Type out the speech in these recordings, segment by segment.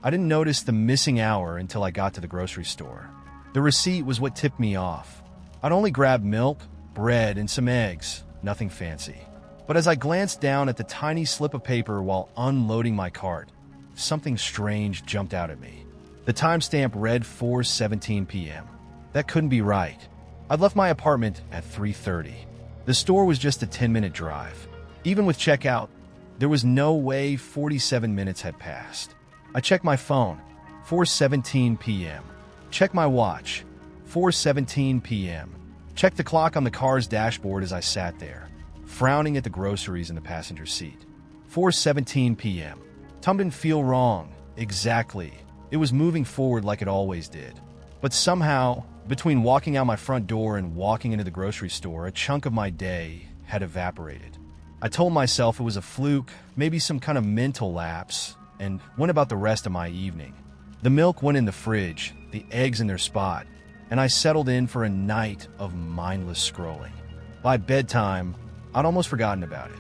I didn't notice the missing hour until I got to the grocery store. The receipt was what tipped me off. I'd only grabbed milk, bread, and some eggs, nothing fancy. But as I glanced down at the tiny slip of paper while unloading my cart, something strange jumped out at me. The timestamp read 4:17 p.m. That couldn't be right. I'd left my apartment at 3:30. The store was just a 10-minute drive. Even with checkout, there was no way 47 minutes had passed. I checked my phone, 4:17 p.m. Checked my watch, 4:17 p.m. Checked the clock on the car's dashboard as I sat there, frowning at the groceries in the passenger seat. 4:17 p.m. Time didn't feel wrong, exactly. It was moving forward like it always did. But somehow, between walking out my front door and walking into the grocery store, a chunk of my day had evaporated. I told myself it was a fluke, maybe some kind of mental lapse, and went about the rest of my evening. The milk went in the fridge, the eggs in their spot, and I settled in for a night of mindless scrolling. By bedtime, I'd almost forgotten about it.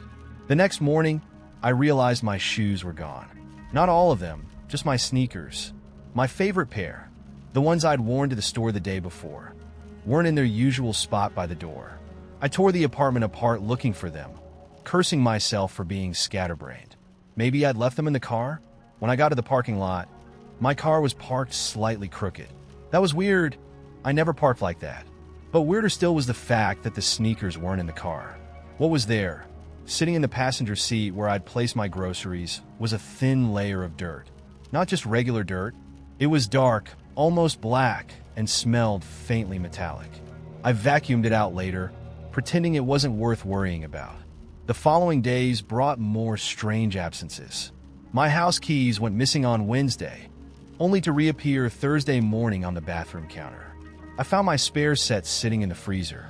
The next morning, I realized my shoes were gone. Not all of them, just my sneakers. My favorite pair, the ones I'd worn to the store the day before, weren't in their usual spot by the door. I tore the apartment apart looking for them, cursing myself for being scatterbrained. Maybe I'd left them in the car? When I got to the parking lot, my car was parked slightly crooked. That was weird. I never parked like that. But weirder still was the fact that the sneakers weren't in the car. What was there? Sitting in the passenger seat where I'd placed my groceries was a thin layer of dirt. Not just regular dirt. It was dark, almost black, and smelled faintly metallic. I vacuumed it out later, pretending it wasn't worth worrying about. The following days brought more strange absences. My house keys went missing on Wednesday, only to reappear Thursday morning on the bathroom counter. I found my spare set sitting in the freezer.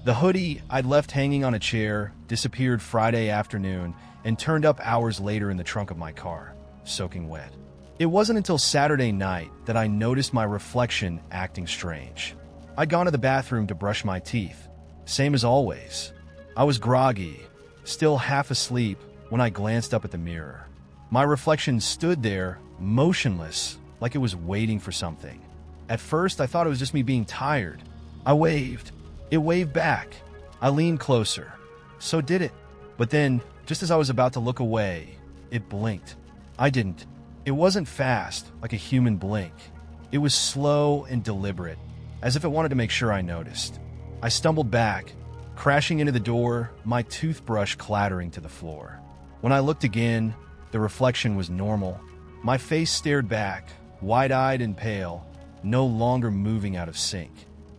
The hoodie I'd left hanging on a chair disappeared Friday afternoon and turned up hours later in the trunk of my car, soaking wet. It wasn't until Saturday night that I noticed my reflection acting strange. I'd gone to the bathroom to brush my teeth, same as always. I was groggy, still half asleep when I glanced up at the mirror. My reflection stood there, motionless, like it was waiting for something. At first, I thought it was just me being tired. I waved. It waved back. I leaned closer. So did it. But then, just as I was about to look away, it blinked. I didn't. It wasn't fast, like a human blink. It was slow and deliberate, as if it wanted to make sure I noticed. I stumbled back, crashing into the door, my toothbrush clattering to the floor. When I looked again, the reflection was normal. My face stared back, wide-eyed and pale, no longer moving out of sync.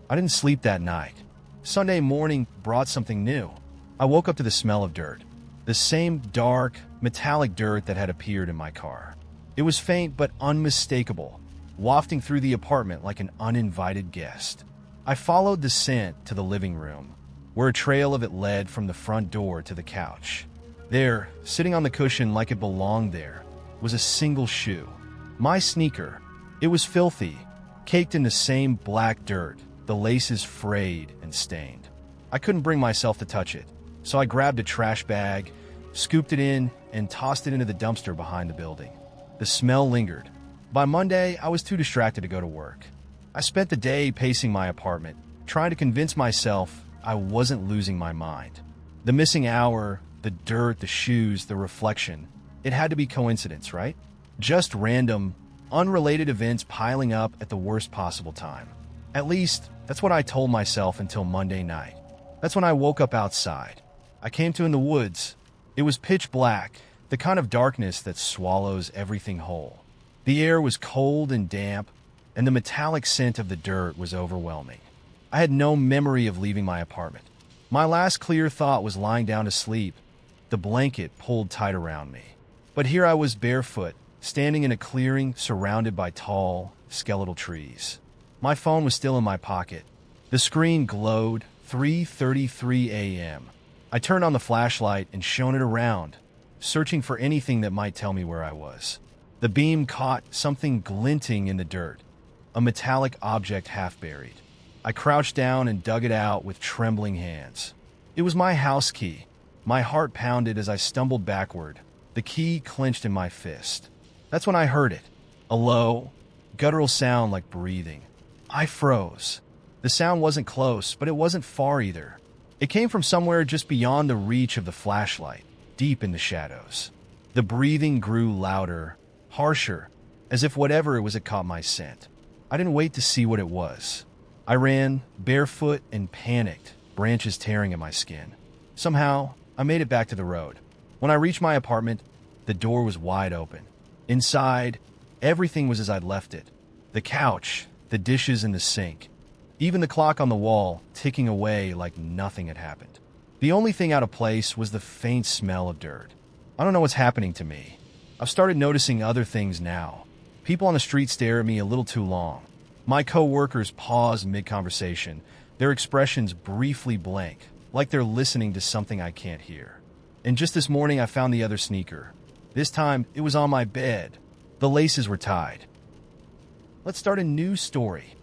I didn't sleep that night. Sunday morning brought something new. I woke up to the smell of dirt. The same dark, metallic dirt that had appeared in my car. It was faint but unmistakable, wafting through the apartment like an uninvited guest. I followed the scent to the living room, where a trail of it led from the front door to the couch. There, sitting on the cushion like it belonged there, was a single shoe. My sneaker. It was filthy, caked in the same black dirt, the laces frayed and stained. I couldn't bring myself to touch it, so I grabbed a trash bag, scooped it in, and tossed it into the dumpster behind the building. The smell lingered. By Monday, I was too distracted to go to work. I spent the day pacing my apartment, trying to convince myself I wasn't losing my mind. The missing hour, the dirt, the shoes, the reflection. It had to be coincidence, right? Just random, unrelated events piling up at the worst possible time. At least, that's what I told myself until Monday night. That's when I woke up outside. I came to in the woods. It was pitch black, the kind of darkness that swallows everything whole. The air was cold and damp, and the metallic scent of the dirt was overwhelming. I had no memory of leaving my apartment. My last clear thought was lying down to sleep, the blanket pulled tight around me. But here I was barefoot, standing in a clearing surrounded by tall, skeletal trees. My phone was still in my pocket. The screen glowed, 3:33 a.m. I turned on the flashlight and shone it around, searching for anything that might tell me where I was. The beam caught something glinting in the dirt, a metallic object half buried. I crouched down and dug it out with trembling hands. It was my house key. My heart pounded as I stumbled backward, the key clenched in my fist. That's when I heard it. A low, guttural sound like breathing. I froze. The sound wasn't close, but it wasn't far either. It came from somewhere just beyond the reach of the flashlight, deep in the shadows. The breathing grew louder, harsher, as if whatever it was had caught my scent. I didn't wait to see what it was. I ran, barefoot and panicked, branches tearing at my skin. Somehow, I made it back to the road. When I reached my apartment, the door was wide open. Inside, everything was as I'd left it. The couch, the dishes in the sink, even the clock on the wall ticking away like nothing had happened. The only thing out of place was the faint smell of dirt. I don't know what's happening to me. I've started noticing other things now. People on the street stare at me a little too long. My co-workers pause mid-conversation, their expressions briefly blank, like they're listening to something I can't hear. And just this morning I found the other sneaker. This time, it was on my bed. The laces were tied. Let's start a new story.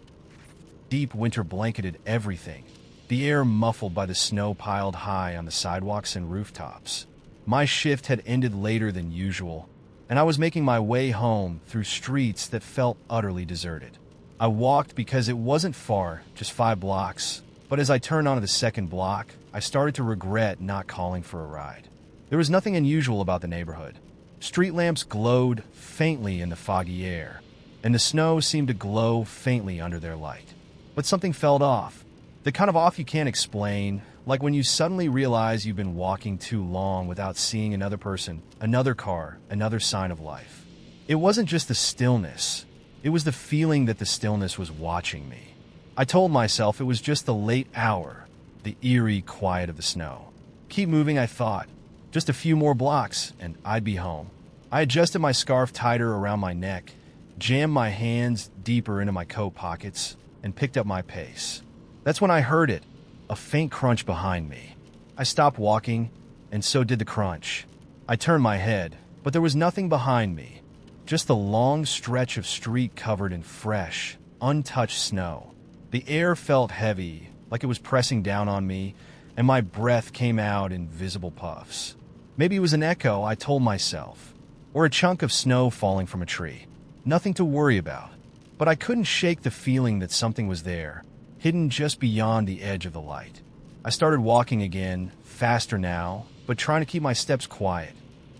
Deep winter blanketed everything, the air muffled by the snow piled high on the sidewalks and rooftops. My shift had ended later than usual, and I was making my way home through streets that felt utterly deserted. I walked because it wasn't far, just 5 blocks, but as I turned onto the second block, I started to regret not calling for a ride. There was nothing unusual about the neighborhood. Street lamps glowed faintly in the foggy air, and the snow seemed to glow faintly under their light. But something felt off. The kind of off you can't explain, like when you suddenly realize you've been walking too long without seeing another person, another car, another sign of life. It wasn't just the stillness. It was the feeling that the stillness was watching me. I told myself it was just the late hour, the eerie quiet of the snow. Keep moving, I thought. Just a few more blocks, and I'd be home. I adjusted my scarf tighter around my neck, jammed my hands deeper into my coat pockets, and picked up my pace. That's when I heard it, a faint crunch behind me. I stopped walking, and so did the crunch. I turned my head, but there was nothing behind me, just the long stretch of street covered in fresh, untouched snow. The air felt heavy, like it was pressing down on me, and my breath came out in visible puffs. Maybe it was an echo, I told myself, or a chunk of snow falling from a tree. Nothing to worry about. But I couldn't shake the feeling that something was there, hidden just beyond the edge of the light. I started walking again, faster now, but trying to keep my steps quiet.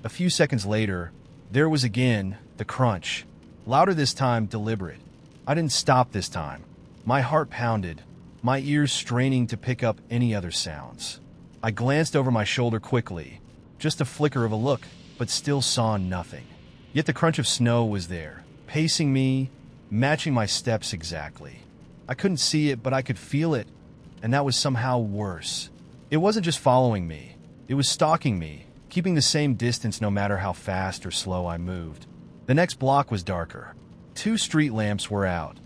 A few seconds later, there was again the crunch, louder this time, deliberate. I didn't stop this time. My heart pounded, my ears straining to pick up any other sounds. I glanced over my shoulder quickly, just a flicker of a look, but still saw nothing. Yet the crunch of snow was there, pacing me, matching my steps exactly. I couldn't see it, but I could feel it, and that was somehow worse. It wasn't just following me. It was stalking me, keeping the same distance no matter how fast or slow I moved. The next block was darker. 2 street lamps were out,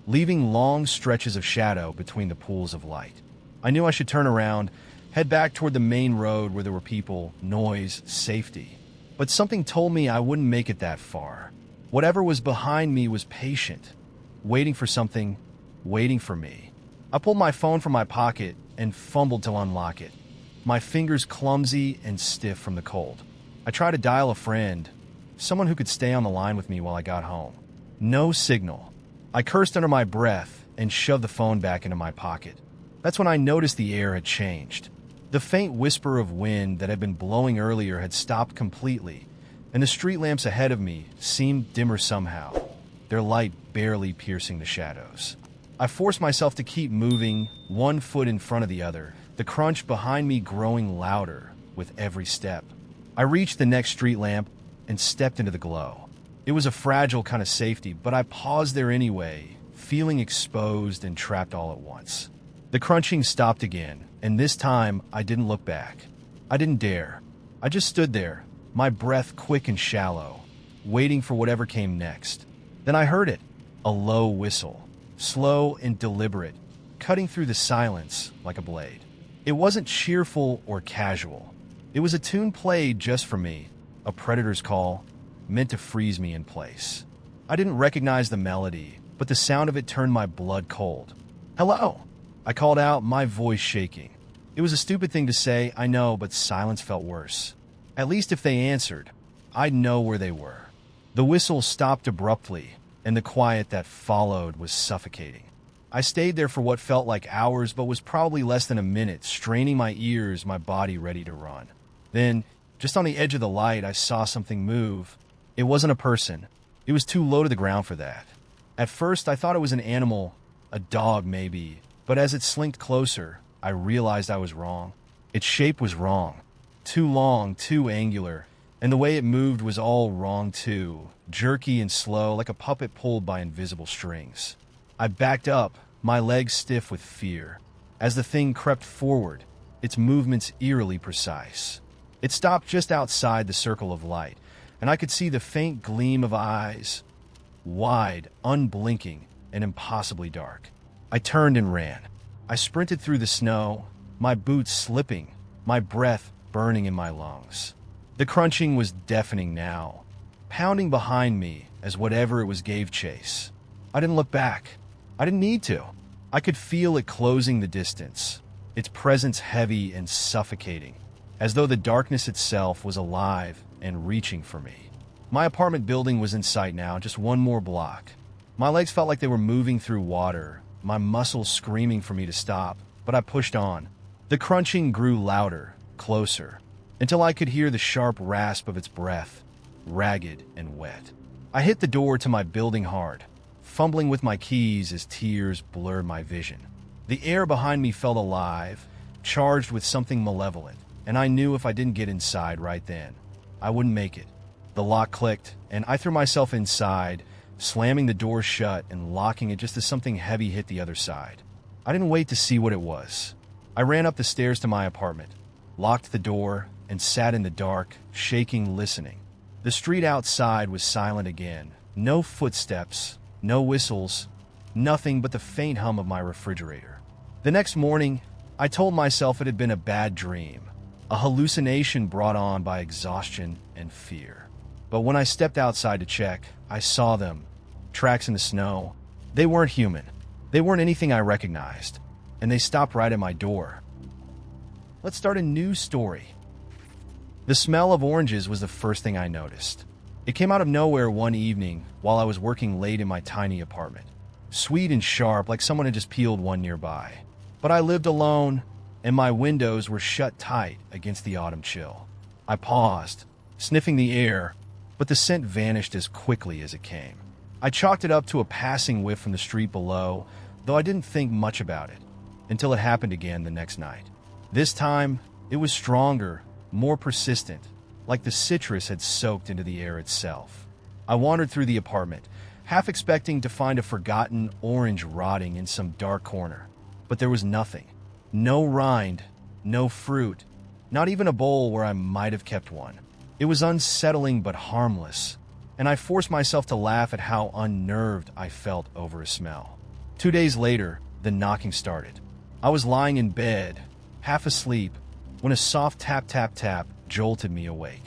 leaving long stretches of shadow between the pools of light. I knew I should turn around, head back toward the main road where there were people, noise, safety. But something told me I wouldn't make it that far. Whatever was behind me was patient, waiting for something, waiting for me. I pulled my phone from my pocket and fumbled to unlock it, my fingers clumsy and stiff from the cold. I tried to dial a friend, someone who could stay on the line with me while I got home. No signal. I cursed under my breath and shoved the phone back into my pocket. That's when I noticed the air had changed. The faint whisper of wind that had been blowing earlier had stopped completely, and the street lamps ahead of me seemed dimmer somehow, their light barely piercing the shadows. I forced myself to keep moving, one foot in front of the other, the crunch behind me growing louder with every step. I reached the next street lamp and stepped into the glow. It was a fragile kind of safety, but I paused there anyway, feeling exposed and trapped all at once. The crunching stopped again, and this time I didn't look back. I didn't dare. I just stood there, my breath quick and shallow, waiting for whatever came next. Then I heard it, a low whistle, slow and deliberate, cutting through the silence like a blade. It wasn't cheerful or casual. It was a tune played just for me, a predator's call, meant to freeze me in place. I didn't recognize the melody, but the sound of it turned my blood cold. "Hello!" I called out, my voice shaking. It was a stupid thing to say, I know, but silence felt worse. At least if they answered, I'd know where they were. The whistle stopped abruptly, and the quiet that followed was suffocating. I stayed there for what felt like hours, but was probably less than a minute, straining my ears, my body ready to run. Then, just on the edge of the light, I saw something move. It wasn't a person. It was too low to the ground for that. At first, I thought it was an animal, a dog maybe, but as it slinked closer, I realized I was wrong. Its shape was wrong. Too long, too angular, and the way it moved was all wrong too, jerky and slow, like a puppet pulled by invisible strings. I backed up, my legs stiff with fear. As the thing crept forward, its movements eerily precise. It stopped just outside the circle of light, and I could see the faint gleam of eyes, wide, unblinking, and impossibly dark. I turned and ran. I sprinted through the snow, my boots slipping, my breath burning in my lungs. The crunching was deafening now, pounding behind me as whatever it was gave chase. I didn't look back. I didn't need to. I could feel it closing the distance, its presence heavy and suffocating, as though the darkness itself was alive and reaching for me. My apartment building was in sight now, just one more block. My legs felt like they were moving through water, my muscles screaming for me to stop, but I pushed on. The crunching grew louder, closer, until I could hear the sharp rasp of its breath, ragged and wet. I hit the door to my building hard, fumbling with my keys as tears blurred my vision. The air behind me felt alive, charged with something malevolent, and I knew if I didn't get inside right then, I wouldn't make it. The lock clicked, and I threw myself inside, slamming the door shut and locking it just as something heavy hit the other side. I didn't wait to see what it was. I ran up the stairs to my apartment, locked the door, and sat in the dark, shaking, listening. The street outside was silent again. No footsteps, no whistles, nothing but the faint hum of my refrigerator. The next morning, I told myself it had been a bad dream, a hallucination brought on by exhaustion and fear. But when I stepped outside to check, I saw them, tracks in the snow. They weren't human. They weren't anything I recognized, and they stopped right at my door. Let's start a new story. The smell of oranges was the first thing I noticed. It came out of nowhere one evening while I was working late in my tiny apartment. Sweet and sharp, like someone had just peeled one nearby. But I lived alone, and my windows were shut tight against the autumn chill. I paused, sniffing the air, but the scent vanished as quickly as it came. I chalked it up to a passing whiff from the street below, though I didn't think much about it, until it happened again the next night. This time, it was stronger, more persistent, like the citrus had soaked into the air itself. I wandered through the apartment, half expecting to find a forgotten orange rotting in some dark corner. But there was nothing. No rind, no fruit, not even a bowl where I might have kept one. It was unsettling but harmless, and I forced myself to laugh at how unnerved I felt over a smell. 2 days later, the knocking started. I was lying in bed, half asleep, when a soft tap-tap-tap jolted me awake.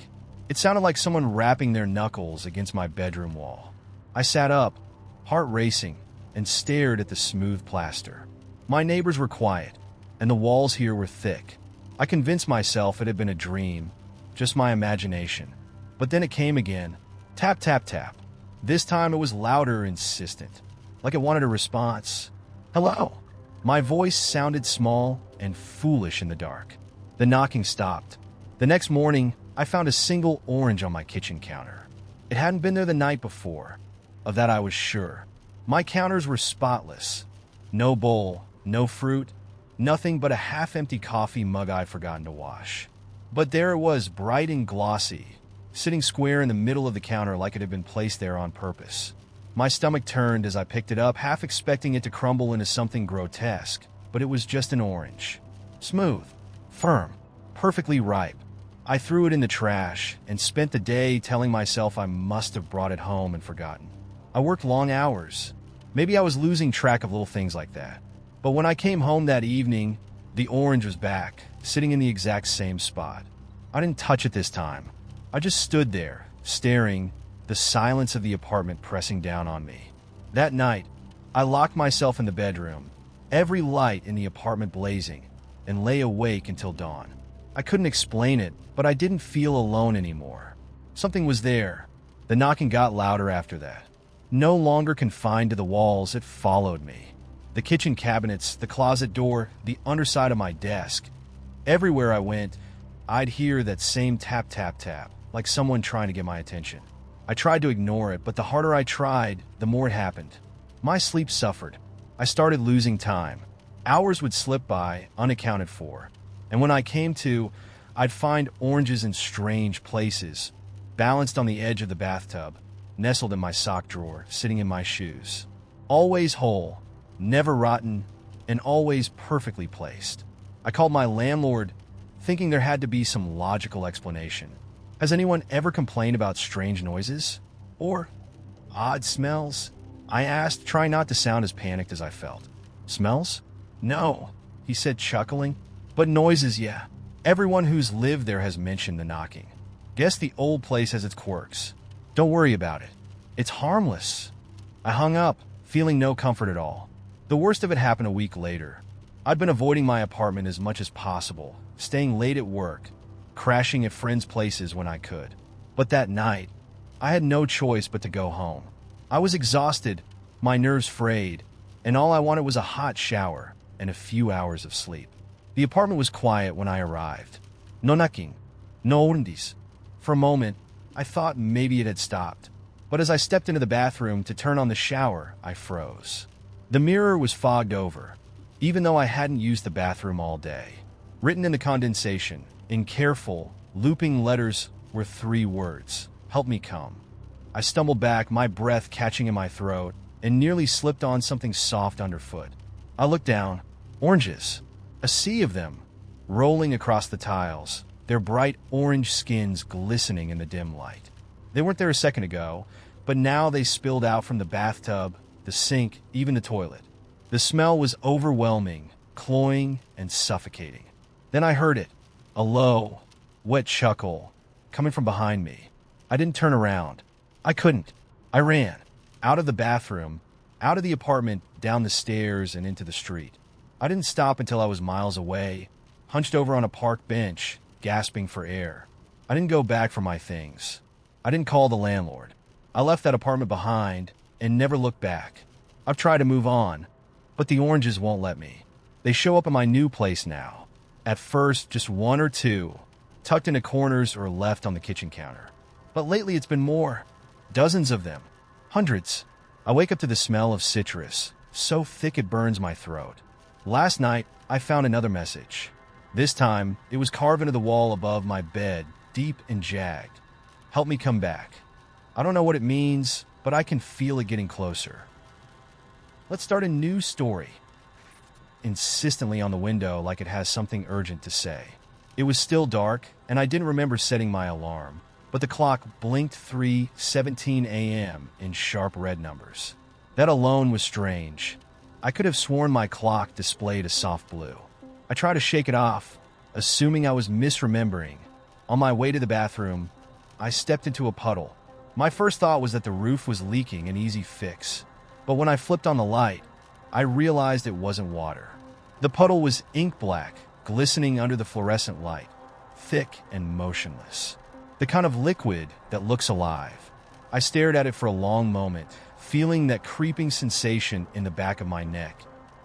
It sounded like someone rapping their knuckles against my bedroom wall. I sat up, heart racing, and stared at the smooth plaster. My neighbors were quiet, and the walls here were thick. I convinced myself it had been a dream, just my imagination. But then it came again. Tap, tap, tap. This time it was louder, insistent, like it wanted a response. Hello. My voice sounded small and foolish in the dark. The knocking stopped. The next morning, I found a single orange on my kitchen counter. It hadn't been there the night before. Of that I was sure. My counters were spotless. No bowl, no fruit, nothing but a half-empty coffee mug I'd forgotten to wash. But there it was, bright and glossy, sitting square in the middle of the counter like it had been placed there on purpose. My stomach turned as I picked it up, half expecting it to crumble into something grotesque, but it was just an orange. Smooth, firm, perfectly ripe. I threw it in the trash and spent the day telling myself I must have brought it home and forgotten. I worked long hours. Maybe I was losing track of little things like that. But when I came home that evening, the orange was back, sitting in the exact same spot. I didn't touch it this time. I just stood there, staring, the silence of the apartment pressing down on me. That night, I locked myself in the bedroom, every light in the apartment blazing, and lay awake until dawn. I couldn't explain it, but I didn't feel alone anymore. Something was there, The knocking got louder after that. No longer confined to the walls, it followed me. The kitchen cabinets, the closet door, the underside of my desk. Everywhere I went, I'd hear that same tap, tap, tap, like someone trying to get my attention. I tried to ignore it, but the harder I tried, the more it happened. My sleep suffered. I started losing time. Hours would slip by, unaccounted for. And when I came to, I'd find oranges in strange places, balanced on the edge of the bathtub, nestled in my sock drawer, sitting in my shoes. Always whole, never rotten, and always perfectly placed. I called my landlord, thinking there had to be some logical explanation. Has anyone ever complained about strange noises? Or odd smells? I asked, trying not to sound as panicked as I felt. Smells? No, he said, chuckling. But noises, yeah. Everyone who's lived there has mentioned the knocking. Guess the old place has its quirks. Don't worry about it. It's harmless. I hung up, feeling no comfort at all. The worst of it happened a week later. I'd been avoiding my apartment as much as possible, staying late at work, crashing at friends' places when I could. But that night, I had no choice but to go home. I was exhausted, my nerves frayed, and all I wanted was a hot shower and a few hours of sleep. The apartment was quiet when I arrived. No knocking, no undis. For a moment, I thought maybe it had stopped. But as I stepped into the bathroom to turn on the shower, I froze. The mirror was fogged over, even though I hadn't used the bathroom all day. Written in the condensation, in careful, looping letters, were 3 words: help me come. I stumbled back, my breath catching in my throat, and nearly slipped on something soft underfoot. I looked down. Oranges. A sea of them, rolling across the tiles, their bright orange skins glistening in the dim light. They weren't there a second ago, but now they spilled out from the bathtub, the sink, even the toilet. The smell was overwhelming, cloying, and suffocating. Then I heard it, a low, wet chuckle, coming from behind me. I didn't turn around. I couldn't. I ran. Out of the bathroom, out of the apartment, down the stairs, and into the street. I didn't stop until I was miles away, hunched over on a park bench, gasping for air. I didn't go back for my things. I didn't call the landlord. I left that apartment behind and never looked back. I've tried to move on, but the oranges won't let me. They show up in my new place now. At first, just 1 or 2, tucked into corners or left on the kitchen counter. But lately it's been more. Dozens of them. Hundreds. I wake up to the smell of citrus, so thick it burns my throat. Last night, I found another message. This time, it was carved into the wall above my bed, deep and jagged. Help me come back. I don't know what it means, but I can feel it getting closer. Let's start a new story. Insistently on the window like it has something urgent to say. It was still dark, and I didn't remember setting my alarm, but the clock blinked 3:17 a.m. in sharp red numbers. That alone was strange. I could have sworn my clock displayed a soft blue. I tried to shake it off, assuming I was misremembering. On my way to the bathroom, I stepped into a puddle. My first thought was that the roof was leaking, an easy fix. But when I flipped on the light, I realized it wasn't water. The puddle was ink black, glistening under the fluorescent light, thick and motionless. The kind of liquid that looks alive. I stared at it for a long moment, feeling that creeping sensation in the back of my neck,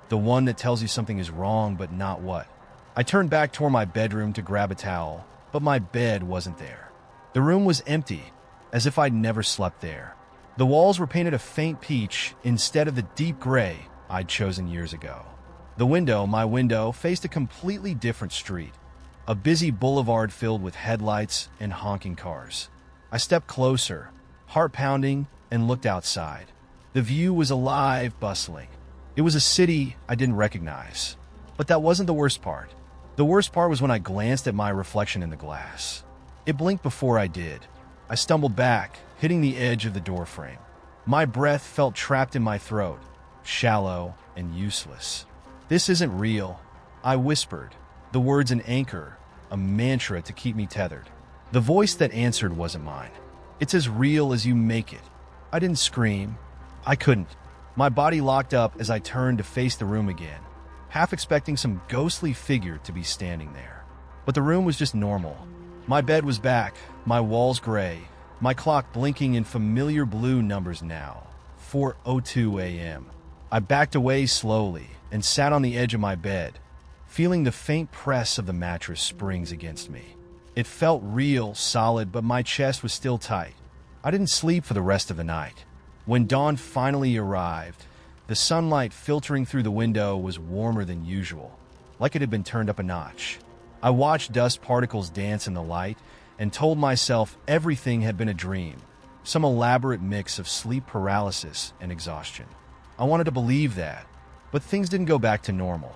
the one that tells you something is wrong but not what. I turned back toward my bedroom to grab a towel, but my bed wasn't there. The room was empty, as if I'd never slept there. The walls were painted a faint peach instead of the deep gray I'd chosen years ago. My window, faced a completely different street, a busy boulevard filled with headlights and honking cars. I stepped closer, heart pounding, and looked outside. The view was alive, bustling. It was a city I didn't recognize. But that wasn't the worst part. The worst part was when I glanced at my reflection in the glass. It blinked before I did. I stumbled back, hitting the edge of the doorframe. My breath felt trapped in my throat, shallow and useless. This isn't real, I whispered, the words an anchor, a mantra to keep me tethered. The voice that answered wasn't mine. It's as real as you make it. I didn't scream. I couldn't. My body locked up as I turned to face the room again, half expecting some ghostly figure to be standing there. But the room was just normal. My bed was back, my walls gray, my clock blinking in familiar blue numbers now, 4:02 a.m. I backed away slowly and sat on the edge of my bed, feeling the faint press of the mattress springs against me. It felt real, solid, but my chest was still tight. I didn't sleep for the rest of the night. When dawn finally arrived, the sunlight filtering through the window was warmer than usual, like it had been turned up a notch. I watched dust particles dance in the light and told myself everything had been a dream, some elaborate mix of sleep paralysis and exhaustion. I wanted to believe that, but things didn't go back to normal.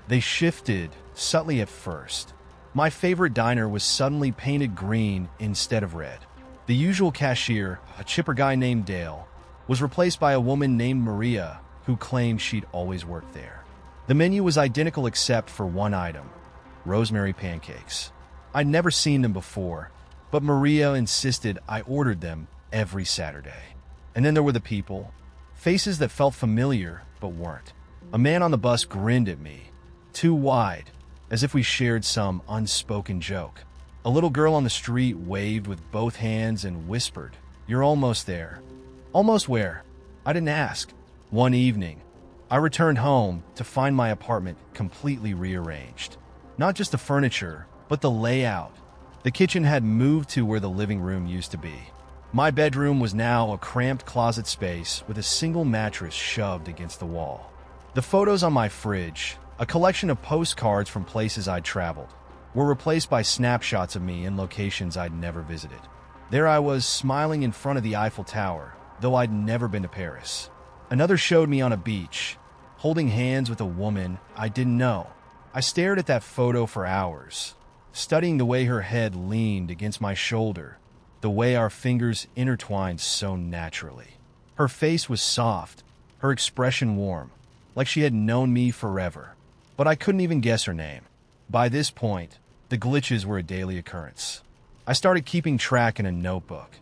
They shifted, subtly at first. My favorite diner was suddenly painted green instead of red. The usual cashier, a chipper guy named Dale, was replaced by a woman named Maria who claimed she'd always worked there. The menu was identical except for one item: rosemary pancakes. I'd never seen them before, but Maria insisted I ordered them every Saturday. And then there were the people, faces that felt familiar but weren't. A man on the bus grinned at me, too wide, as if we shared some unspoken joke. A little girl on the street waved with both hands and whispered, "You're almost there." Almost where? I didn't ask. One evening, I returned home to find my apartment completely rearranged. Not just the furniture, but the layout. The kitchen had moved to where the living room used to be. My bedroom was now a cramped closet space with a single mattress shoved against the wall. The photos on my fridge, a collection of postcards from places I'd traveled, were replaced by snapshots of me in locations I'd never visited. There I was, smiling in front of the Eiffel Tower, though I'd never been to Paris. Another showed me on a beach, holding hands with a woman I didn't know. I stared at that photo for hours, studying the way her head leaned against my shoulder, the way our fingers intertwined so naturally. Her face was soft, her expression warm, like she had known me forever, but I couldn't even guess her name. By this point, the glitches were a daily occurrence. I started keeping track in a notebook.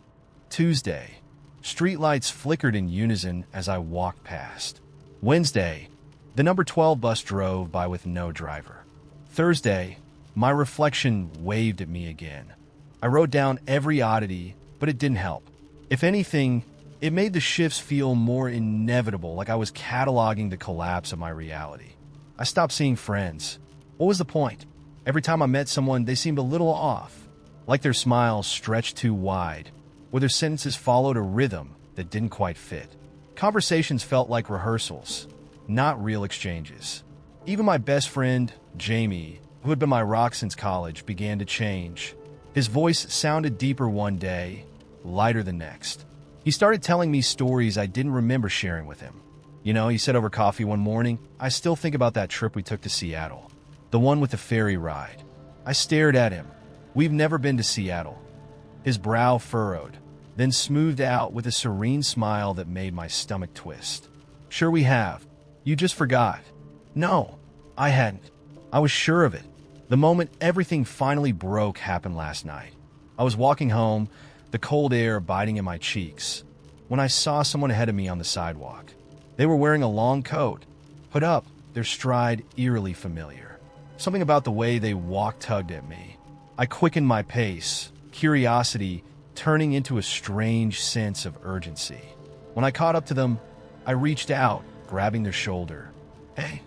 Tuesday, streetlights flickered in unison as I walked past. Wednesday, the number 12 bus drove by with no driver. Thursday, my reflection waved at me again. I wrote down every oddity, but it didn't help. If anything, it made the shifts feel more inevitable, like I was cataloging the collapse of my reality. I stopped seeing friends. What was the point? Every time I met someone, they seemed a little off, like their smiles stretched too wide, or their sentences followed a rhythm that didn't quite fit. Conversations felt like rehearsals, not real exchanges. Even my best friend, Jamie, who had been my rock since college, began to change. His voice sounded deeper one day, lighter the next. He started telling me stories I didn't remember sharing with him. You know, he said over coffee one morning, "I still think about that trip we took to Seattle. The one with the ferry ride." I stared at him. "We've never been to Seattle." His brow furrowed, then smoothed out with a serene smile that made my stomach twist. "Sure we have. You just forgot." No, I hadn't. I was sure of it. The moment everything finally broke happened last night. I was walking home, the cold air biting in my cheeks, when I saw someone ahead of me on the sidewalk. They were wearing a long coat, hood up, their stride eerily familiar. Something about the way they walked tugged at me. I quickened my pace, curiosity turning into a strange sense of urgency. When I caught up to them, I reached out, grabbing their shoulder. "Hey,"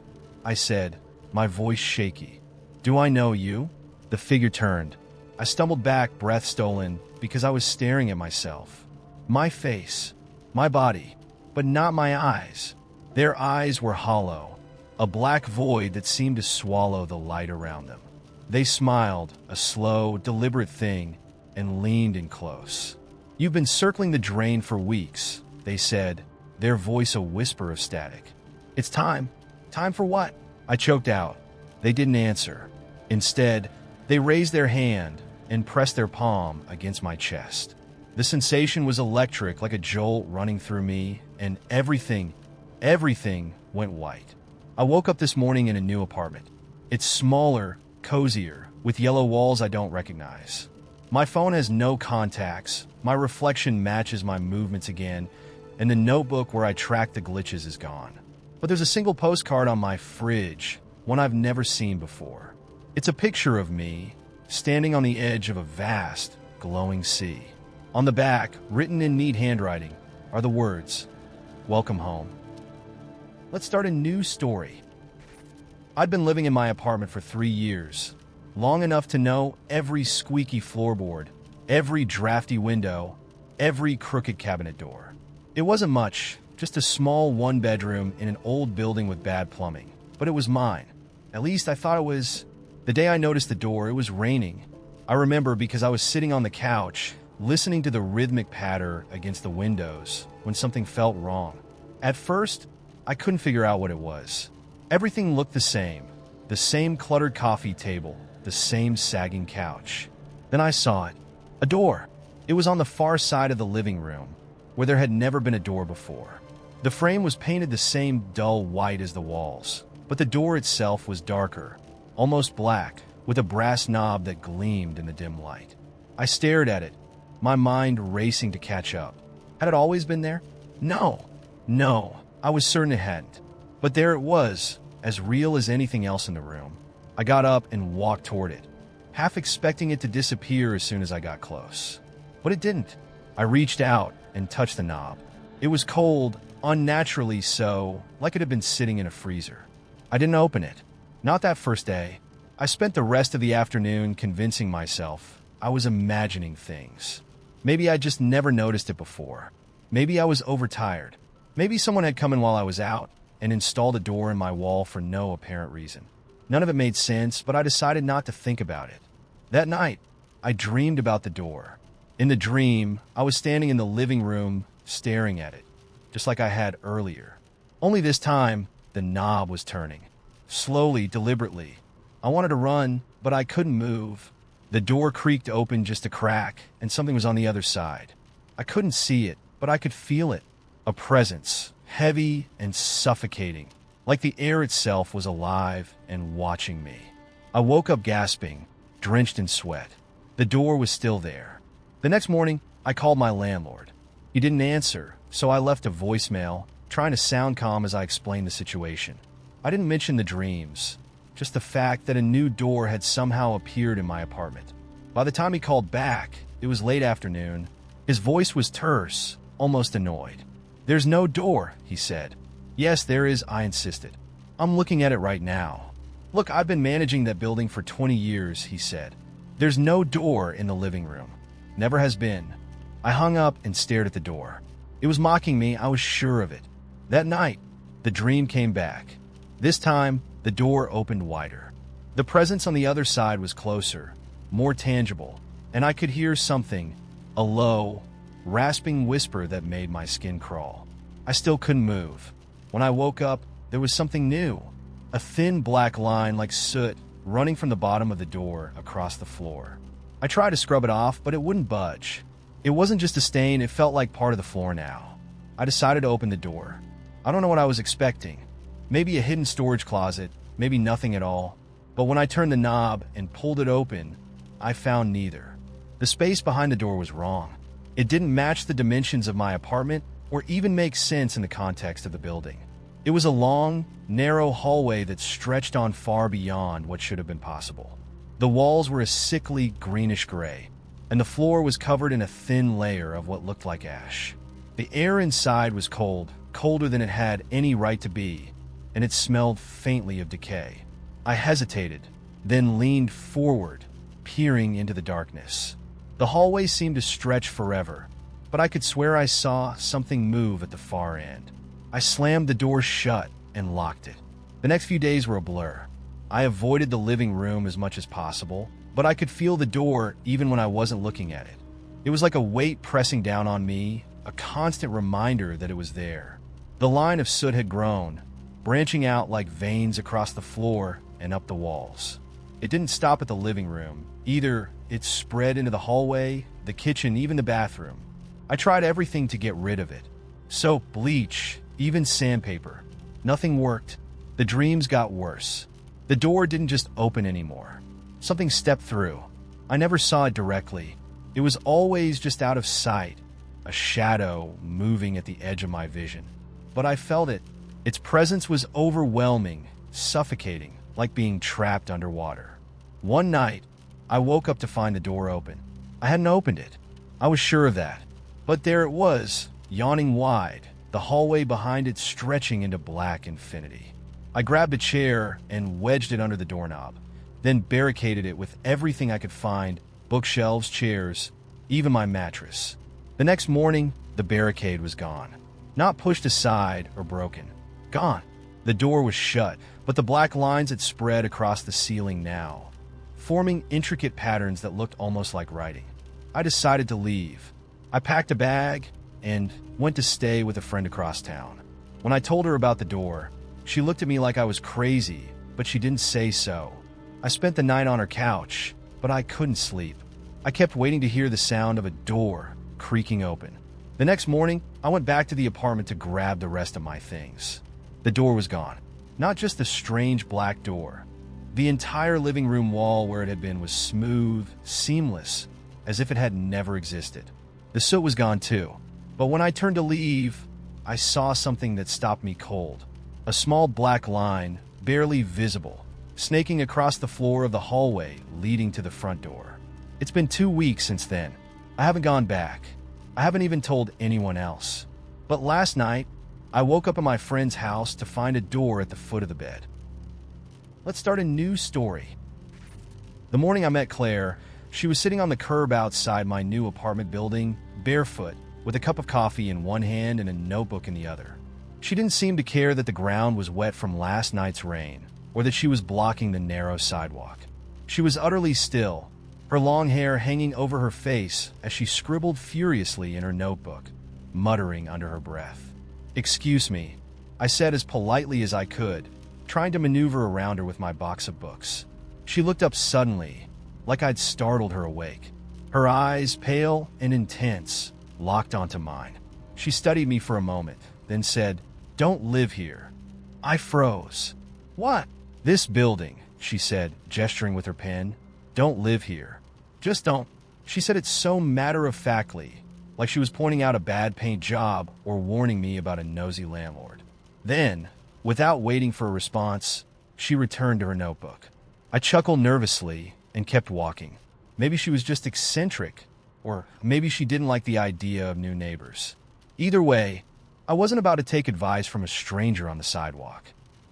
I said, my voice shaky. "Do I know you?" The figure turned. I stumbled back, breath stolen, because I was staring at myself. My face, my body, but not my eyes. Their eyes were hollow, a black void that seemed to swallow the light around them. They smiled, a slow, deliberate thing, and leaned in close. "You've been circling the drain for weeks," they said, their voice a whisper of static. "It's time." "Time for what?" I choked out. They didn't answer. Instead, they raised their hand and pressed their palm against my chest. The sensation was electric, like a jolt running through me, and everything went white. I woke up this morning in a new apartment. It's smaller, cozier, with yellow walls I don't recognize. My phone has no contacts, my reflection matches my movements again, and the notebook where I track the glitches is gone. But there's a single postcard on my fridge, one I've never seen before. It's a picture of me, standing on the edge of a vast, glowing sea. On the back, written in neat handwriting, are the words, "Welcome home." Let's start a new story. I'd been living in my apartment for 3 years, long enough to know every squeaky floorboard, every drafty window, every crooked cabinet door. It wasn't much, just a small one-bedroom in an old building with bad plumbing, but it was mine. At least I thought it was. The day I noticed the door, it was raining. I remember because I was sitting on the couch, listening to the rhythmic patter against the windows when something felt wrong. At first, I couldn't figure out what it was. Everything looked the same cluttered coffee table, the same sagging couch. Then I saw it, a door. It was on the far side of the living room, where there had never been a door before. The frame was painted the same dull white as the walls, but the door itself was darker, almost black, with a brass knob that gleamed in the dim light. I stared at it, my mind racing to catch up. Had it always been there? No, I was certain it hadn't. But there it was, as real as anything else in the room. I got up and walked toward it, half expecting it to disappear as soon as I got close. But it didn't. I reached out and touched the knob. It was cold, unnaturally so, like it had been sitting in a freezer. I didn't open it. Not that first day. I spent the rest of the afternoon convincing myself I was imagining things. Maybe I just never noticed it before. Maybe I was overtired. Maybe someone had come in while I was out and installed a door in my wall for no apparent reason. None of it made sense, but I decided not to think about it. That night, I dreamed about the door. In the dream, I was standing in the living room, staring at it, just like I had earlier. Only this time, the knob was turning. Slowly, deliberately. I wanted to run, but I couldn't move. The door creaked open just a crack, and something was on the other side. I couldn't see it, but I could feel it. A presence, heavy and suffocating, like the air itself was alive and watching me. I woke up gasping, drenched in sweat. The door was still there. The next morning, I called my landlord. He didn't answer, so I left a voicemail, trying to sound calm as I explained the situation. I didn't mention the dreams, just the fact that a new door had somehow appeared in my apartment. By the time he called back, it was late afternoon. His voice was terse, almost annoyed. "There's no door," he said. "Yes, there is," I insisted. "I'm looking at it right now." "Look, I've been managing that building for 20 years, he said. "There's no door in the living room. Never has been." I hung up and stared at the door. It was mocking me, I was sure of it. That night, the dream came back. This time, the door opened wider. The presence on the other side was closer, more tangible, and I could hear something, a low, rasping whisper that made my skin crawl. I still couldn't move. When I woke up, there was something new. A thin black line like soot running from the bottom of the door across the floor. I tried to scrub it off, but it wouldn't budge. It wasn't just a stain, it felt like part of the floor now. I decided to open the door. I don't know what I was expecting. Maybe a hidden storage closet, maybe nothing at all. But when I turned the knob and pulled it open, I found neither. The space behind the door was wrong. It didn't match the dimensions of my apartment or even make sense in the context of the building. It was a long, narrow hallway that stretched on far beyond what should have been possible. The walls were a sickly greenish gray, and the floor was covered in a thin layer of what looked like ash. The air inside was cold, colder than it had any right to be, and it smelled faintly of decay. I hesitated, then leaned forward, peering into the darkness. The hallway seemed to stretch forever, but I could swear I saw something move at the far end. I slammed the door shut and locked it. The next few days were a blur. I avoided the living room as much as possible, but I could feel the door even when I wasn't looking at it. It was like a weight pressing down on me, a constant reminder that it was there. The line of soot had grown, branching out like veins across the floor and up the walls. It didn't stop at the living room. Either it spread into the hallway, the kitchen, even the bathroom. I tried everything to get rid of it. Soap, bleach, even sandpaper. Nothing worked. The dreams got worse. The door didn't just open anymore. Something stepped through. I never saw it directly. It was always just out of sight, a shadow moving at the edge of my vision. But I felt it. Its presence was overwhelming, suffocating, like being trapped underwater. One night, I woke up to find the door open. I hadn't opened it. I was sure of that. But there it was, yawning wide, the hallway behind it stretching into black infinity. I grabbed a chair and wedged it under the doorknob, then barricaded it with everything I could find, bookshelves, chairs, even my mattress. The next morning, the barricade was gone. Not pushed aside or broken. Gone. The door was shut, but the black lines had spread across the ceiling now, forming intricate patterns that looked almost like writing. I decided to leave. I packed a bag and went to stay with a friend across town. When I told her about the door, she looked at me like I was crazy, but she didn't say so. I spent the night on her couch, but I couldn't sleep. I kept waiting to hear the sound of a door creaking open. The next morning, I went back to the apartment to grab the rest of my things. The door was gone. Not just the strange black door. The entire living room wall where it had been was smooth, seamless, as if it had never existed. The soot was gone too. But when I turned to leave, I saw something that stopped me cold. A small black line, barely visible, snaking across the floor of the hallway leading to the front door. It's been 2 weeks since then. I haven't gone back. I haven't even told anyone else. But last night, I woke up in my friend's house to find a door at the foot of the bed. Let's start a new story. The morning I met Claire, she was sitting on the curb outside my new apartment building, barefoot, with a cup of coffee in one hand and a notebook in the other. She didn't seem to care that the ground was wet from last night's rain, or that she was blocking the narrow sidewalk. She was utterly still, her long hair hanging over her face as she scribbled furiously in her notebook, muttering under her breath. "Excuse me," I said as politely as I could, trying to maneuver around her with my box of books. She looked up suddenly, like I'd startled her awake. Her eyes, pale and intense, locked onto mine. She studied me for a moment, then said, "Don't live here." I froze. "What?" "This building," she said, gesturing with her pen. "Don't live here. Just don't." She said it so matter-of-factly, like she was pointing out a bad paint job or warning me about a nosy landlord. Then, without waiting for a response, she returned to her notebook. I chuckled nervously and kept walking. Maybe she was just eccentric, or maybe she didn't like the idea of new neighbors. Either way, I wasn't about to take advice from a stranger on the sidewalk.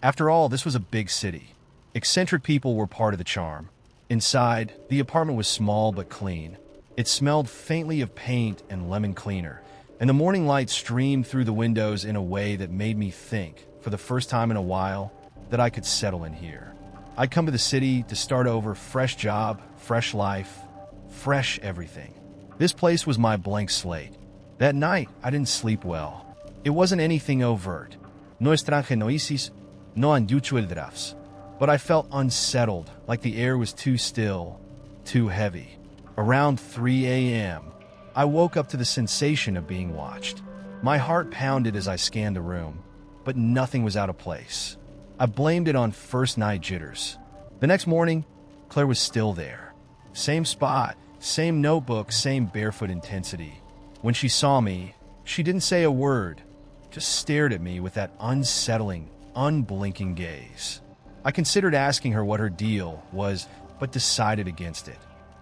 After all, this was a big city. Eccentric people were part of the charm. Inside, the apartment was small but clean. It smelled faintly of paint and lemon cleaner, and the morning light streamed through the windows in a way that made me think, for the first time in a while, that I could settle in here. I'd come to the city to start over, fresh job, fresh life, fresh everything. This place was my blank slate. That night, I didn't sleep well. It wasn't anything overt. No extranjenoisis, no unusual drafts. But I felt unsettled, like the air was too still, too heavy. Around 3 a.m., I woke up to the sensation of being watched. My heart pounded as I scanned the room, but nothing was out of place. I blamed it on first night jitters. The next morning, Claire was still there. Same spot, same notebook, same barefoot intensity. When she saw me, she didn't say a word, just stared at me with that unsettling, unblinking gaze. I considered asking her what her deal was, but decided against it.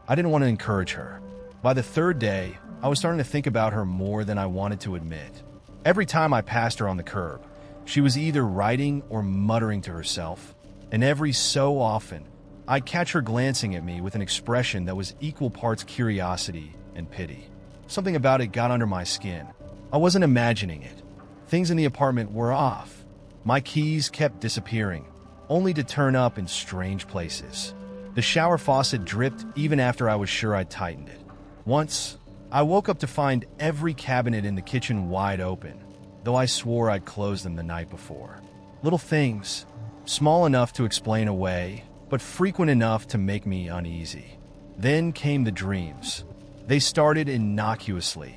I didn't want to encourage her. By the third day, I was starting to think about her more than I wanted to admit. Every time I passed her on the curb, she was either writing or muttering to herself, and every so often, I'd catch her glancing at me with an expression that was equal parts curiosity and pity. Something about it got under my skin. I wasn't imagining it. Things in the apartment were off. My keys kept disappearing, only to turn up in strange places. The shower faucet dripped even after I was sure I'd tightened it. Once, I woke up to find every cabinet in the kitchen wide open, though I swore I'd closed them the night before. Little things, small enough to explain away, but frequent enough to make me uneasy. Then came the dreams. They started innocuously,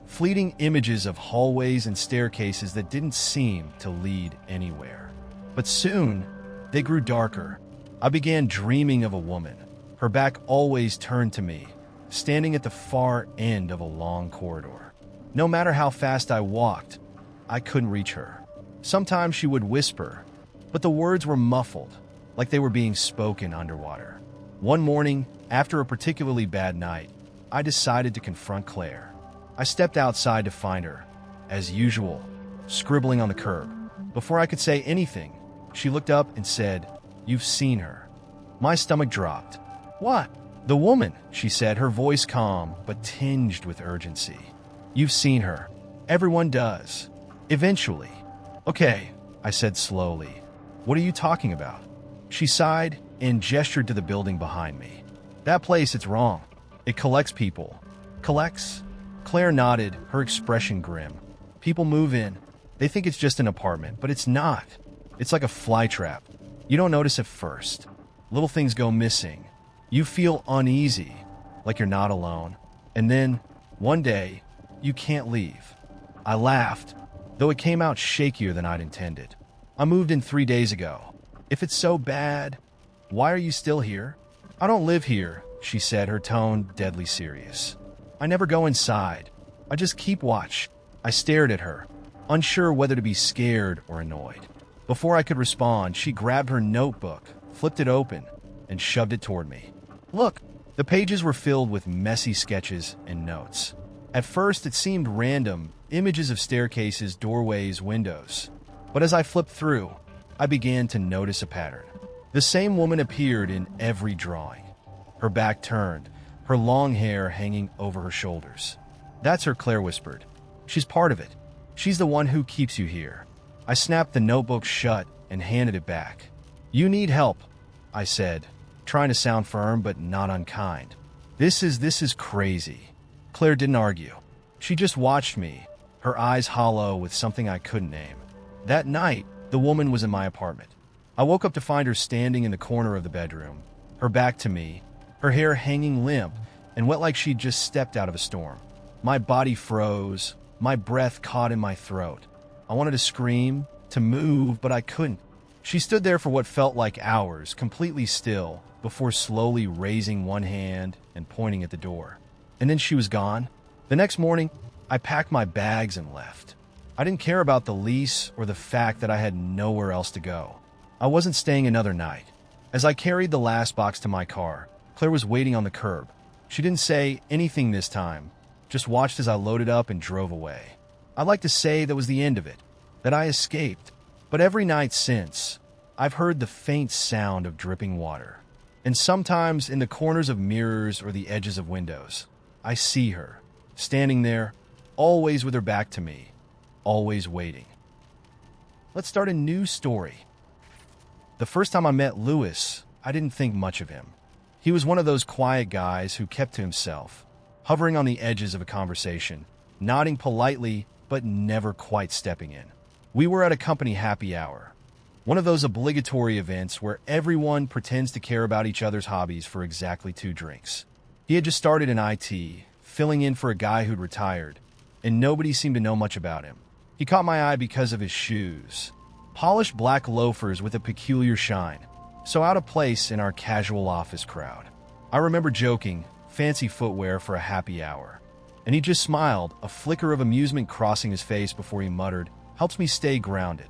fleeting images of hallways and staircases that didn't seem to lead anywhere. But soon, they grew darker. I began dreaming of a woman, her back always turned to me, standing at the far end of a long corridor. No matter how fast I walked, I couldn't reach her. Sometimes she would whisper, but the words were muffled, like they were being spoken underwater. One morning, after a particularly bad night, I decided to confront Claire. I stepped outside to find her, as usual, scribbling on the curb. Before I could say anything, she looked up and said, "You've seen her." My stomach dropped. "What?" "The woman," she said, her voice calm but tinged with urgency. "You've seen her. Everyone does. Eventually." "Okay," I said slowly. "What are you talking about?" She sighed and gestured to the building behind me. "That place, it's wrong. It collects people." "Collects?" Claire nodded, her expression grim. "People move in. They think it's just an apartment, but it's not. It's like a flytrap. You don't notice at first. Little things go missing. You feel uneasy, like you're not alone. And then, one day, you can't leave." I laughed, though it came out shakier than I'd intended. "I moved in 3 days ago. If it's so bad, why are you still here?" "I don't live here," she said, her tone deadly serious. "I never go inside. I just keep watch." I stared at her, unsure whether to be scared or annoyed. Before I could respond, she grabbed her notebook, flipped it open, and shoved it toward me. "Look." The pages were filled with messy sketches and notes. At first, it seemed random, images of staircases, doorways, windows. But as I flipped through, I began to notice a pattern. The same woman appeared in every drawing. Her back turned, her long hair hanging over her shoulders. "That's her," Claire whispered. "She's part of it. She's the one who keeps you here." I snapped the notebook shut and handed it back. "You need help," I said, trying to sound firm but not unkind. This is crazy." Claire didn't argue. She just watched me, her eyes hollow with something I couldn't name. That night, the woman was in my apartment. I woke up to find her standing in the corner of the bedroom, her back to me, her hair hanging limp and wet like she'd just stepped out of a storm. My body froze, my breath caught in my throat. I wanted to scream, to move, but I couldn't. She stood there for what felt like hours, completely still, before slowly raising one hand and pointing at the door. And then she was gone. The next morning, I packed my bags and left. I didn't care about the lease or the fact that I had nowhere else to go. I wasn't staying another night. As I carried the last box to my car, Claire was waiting on the curb. She didn't say anything this time, just watched as I loaded up and drove away. I'd like to say that was the end of it, that I escaped. But every night since, I've heard the faint sound of dripping water. And sometimes in the corners of mirrors or the edges of windows, I see her, standing there, always with her back to me, always waiting. Let's start a new story. The first time I met Lewis, I didn't think much of him. He was one of those quiet guys who kept to himself, hovering on the edges of a conversation, nodding politely but never quite stepping in. We were at a company happy hour, one of those obligatory events where everyone pretends to care about each other's hobbies for exactly 2 drinks. He had just started in IT, filling in for a guy who'd retired, and nobody seemed to know much about him. He caught my eye because of his shoes, polished black loafers with a peculiar shine, so out of place in our casual office crowd. I remember joking, fancy footwear for a happy hour, and he just smiled, a flicker of amusement crossing his face before he muttered, "Helps me stay grounded."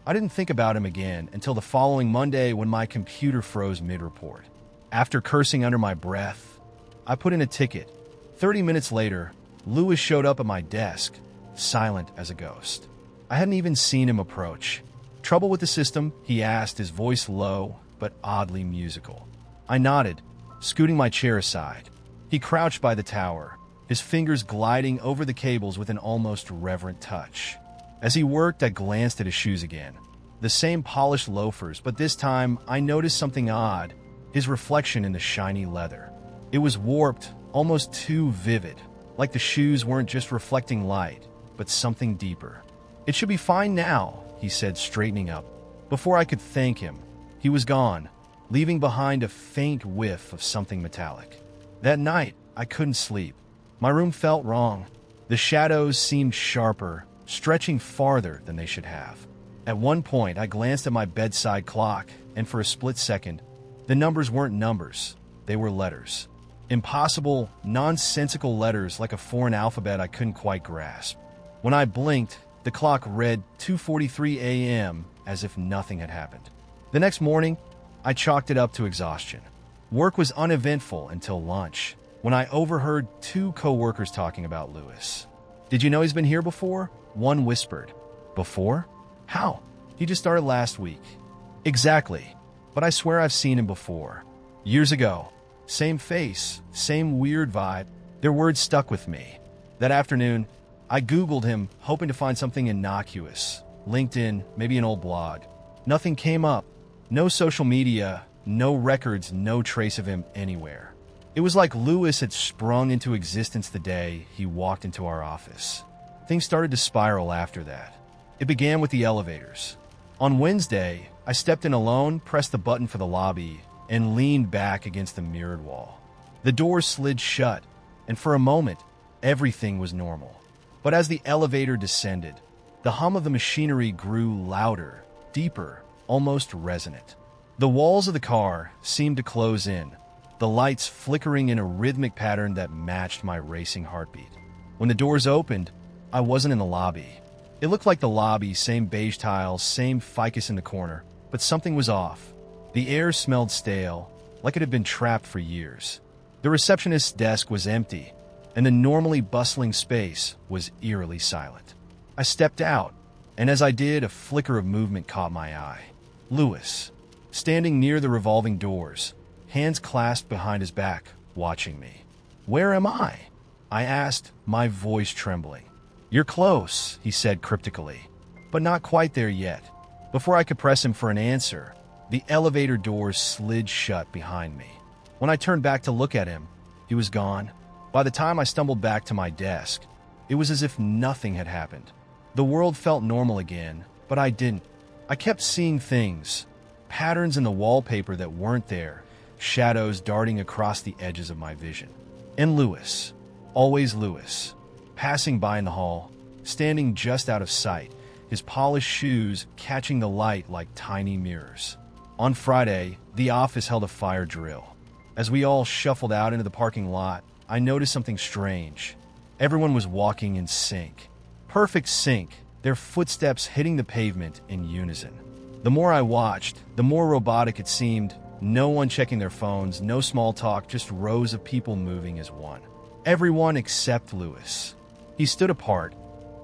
I didn't think about him again until the following Monday when my computer froze mid-report. After cursing under my breath, I put in a ticket. 30 minutes later, Lewis showed up at my desk, silent as a ghost. I hadn't even seen him approach. "Trouble with the system?" he asked, his voice low but oddly musical. I nodded, scooting my chair aside. He crouched by the tower, his fingers gliding over the cables with an almost reverent touch. As he worked, I glanced at his shoes again. The same polished loafers, but this time I noticed something odd, his reflection in the shiny leather. It was warped, almost too vivid, like the shoes weren't just reflecting light, but something deeper. "It should be fine now," he said, straightening up. Before I could thank him, he was gone, leaving behind a faint whiff of something metallic. That night, I couldn't sleep. My room felt wrong. The shadows seemed sharper, stretching farther than they should have. At one point, I glanced at my bedside clock, and for a split second, the numbers weren't numbers, they were letters. Impossible, nonsensical letters like a foreign alphabet I couldn't quite grasp. When I blinked, the clock read 2:43 a.m. as if nothing had happened. The next morning, I chalked it up to exhaustion. Work was uneventful until lunch. when I overheard two co-workers talking about Lewis. "Did you know he's been here before?" One whispered. "Before? How?" "He just started last week." "Exactly. But I swear I've seen him before. Years ago. Same face, same weird vibe." Their words stuck with me. That afternoon, I Googled him, hoping to find something innocuous. LinkedIn, maybe an old blog. Nothing came up. No social media, no records, no trace of him anywhere. It was like Lewis had sprung into existence the day he walked into our office. Things started to spiral after that. It began with the elevators. On Wednesday, I stepped in alone, pressed the button for the lobby, and leaned back against the mirrored wall. The doors slid shut, and for a moment, everything was normal. But as the elevator descended, the hum of the machinery grew louder, deeper, almost resonant. The walls of the car seemed to close in, the lights flickering in a rhythmic pattern that matched my racing heartbeat. When the doors opened, I wasn't in the lobby. It looked like the lobby, same beige tiles, same ficus in the corner, but something was off. The air smelled stale, like it had been trapped for years. The receptionist's desk was empty, and the normally bustling space was eerily silent. I stepped out, and as I did, a flicker of movement caught my eye. Lewis, standing near the revolving doors, hands clasped behind his back, watching me. "Where am I?" I asked, my voice trembling. "You're close," he said cryptically, "but not quite there yet." Before I could press him for an answer, the elevator doors slid shut behind me. When I turned back to look at him, he was gone. By the time I stumbled back to my desk, it was as if nothing had happened. The world felt normal again, but I didn't. I kept seeing things, patterns in the wallpaper that weren't there, shadows darting across the edges of my vision. And Lewis, always Lewis, passing by in the hall, standing just out of sight, his polished shoes catching the light like tiny mirrors. On Friday, the office held a fire drill. As we all shuffled out into the parking lot, I noticed something strange. Everyone was walking in sync. Perfect sync, their footsteps hitting the pavement in unison. The more I watched, the more robotic it seemed. No one checking their phones, no small talk, just rows of people moving as one. Everyone except Lewis. He stood apart,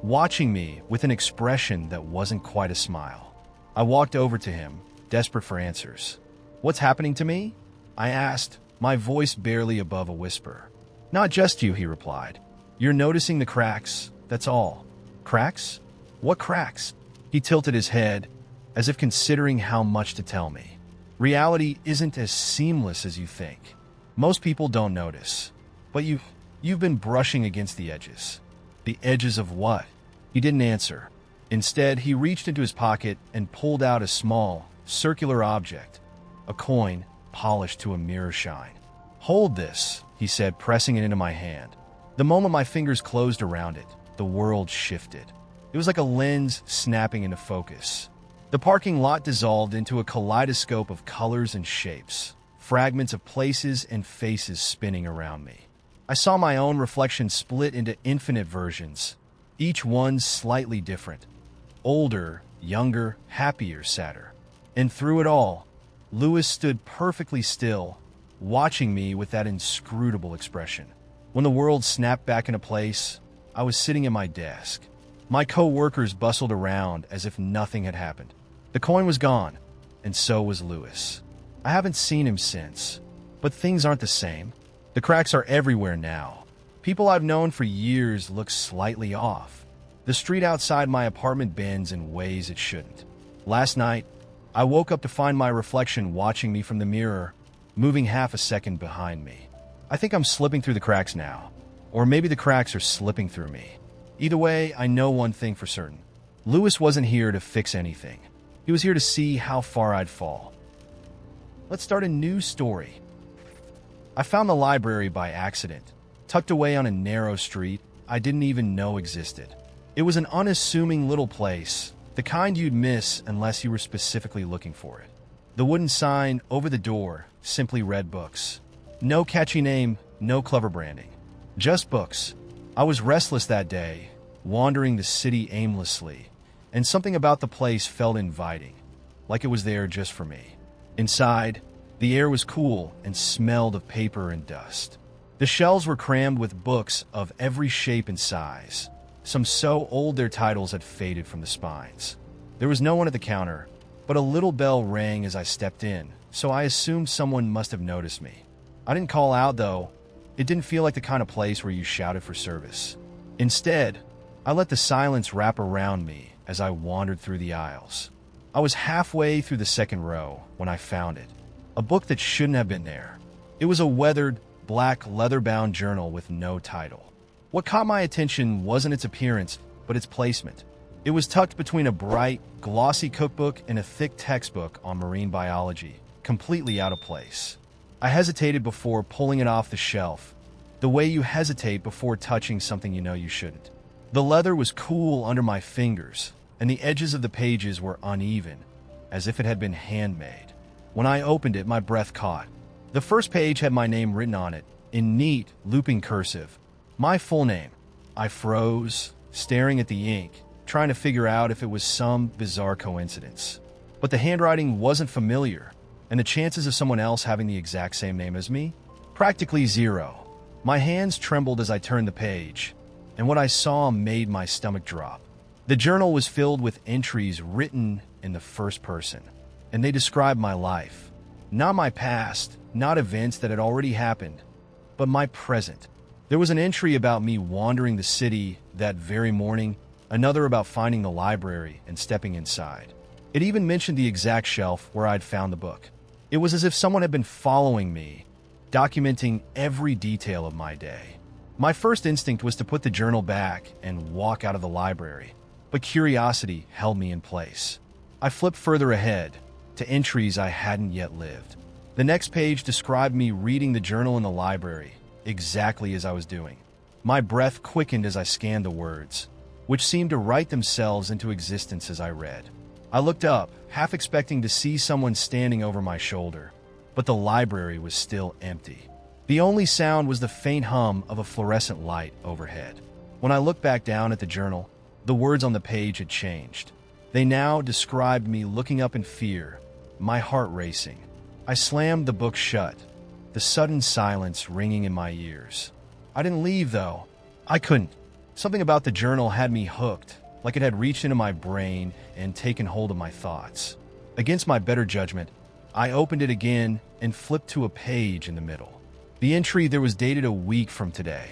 watching me with an expression that wasn't quite a smile. I walked over to him, desperate for answers. "What's happening to me?" I asked, my voice barely above a whisper. "Not just you," he replied. "You're noticing the cracks, that's all." "Cracks? What cracks?" He tilted his head, as if considering how much to tell me. "Reality isn't as seamless as you think. Most people don't notice. But you've been brushing against the edges." "The edges of what?" He didn't answer. Instead, he reached into his pocket and pulled out a small, circular object, a coin polished to a mirror shine. "Hold this," he said, pressing it into my hand. The moment my fingers closed around it, the world shifted. It was like a lens snapping into focus. The parking lot dissolved into a kaleidoscope of colors and shapes, fragments of places and faces spinning around me. I saw my own reflection split into infinite versions, each one slightly different. Older, younger, happier, sadder. And through it all, Lewis stood perfectly still, watching me with that inscrutable expression. When the world snapped back into place, I was sitting at my desk. My co-workers bustled around as if nothing had happened. The coin was gone, and so was Lewis. I haven't seen him since, but things aren't the same. The cracks are everywhere now. People I've known for years look slightly off. The street outside my apartment bends in ways it shouldn't. Last night, I woke up to find my reflection watching me from the mirror, moving half a second behind me. I think I'm slipping through the cracks now. Or maybe the cracks are slipping through me. Either way, I know one thing for certain. Lewis wasn't here to fix anything. He was here to see how far I'd fall. Let's start a new story. I found the library by accident, tucked away on a narrow street I didn't even know existed. It was an unassuming little place, the kind you'd miss unless you were specifically looking for it. The wooden sign over the door simply read books. No catchy name, no clever branding. Just books. I was restless that day, wandering the city aimlessly, and something about the place felt inviting, like it was there just for me. Inside, the air was cool and smelled of paper and dust. The shelves were crammed with books of every shape and size, some so old their titles had faded from the spines. There was no one at the counter, but a little bell rang as I stepped in, so I assumed someone must have noticed me. I didn't call out, though. It didn't feel like the kind of place where you shouted for service. Instead, I let the silence wrap around me as I wandered through the aisles. I was halfway through the second row when I found it. A book that shouldn't have been there. It was a weathered, black, leather-bound journal with no title. What caught my attention wasn't its appearance, but its placement. It was tucked between a bright, glossy cookbook and a thick textbook on marine biology, completely out of place. I hesitated before pulling it off the shelf, the way you hesitate before touching something you know you shouldn't. The leather was cool under my fingers, and the edges of the pages were uneven, as if it had been handmade. When I opened it, my breath caught. The first page had my name written on it, in neat, looping cursive. My full name. I froze, staring at the ink, trying to figure out if it was some bizarre coincidence. But the handwriting wasn't familiar, and the chances of someone else having the exact same name as me? Practically zero. My hands trembled as I turned the page, and what I saw made my stomach drop. The journal was filled with entries written in the first person, and they described my life. Not my past, not events that had already happened, but my present. There was an entry about me wandering the city that very morning, another about finding the library and stepping inside. It even mentioned the exact shelf where I'd found the book. It was as if someone had been following me, documenting every detail of my day. My first instinct was to put the journal back and walk out of the library, but curiosity held me in place. I flipped further ahead, to entries I hadn't yet lived. The next page described me reading the journal in the library, exactly as I was doing. My breath quickened as I scanned the words, which seemed to write themselves into existence as I read. I looked up, half expecting to see someone standing over my shoulder, but the library was still empty. The only sound was the faint hum of a fluorescent light overhead. When I looked back down at the journal, the words on the page had changed. They now described me looking up in fear, my heart racing. I slammed the book shut, the sudden silence ringing in my ears. I didn't leave, though. I couldn't. Something about the journal had me hooked, like it had reached into my brain and taken hold of my thoughts. Against my better judgment, I opened it again and flipped to a page in the middle. The entry there was dated a week from today.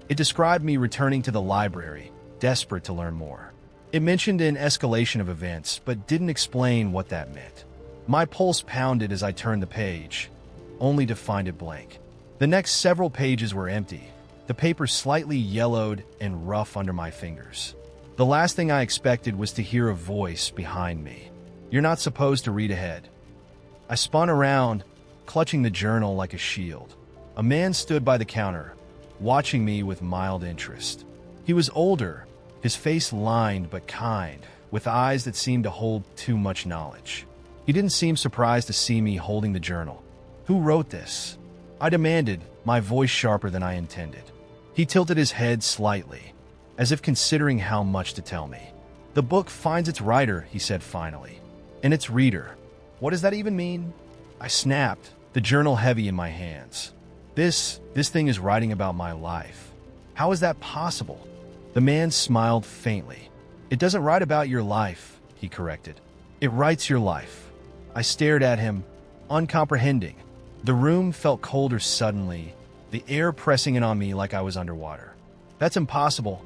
It described me returning to the library, desperate to learn more. It mentioned an escalation of events, but didn't explain what that meant. My pulse pounded as I turned the page, only to find it blank. The next several pages were empty, the paper slightly yellowed and rough under my fingers. The last thing I expected was to hear a voice behind me. "You're not supposed to read ahead." I spun around, clutching the journal like a shield. A man stood by the counter, watching me with mild interest. He was older, his face lined but kind, with eyes that seemed to hold too much knowledge. He didn't seem surprised to see me holding the journal. "Who wrote this?" I demanded, my voice sharper than I intended. He tilted his head slightly, as if considering how much to tell me. "The book finds its writer," he said finally, "and its reader." "What does that even mean?" I snapped, the journal heavy in my hands. This thing is writing about my life. How is that possible?" The man smiled faintly. "It doesn't write about your life," he corrected. "It writes your life." I stared at him, uncomprehending. The room felt colder suddenly, the air pressing in on me like I was underwater. "That's impossible,"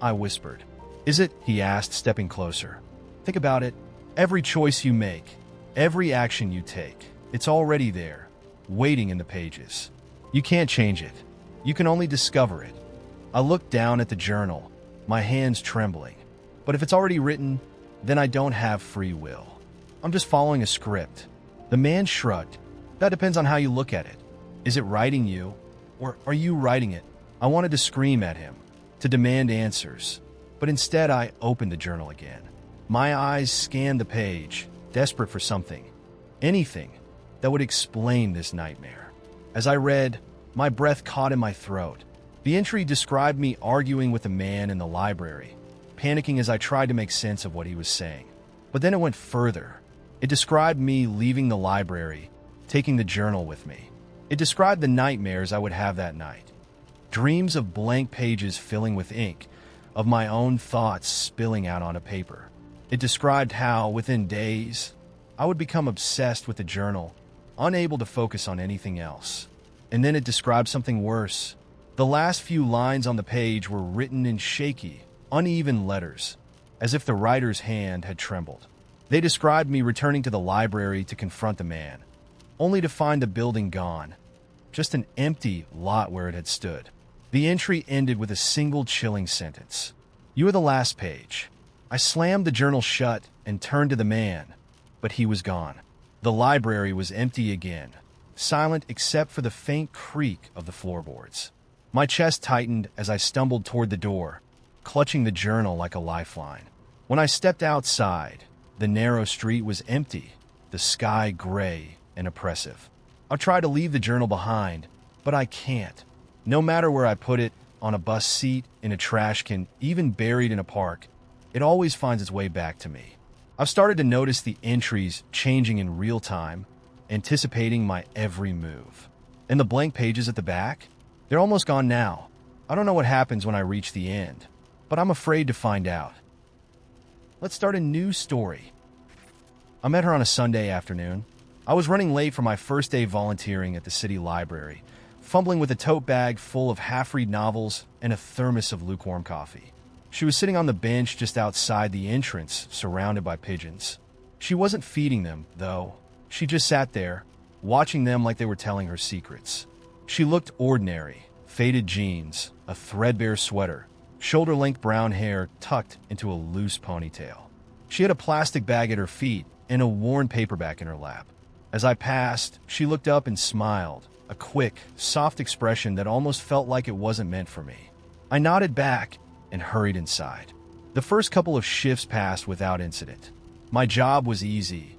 I whispered. "Is it?" he asked, stepping closer. "Think about it. Every choice you make, every action you take, it's already there, waiting in the pages. You can't change it. You can only discover it." I looked down at the journal, my hands trembling. "But if it's already written, then I don't have free will. I'm just following a script." The man shrugged. "That depends on how you look at it. Is it writing you, or are you writing it?" I wanted to scream at him, to demand answers, but instead I opened the journal again. My eyes scanned the page, desperate for something, anything, that would explain this nightmare. As I read, my breath caught in my throat. The entry described me arguing with a man in the library, panicking as I tried to make sense of what he was saying. But then it went further. It described me leaving the library, taking the journal with me. It described the nightmares I would have that night. dreams of blank pages filling with ink, of my own thoughts spilling out onto paper. It described how, within days, I would become obsessed with the journal, unable to focus on anything else. And then it described something worse. The last few lines on the page were written in shaky, uneven letters, as if the writer's hand had trembled. They described me returning to the library to confront the man, only to find the building gone, just an empty lot where it had stood. The entry ended with a single chilling sentence. "You are the last page." I slammed the journal shut and turned to the man, but he was gone. The library was empty again, silent except for the faint creak of the floorboards. My chest tightened as I stumbled toward the door, clutching the journal like a lifeline. When I stepped outside, the narrow street was empty, the sky gray and oppressive. I'll try to leave the journal behind, but I can't. No matter where I put it, on a bus seat, in a trash can, even buried in a park, it always finds its way back to me. I've started to notice the entries changing in real time, anticipating my every move. And the blank pages at the back? They're almost gone now. I don't know what happens when I reach the end, but I'm afraid to find out. Let's start a new story. I met her on a Sunday afternoon. I was running late for my first day volunteering at the city library, fumbling with a tote bag full of half-read novels and a thermos of lukewarm coffee. She was sitting on the bench just outside the entrance, surrounded by pigeons. She wasn't feeding them, though. She just sat there, watching them like they were telling her secrets. She looked ordinary: faded jeans, a threadbare sweater, shoulder-length brown hair tucked into a loose ponytail. She had a plastic bag at her feet and a worn paperback in her lap. As I passed, she looked up and smiled, a quick, soft expression that almost felt like it wasn't meant for me. I nodded back and hurried inside. The first couple of shifts passed without incident. My job was easy: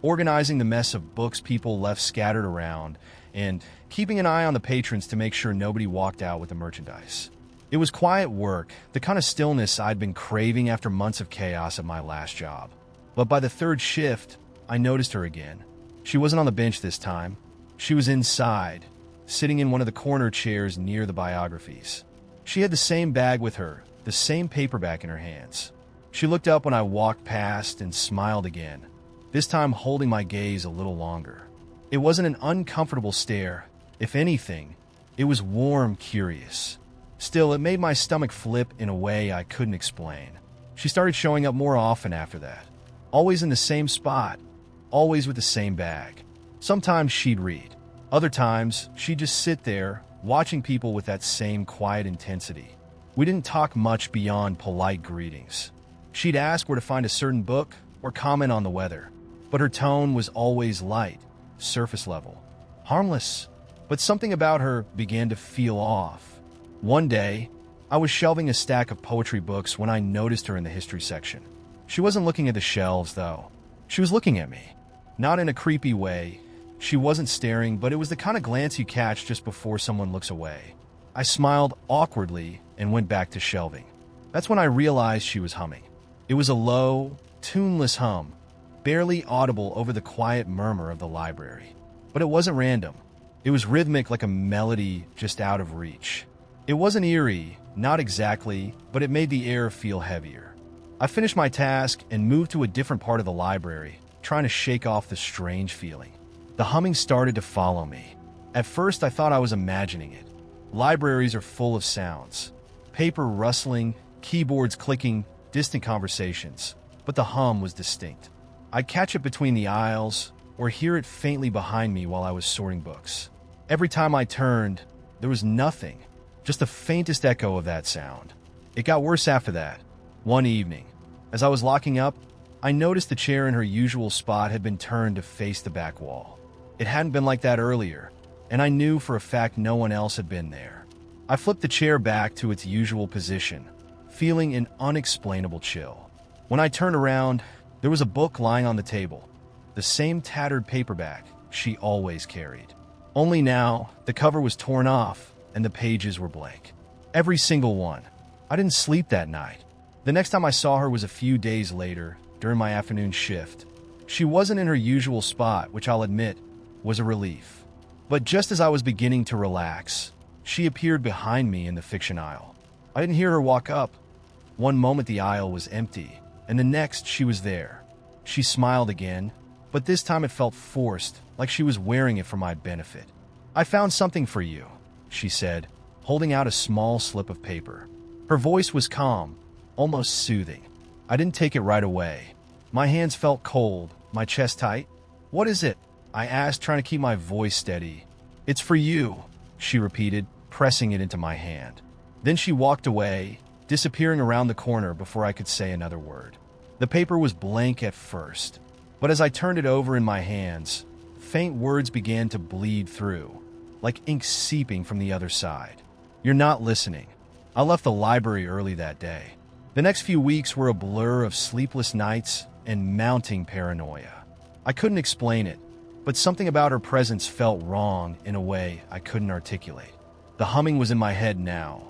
organizing the mess of books people left scattered around and keeping an eye on the patrons to make sure nobody walked out with the merchandise. It was quiet work, the kind of stillness I'd been craving after months of chaos at my last job. But by the third shift, I noticed her again. She wasn't on the bench this time. She was inside, sitting in one of the corner chairs near the biographies. She had the same bag with her, the same paperback in her hands. She looked up when I walked past and smiled again, this time holding my gaze a little longer. It wasn't an uncomfortable stare. If anything, it was warm, curious. Still, it made my stomach flip in a way I couldn't explain. She started showing up more often after that, always in the same spot, always with the same bag. Sometimes she'd read. Other times, she'd just sit there, watching people with that same quiet intensity. We didn't talk much beyond polite greetings. She'd ask where to find a certain book or comment on the weather, but her tone was always light, surface level, harmless. But something about her began to feel off. One day, I was shelving a stack of poetry books when I noticed her in the history section. She wasn't looking at the shelves, though. She was looking at me. Not in a creepy way. She wasn't staring, but it was the kind of glance you catch just before someone looks away. I smiled awkwardly and went back to shelving. That's when I realized she was humming. It was a low, tuneless hum, barely audible over the quiet murmur of the library. But it wasn't random. It was rhythmic, like a melody just out of reach. It wasn't eerie, not exactly, but it made the air feel heavier. I finished my task and moved to a different part of the library, trying to shake off the strange feeling. The humming started to follow me. At first, I thought I was imagining it. Libraries are full of sounds: paper rustling, keyboards clicking, distant conversations. But the hum was distinct. I'd catch it between the aisles or hear it faintly behind me while I was sorting books. Every time I turned, there was nothing, just the faintest echo of that sound. It got worse after that. One evening, as I was locking up, I noticed the chair in her usual spot had been turned to face the back wall. It hadn't been like that earlier, and I knew for a fact no one else had been there. I flipped the chair back to its usual position, feeling an unexplainable chill. When I turned around, there was a book lying on the table, the same tattered paperback she always carried. Only now, the cover was torn off and the pages were blank. Every single one. I didn't sleep that night. The next time I saw her was a few days later, during my afternoon shift. She wasn't in her usual spot, which I'll admit was a relief. But just as I was beginning to relax, She appeared behind me in the fiction aisle. I didn't hear her walk up. One moment the aisle was empty, and the next she was there. She smiled again, but this time it felt forced, like she was wearing it for my benefit. "I found something for you," she said, holding out a small slip of paper. Her voice was calm, almost soothing. I didn't take it right away. My hands felt cold, my chest tight. "What is it?" I asked, trying to keep my voice steady. "It's for you," she repeated, pressing it into my hand. Then she walked away, disappearing around the corner before I could say another word. The paper was blank at first, but as I turned it over in my hands, faint words began to bleed through, like ink seeping from the other side. "You're not listening." I left the library early that day. The next few weeks were a blur of sleepless nights and mounting paranoia. I couldn't explain it, but something about her presence felt wrong in a way I couldn't articulate. The humming was in my head now,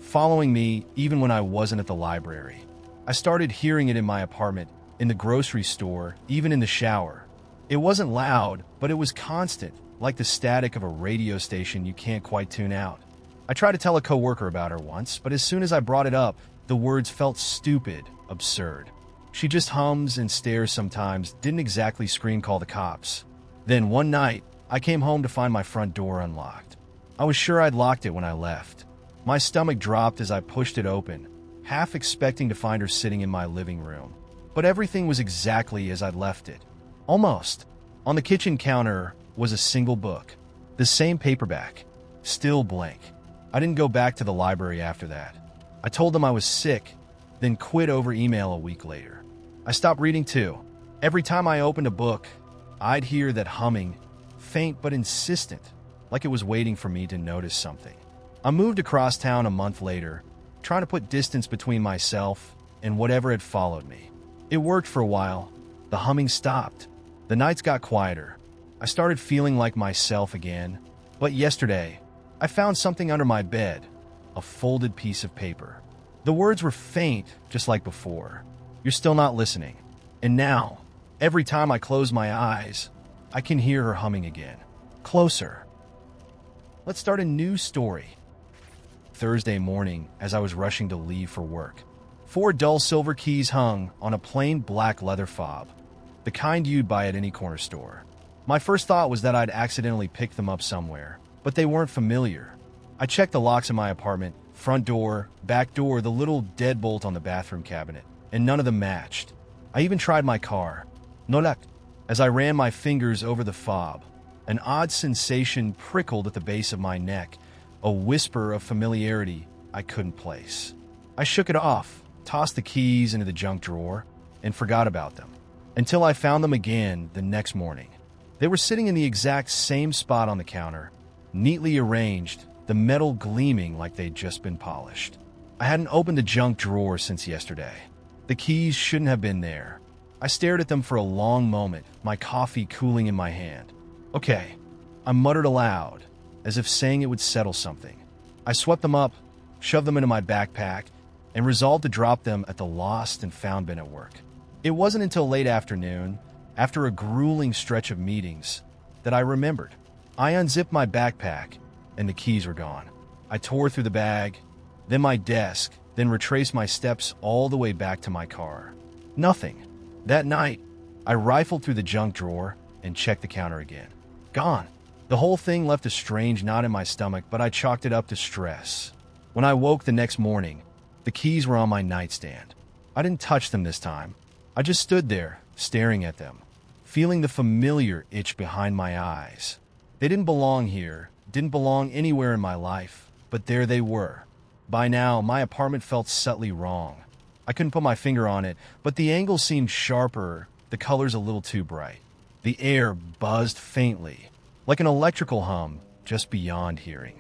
following me even when I wasn't at the library. I started hearing it in my apartment, in the grocery store, even in the shower. It wasn't loud, but it was constant, like the static of a radio station you can't quite tune out. I tried to tell a coworker about her once, but as soon as I brought it up, the words felt stupid, absurd. "She just hums and stares sometimes," didn't exactly scream call the cops. Then one night, I came home to find my front door unlocked. I was sure I'd locked it when I left. My stomach dropped as I pushed it open, half expecting to find her sitting in my living room. But everything was exactly as I'd left it. Almost. On the kitchen counter was a single book, the same paperback, still blank. I didn't go back to the library after that. I told them I was sick, then quit over email a week later. I stopped reading too. Every time I opened a book, I'd hear that humming, faint but insistent, like it was waiting for me to notice something. I moved across town a month later, trying to put distance between myself and whatever had followed me. It worked for a while. The humming stopped. The nights got quieter. I started feeling like myself again. But yesterday, I found something under my bed, a folded piece of paper. The words were faint, just like before. "You're still not listening." And now, every time I close my eyes, I can hear her humming again. Closer. Let's start a new story. Thursday morning, as I was rushing to leave for work, 4 dull silver keys hung on a plain black leather fob, the kind you'd buy at any corner store. My first thought was that I'd accidentally picked them up somewhere, but they weren't familiar. I checked the locks in my apartment, front door, back door, the little deadbolt on the bathroom cabinet, and none of them matched. I even tried my car. No luck. As I ran my fingers over the fob, an odd sensation prickled at the base of my neck, a whisper of familiarity I couldn't place. I shook it off, tossed the keys into the junk drawer, and forgot about them, until I found them again the next morning. They were sitting in the exact same spot on the counter, neatly arranged, the metal gleaming like they'd just been polished. I hadn't opened the junk drawer since yesterday. The keys shouldn't have been there. I stared at them for a long moment, my coffee cooling in my hand. "Okay," I muttered aloud, as if saying it would settle something. I swept them up, shoved them into my backpack, and resolved to drop them at the lost and found bin at work. It wasn't until late afternoon, after a grueling stretch of meetings, that I remembered. I unzipped my backpack, and the keys were gone. I tore through the bag, then my desk, then retraced my steps all the way back to my car. Nothing. That night, I rifled through the junk drawer and checked the counter again. Gone. The whole thing left a strange knot in my stomach, but I chalked it up to stress. When I woke the next morning, the keys were on my nightstand. I didn't touch them this time. I just stood there, staring at them, feeling the familiar itch behind my eyes. They didn't belong here, didn't belong anywhere in my life, but there they were. By now, my apartment felt subtly wrong. I couldn't put my finger on it, but the angle seemed sharper, the colors a little too bright. The air buzzed faintly, like an electrical hum just beyond hearing.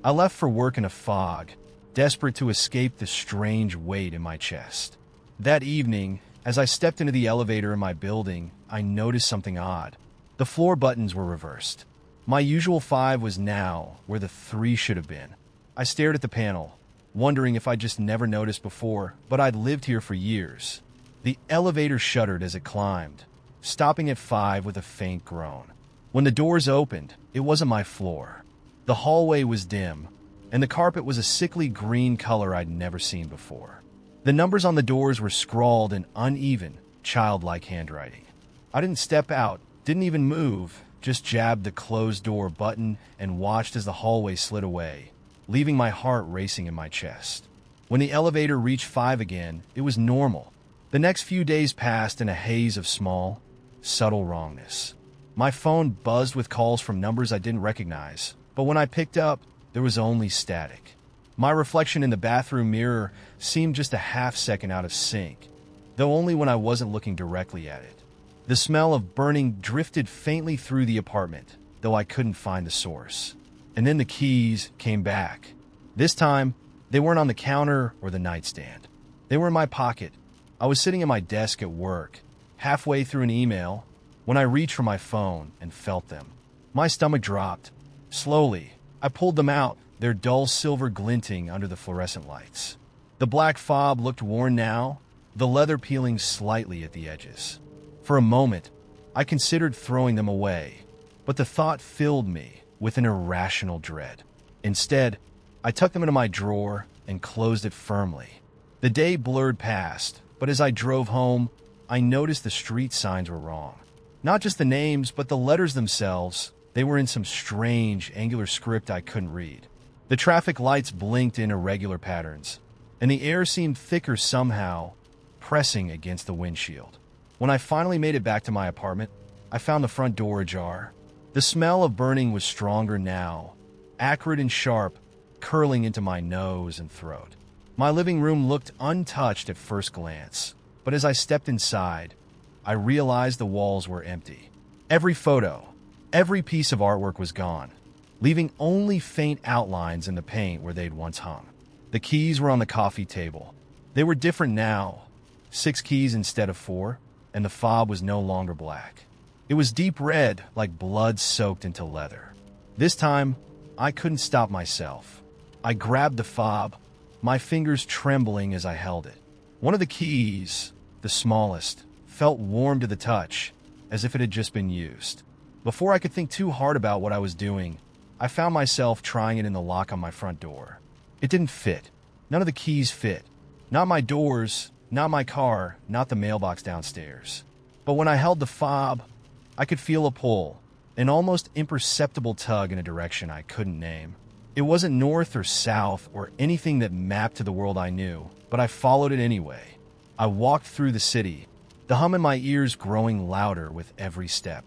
I left for work in a fog, desperate to escape the strange weight in my chest. That evening, as I stepped into the elevator in my building, I noticed something odd. The floor buttons were reversed. My usual 5 was now where the 3 should have been. I stared at the panel, wondering if I'd just never noticed before, but I'd lived here for years. The elevator shuddered as it climbed, stopping at 5 with a faint groan. When the doors opened, it wasn't my floor. The hallway was dim, and the carpet was a sickly green color I'd never seen before. The numbers on the doors were scrawled in uneven, childlike handwriting. I didn't step out, didn't even move, just jabbed the closed door button and watched as the hallway slid away, leaving my heart racing in my chest. When the elevator reached 5 again, it was normal. The next few days passed in a haze of small, subtle wrongness. My phone buzzed with calls from numbers I didn't recognize, but when I picked up, there was only static. My reflection in the bathroom mirror seemed just a half-second out of sync, though only when I wasn't looking directly at it. The smell of burning drifted faintly through the apartment, though I couldn't find the source. And then the keys came back. This time, they weren't on the counter or the nightstand. They were in my pocket. I was sitting at my desk at work, halfway through an email, when I reached for my phone and felt them. My stomach dropped. Slowly, I pulled them out, their dull silver glinting under the fluorescent lights. The black fob looked worn now, the leather peeling slightly at the edges. For a moment, I considered throwing them away, but the thought filled me with an irrational dread. Instead, I tucked them into my drawer and closed it firmly. The day blurred past, but as I drove home, I noticed the street signs were wrong. Not just the names, but the letters themselves. They were in some strange, angular script I couldn't read. The traffic lights blinked in irregular patterns, and the air seemed thicker somehow, pressing against the windshield. When I finally made it back to my apartment, I found the front door ajar. The smell of burning was stronger now, acrid and sharp, curling into my nose and throat. My living room looked untouched at first glance, but as I stepped inside, I realized the walls were empty. Every photo, every piece of artwork was gone, leaving only faint outlines in the paint where they'd once hung. The keys were on the coffee table. They were different now, 6 keys instead of 4, and the fob was no longer black. It was deep red, like blood soaked into leather. This time, I couldn't stop myself. I grabbed the fob, my fingers trembling as I held it. One of the keys, the smallest, felt warm to the touch, as if it had just been used. Before I could think too hard about what I was doing, I found myself trying it in the lock on my front door. It didn't fit. None of the keys fit. Not my doors, not my car, not the mailbox downstairs. But when I held the fob, I could feel a pull, an almost imperceptible tug in a direction I couldn't name. It wasn't north or south or anything that mapped to the world I knew, but I followed it anyway. I walked through the city, the hum in my ears growing louder with every step.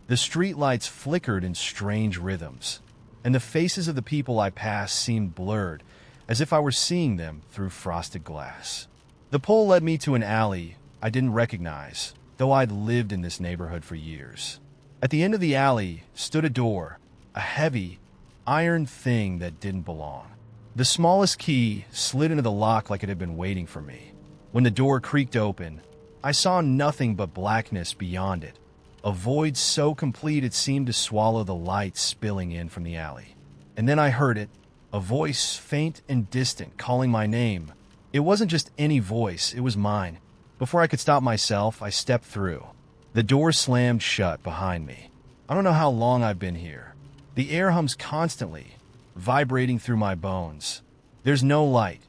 The streetlights flickered in strange rhythms, and the faces of the people I passed seemed blurred, as if I were seeing them through frosted glass. The pull led me to an alley I didn't recognize, though I'd lived in this neighborhood for years. At the end of the alley stood a door, a heavy, iron thing that didn't belong. The smallest key slid into the lock like it had been waiting for me. When the door creaked open, I saw nothing but blackness beyond it, a void so complete it seemed to swallow the light spilling in from the alley. And then I heard it, a voice faint and distant calling my name. It wasn't just any voice, it was mine. Before I could stop myself, I stepped through. The door slammed shut behind me. I don't know how long I've been here. The air hums constantly, vibrating through my bones. There's no light,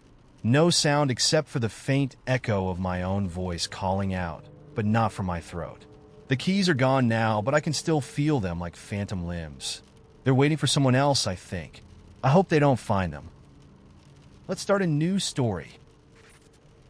no sound except for the faint echo of my own voice calling out, but not from my throat. The keys are gone now, but I can still feel them like phantom limbs. They're waiting for someone else, I think. I hope they don't find them. Let's start a new story.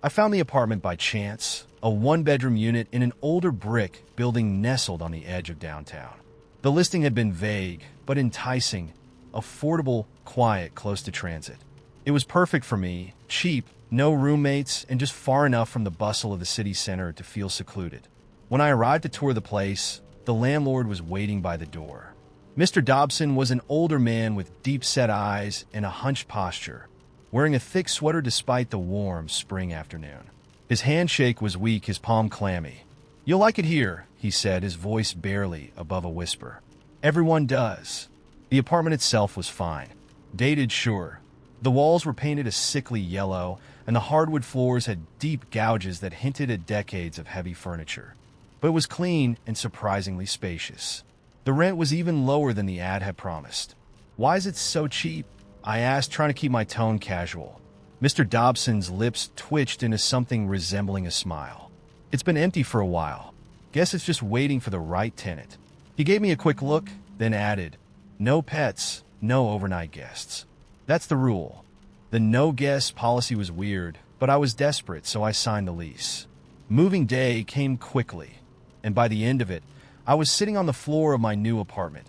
I found the apartment by chance, a 1-bedroom unit in an older brick building nestled on the edge of downtown. The listing had been vague, but enticing, affordable, quiet, close to transit. It was perfect for me, cheap, no roommates, and just far enough from the bustle of the city center to feel secluded. When I arrived to tour the place, the landlord was waiting by the door. Mr. Dobson was an older man with deep-set eyes and a hunched posture, wearing a thick sweater despite the warm spring afternoon. His handshake was weak, his palm clammy. "You'll like it here," he said, his voice barely above a whisper. "Everyone does." The apartment itself was fine. Dated, sure. The walls were painted a sickly yellow, and the hardwood floors had deep gouges that hinted at decades of heavy furniture. But it was clean and surprisingly spacious. The rent was even lower than the ad had promised. "Why is it so cheap?" I asked, trying to keep my tone casual. Mr. Dobson's lips twitched into something resembling a smile. It's been empty for a while. Guess it's just waiting for the right tenant. He gave me a quick look, then added, no pets, no overnight guests. That's the rule. The no guests policy was weird, but I was desperate, so I signed the lease. Moving day came quickly, and by the end of it, I was sitting on the floor of my new apartment,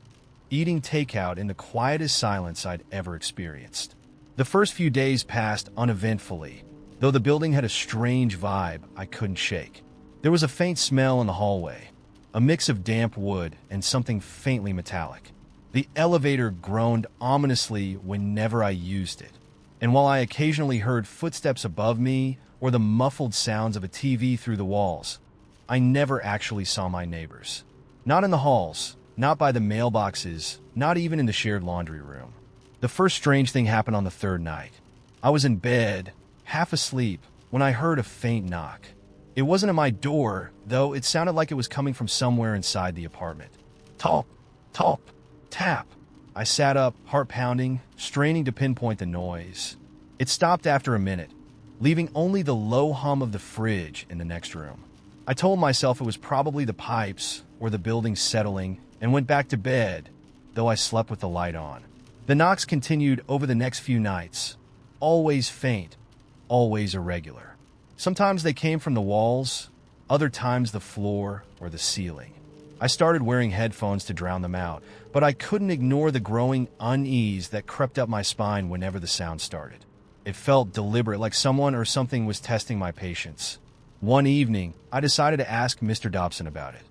eating takeout in the quietest silence I'd ever experienced. The first few days passed uneventfully, though the building had a strange vibe I couldn't shake. There was a faint smell in the hallway, a mix of damp wood and something faintly metallic. The elevator groaned ominously whenever I used it, and while I occasionally heard footsteps above me or the muffled sounds of a TV through the walls, I never actually saw my neighbors. Not in the halls, not by the mailboxes, not even in the shared laundry room. The first strange thing happened on the third night. I was in bed, half asleep, when I heard a faint knock. It wasn't at my door, though it sounded like it was coming from somewhere inside the apartment. Tap, tap, tap. I sat up, heart pounding, straining to pinpoint the noise. It stopped after a minute, leaving only the low hum of the fridge in the next room. I told myself it was probably the pipes or the building settling and went back to bed, though I slept with the light on. The knocks continued over the next few nights, always faint, always irregular. Sometimes they came from the walls, other times the floor or the ceiling. I started wearing headphones to drown them out, but I couldn't ignore the growing unease that crept up my spine whenever the sound started. It felt deliberate, like someone or something was testing my patience. One evening, I decided to ask Mr. Dobson about it.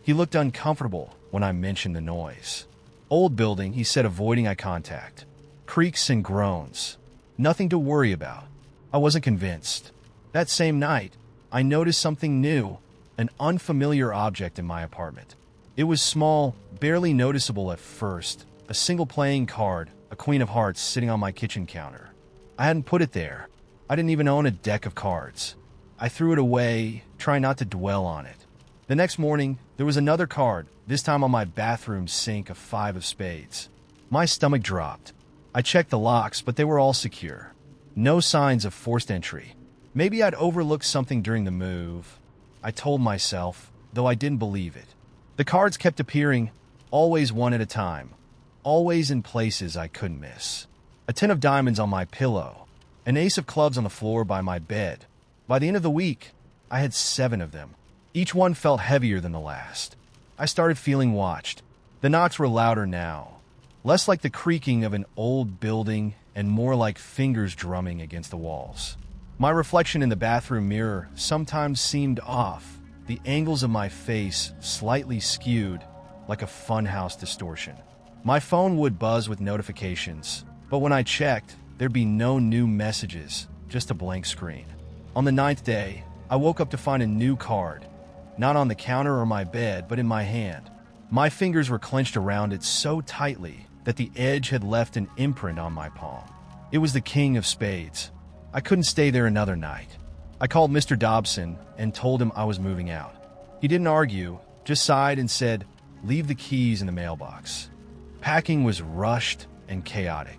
He looked uncomfortable when I mentioned the noise. Old building, he said, avoiding eye contact. Creaks and groans. Nothing to worry about. I wasn't convinced. That same night, I noticed something new, an unfamiliar object in my apartment. It was small, barely noticeable at first, a single playing card, a Queen of Hearts, sitting on my kitchen counter. I hadn't put it there. I didn't even own a deck of cards. I threw it away, trying not to dwell on it. The next morning, there was another card, this time on my bathroom sink, a 5 of spades. My stomach dropped. I checked the locks, but they were all secure. No signs of forced entry. Maybe I'd overlooked something during the move, I told myself, though I didn't believe it. The cards kept appearing, always one at a time, always in places I couldn't miss. A 10 of diamonds on my pillow, an ace of clubs on the floor by my bed. By the end of the week, I had 7 of them. Each one felt heavier than the last. I started feeling watched. The knocks were louder now, less like the creaking of an old building and more like fingers drumming against the walls. My reflection in the bathroom mirror sometimes seemed off, the angles of my face slightly skewed, like a funhouse distortion. My phone would buzz with notifications, but when I checked, there'd be no new messages, just a blank screen. On the 9th day, I woke up to find a new card, not on the counter or my bed, but in my hand. My fingers were clenched around it so tightly that the edge had left an imprint on my palm. It was the King of Spades. I couldn't stay there another night. I called Mr. Dobson and told him I was moving out. He didn't argue, just sighed and said, "Leave the keys in the mailbox." Packing was rushed and chaotic.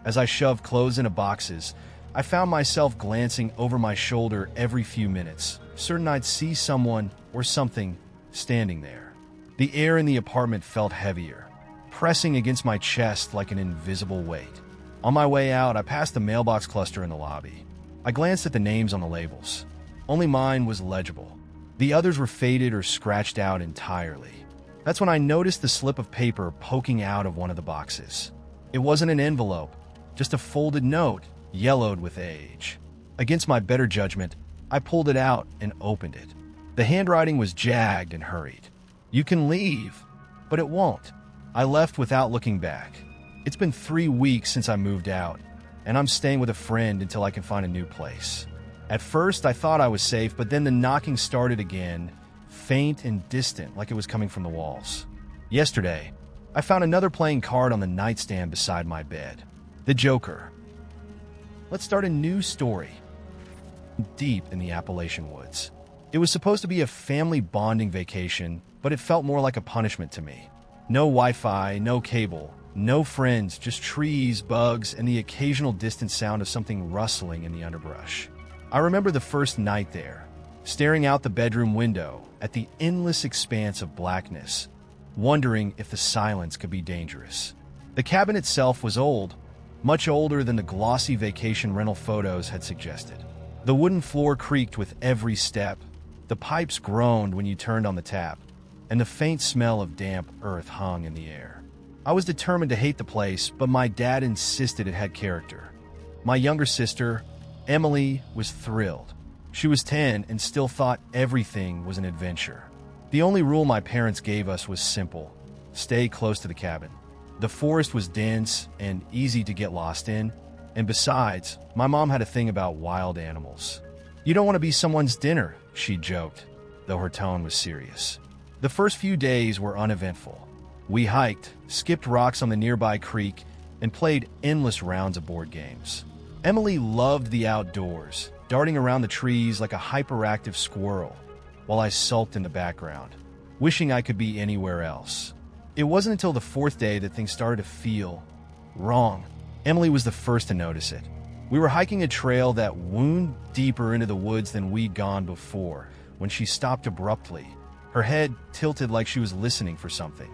As I shoved clothes into boxes, I found myself glancing over my shoulder every few minutes, certain I'd see someone or something standing there. The air in the apartment felt heavier, pressing against my chest like an invisible weight. On my way out, I passed the mailbox cluster in the lobby. I glanced at the names on the labels. Only mine was legible. The others were faded or scratched out entirely. That's when I noticed the slip of paper poking out of one of the boxes. It wasn't an envelope, just a folded note, yellowed with age. Against my better judgment, I pulled it out and opened it. The handwriting was jagged and hurried. "You can leave," but it won't. I left without looking back. It's been 3 weeks since I moved out, and I'm staying with a friend until I can find a new place. At first, I thought I was safe, but then the knocking started again, faint and distant, like it was coming from the walls. Yesterday, I found another playing card on the nightstand beside my bed. The Joker. Let's start a new story. Deep in the Appalachian woods. It was supposed to be a family bonding vacation, but it felt more like a punishment to me. No Wi-Fi, no cable, No friends, just trees, bugs, and the occasional distant sound of something rustling in the underbrush. I remember the first night there, staring out the bedroom window at the endless expanse of blackness, wondering if the silence could be dangerous. The cabin itself was old, much older than the glossy vacation rental photos had suggested. The wooden floor creaked with every step, the pipes groaned when you turned on the tap, and the faint smell of damp earth hung in the air. I was determined to hate the place, but my dad insisted it had character. My younger sister, Emily, was thrilled. She was 10 and still thought everything was an adventure. The only rule my parents gave us was simple: stay close to the cabin. The forest was dense and easy to get lost in, and besides, my mom had a thing about wild animals. "You don't want to be someone's dinner," she joked, though her tone was serious. The first few days were uneventful. We hiked, skipped rocks on the nearby creek, and played endless rounds of board games. Emily loved the outdoors, darting around the trees like a hyperactive squirrel, while I sulked in the background, wishing I could be anywhere else. It wasn't until the fourth day that things started to feel wrong. Emily was the first to notice it. We were hiking a trail that wound deeper into the woods than we'd gone before when she stopped abruptly, her head tilted like she was listening for something.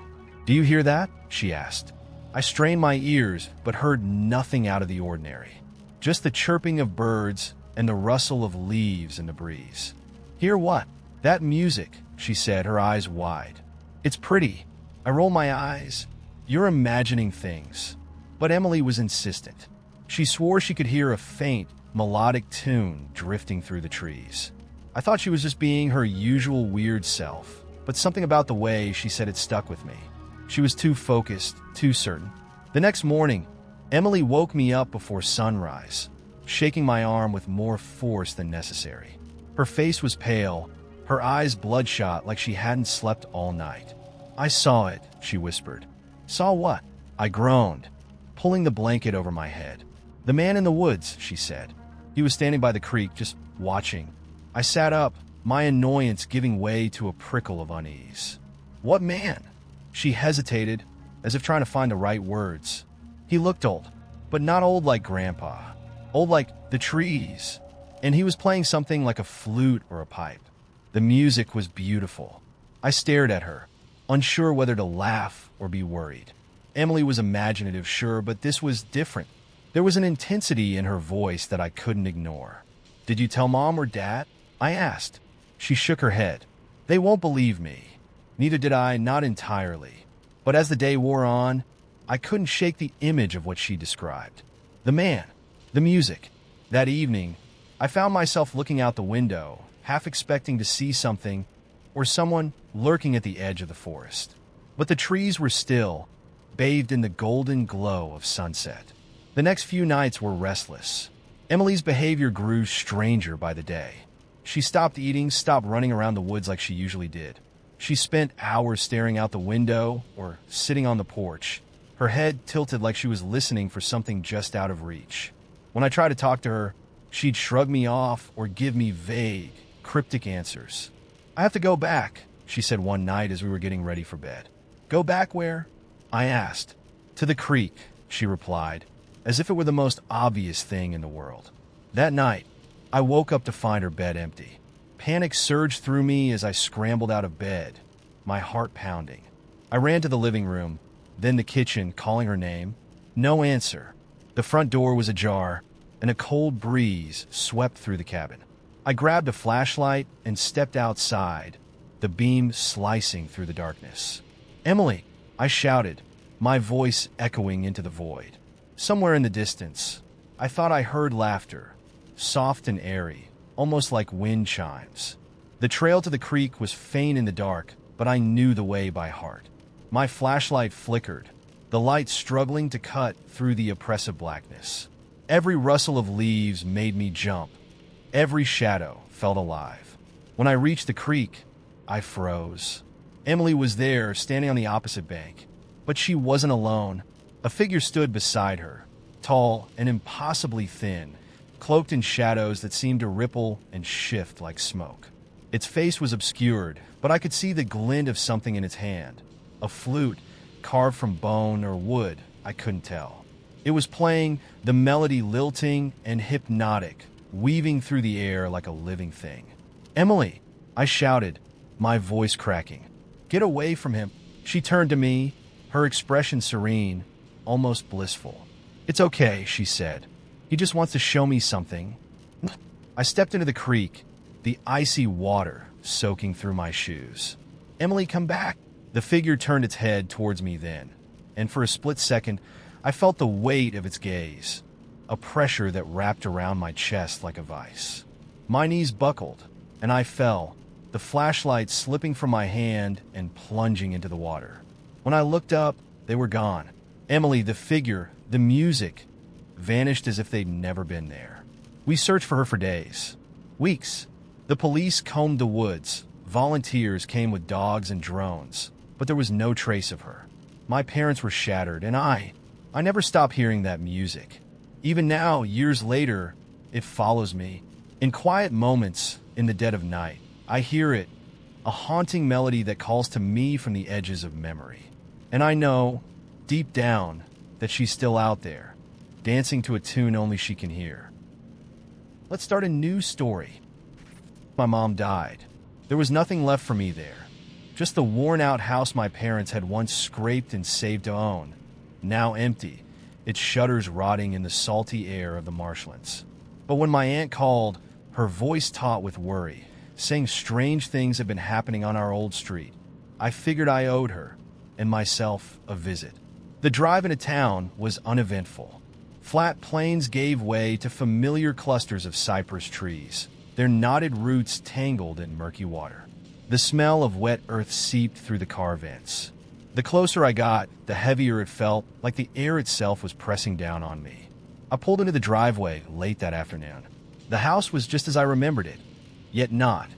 "Do you hear that?" she asked. I strained my ears but heard nothing out of the ordinary. Just the chirping of birds and the rustle of leaves in the breeze. "Hear what?" "That music," she said, her eyes wide. "It's pretty." I rolled my eyes. "You're imagining things." But Emily was insistent. She swore she could hear a faint, melodic tune drifting through the trees. I thought she was just being her usual weird self, but something about the way she said it stuck with me. She was too focused, too certain. The next morning, Emily woke me up before sunrise, shaking my arm with more force than necessary. Her face was pale, her eyes bloodshot like she hadn't slept all night. "I saw it," she whispered. "Saw what?" I groaned, pulling the blanket over my head. "The man in the woods," she said. "He was standing by the creek, just watching." I sat up, my annoyance giving way to a prickle of unease. "What man?" She hesitated, as if trying to find the right words. "He looked old, but not old like Grandpa. Old like the trees. And he was playing something like a flute or a pipe. The music was beautiful." I stared at her, unsure whether to laugh or be worried. Emily was imaginative, sure, but this was different. There was an intensity in her voice that I couldn't ignore. "Did you tell Mom or Dad?" I asked. She shook her head. "They won't believe me." Neither did I, not entirely. But as the day wore on, I couldn't shake the image of what she described. The man, the music. That evening, I found myself looking out the window, half expecting to see something or someone lurking at the edge of the forest. But the trees were still, bathed in the golden glow of sunset. The next few nights were restless. Emily's behavior grew stranger by the day. She stopped eating, stopped running around the woods like she usually did. She spent hours staring out the window or sitting on the porch, her head tilted like she was listening for something just out of reach. When I tried to talk to her, she'd shrug me off or give me vague, cryptic answers. "I have to go back," she said one night as we were getting ready for bed. "Go back where?" I asked. "To the creek," she replied, as if it were the most obvious thing in the world. That night, I woke up to find her bed empty. Panic surged through me as I scrambled out of bed, my heart pounding. I ran to the living room, then the kitchen, calling her name. No answer. The front door was ajar, and a cold breeze swept through the cabin. I grabbed a flashlight and stepped outside, the beam slicing through the darkness. "Emily!" I shouted, my voice echoing into the void. Somewhere in the distance, I thought I heard laughter, soft and airy, almost like wind chimes. The trail to the creek was faint in the dark, but I knew the way by heart. My flashlight flickered, the light struggling to cut through the oppressive blackness. Every rustle of leaves made me jump. Every shadow felt alive. When I reached the creek, I froze. Emily was there, standing on the opposite bank. But she wasn't alone. A figure stood beside her, tall and impossibly thin, cloaked in shadows that seemed to ripple and shift like smoke. Its face was obscured, but I could see the glint of something in its hand. A flute, carved from bone or wood, I couldn't tell. It was playing, the melody lilting and hypnotic, weaving through the air like a living thing. "Emily!" I shouted, my voice cracking. "Get away from him." She turned to me, her expression serene, almost blissful. "It's okay," she said. "He just wants to show me something." I stepped into the creek, the icy water soaking through my shoes. "Emily, come back." The figure turned its head towards me then, and for a split second, I felt the weight of its gaze, a pressure that wrapped around my chest like a vice. My knees buckled, and I fell, the flashlight slipping from my hand and plunging into the water. When I looked up, they were gone. Emily, the figure, the music, vanished as if they'd never been there. We searched for her for days, weeks. The police combed the woods, volunteers came with dogs and drones, but there was no trace of her. My parents were shattered, and I never stopped hearing that music. Even now, years later, it follows me. In quiet moments, in the dead of night, I hear it, a haunting melody that calls to me from the edges of memory. And I know, deep down, that she's still out there, dancing to a tune only she can hear. Let's start a new story. My mom died. There was nothing left for me there. Just the worn-out house my parents had once scraped and saved to own, now empty, its shutters rotting in the salty air of the marshlands. But when my aunt called, her voice taut with worry, saying strange things had been happening on our old street, I figured I owed her, and myself, a visit. The drive into town was uneventful. Flat plains gave way to familiar clusters of cypress trees, their knotted roots tangled in murky water. The smell of wet earth seeped through the car vents. The closer I got, the heavier it felt, like the air itself was pressing down on me. I pulled into the driveway late that afternoon. The house was just as I remembered it, yet not.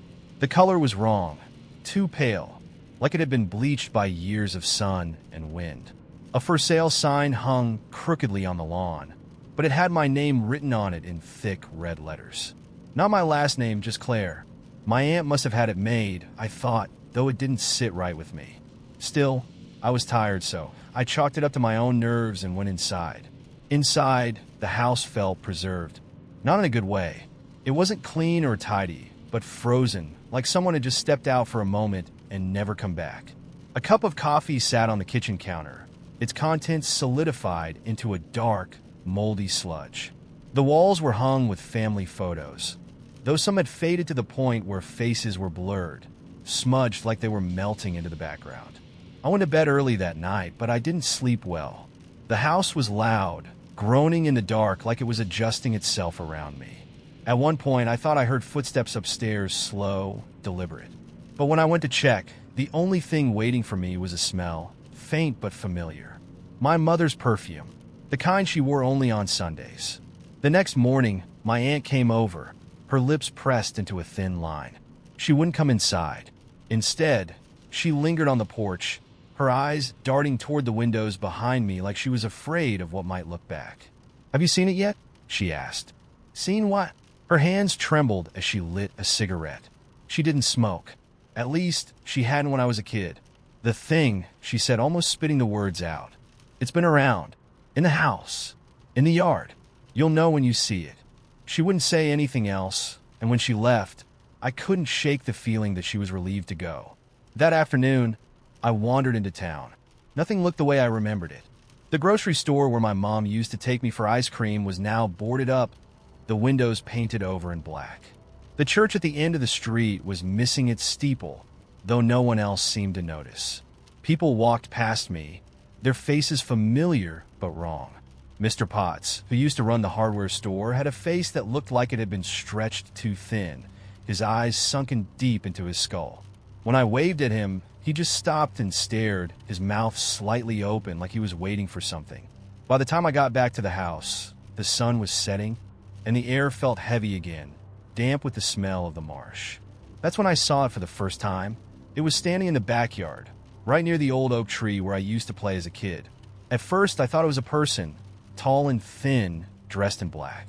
The color was wrong, too pale, like it had been bleached by years of sun and wind. A for sale sign hung crookedly on the lawn, but it had my name written on it in thick red letters. Not my last name, just Claire. My aunt must have had it made, I thought, though it didn't sit right with me. Still, I was tired, so I chalked it up to my own nerves and went inside. Inside, the house felt preserved. Not in a good way. It wasn't clean or tidy, but frozen, like someone had just stepped out for a moment and never come back. A cup of coffee sat on the kitchen counter, its contents solidified into a dark, moldy sludge. The walls were hung with family photos, though some had faded to the point where faces were blurred, smudged like they were melting into the background. I went to bed early that night, but I didn't sleep well. The house was loud, groaning in the dark like it was adjusting itself around me. At one point, I thought I heard footsteps upstairs, slow, deliberate. But when I went to check, the only thing waiting for me was a smell, faint but familiar. My mother's perfume, the kind she wore only on Sundays. The next morning, my aunt came over, her lips pressed into a thin line. She wouldn't come inside. Instead, she lingered on the porch, her eyes darting toward the windows behind me like she was afraid of what might look back. "Have you seen it yet?" she asked. "Seen what?" Her hands trembled as she lit a cigarette. She didn't smoke. At least, she hadn't when I was a kid. "The thing," she said, almost spitting the words out. "It's been around. In the house. In the yard. You'll know when you see it." She wouldn't say anything else, and when she left, I couldn't shake the feeling that she was relieved to go. That afternoon, I wandered into town. Nothing looked the way I remembered it. The grocery store where my mom used to take me for ice cream was now boarded up, the windows painted over in black. The church at the end of the street was missing its steeple, though no one else seemed to notice. People walked past me, their faces familiar but wrong. Mr. Potts, who used to run the hardware store, had a face that looked like it had been stretched too thin, his eyes sunken deep into his skull. When I waved at him, he just stopped and stared, his mouth slightly open like he was waiting for something. By the time I got back to the house, the sun was setting, and the air felt heavy again, damp with the smell of the marsh. That's when I saw it for the first time. It was standing in the backyard, right near the old oak tree where I used to play as a kid. At first, I thought it was a person, tall and thin, dressed in black.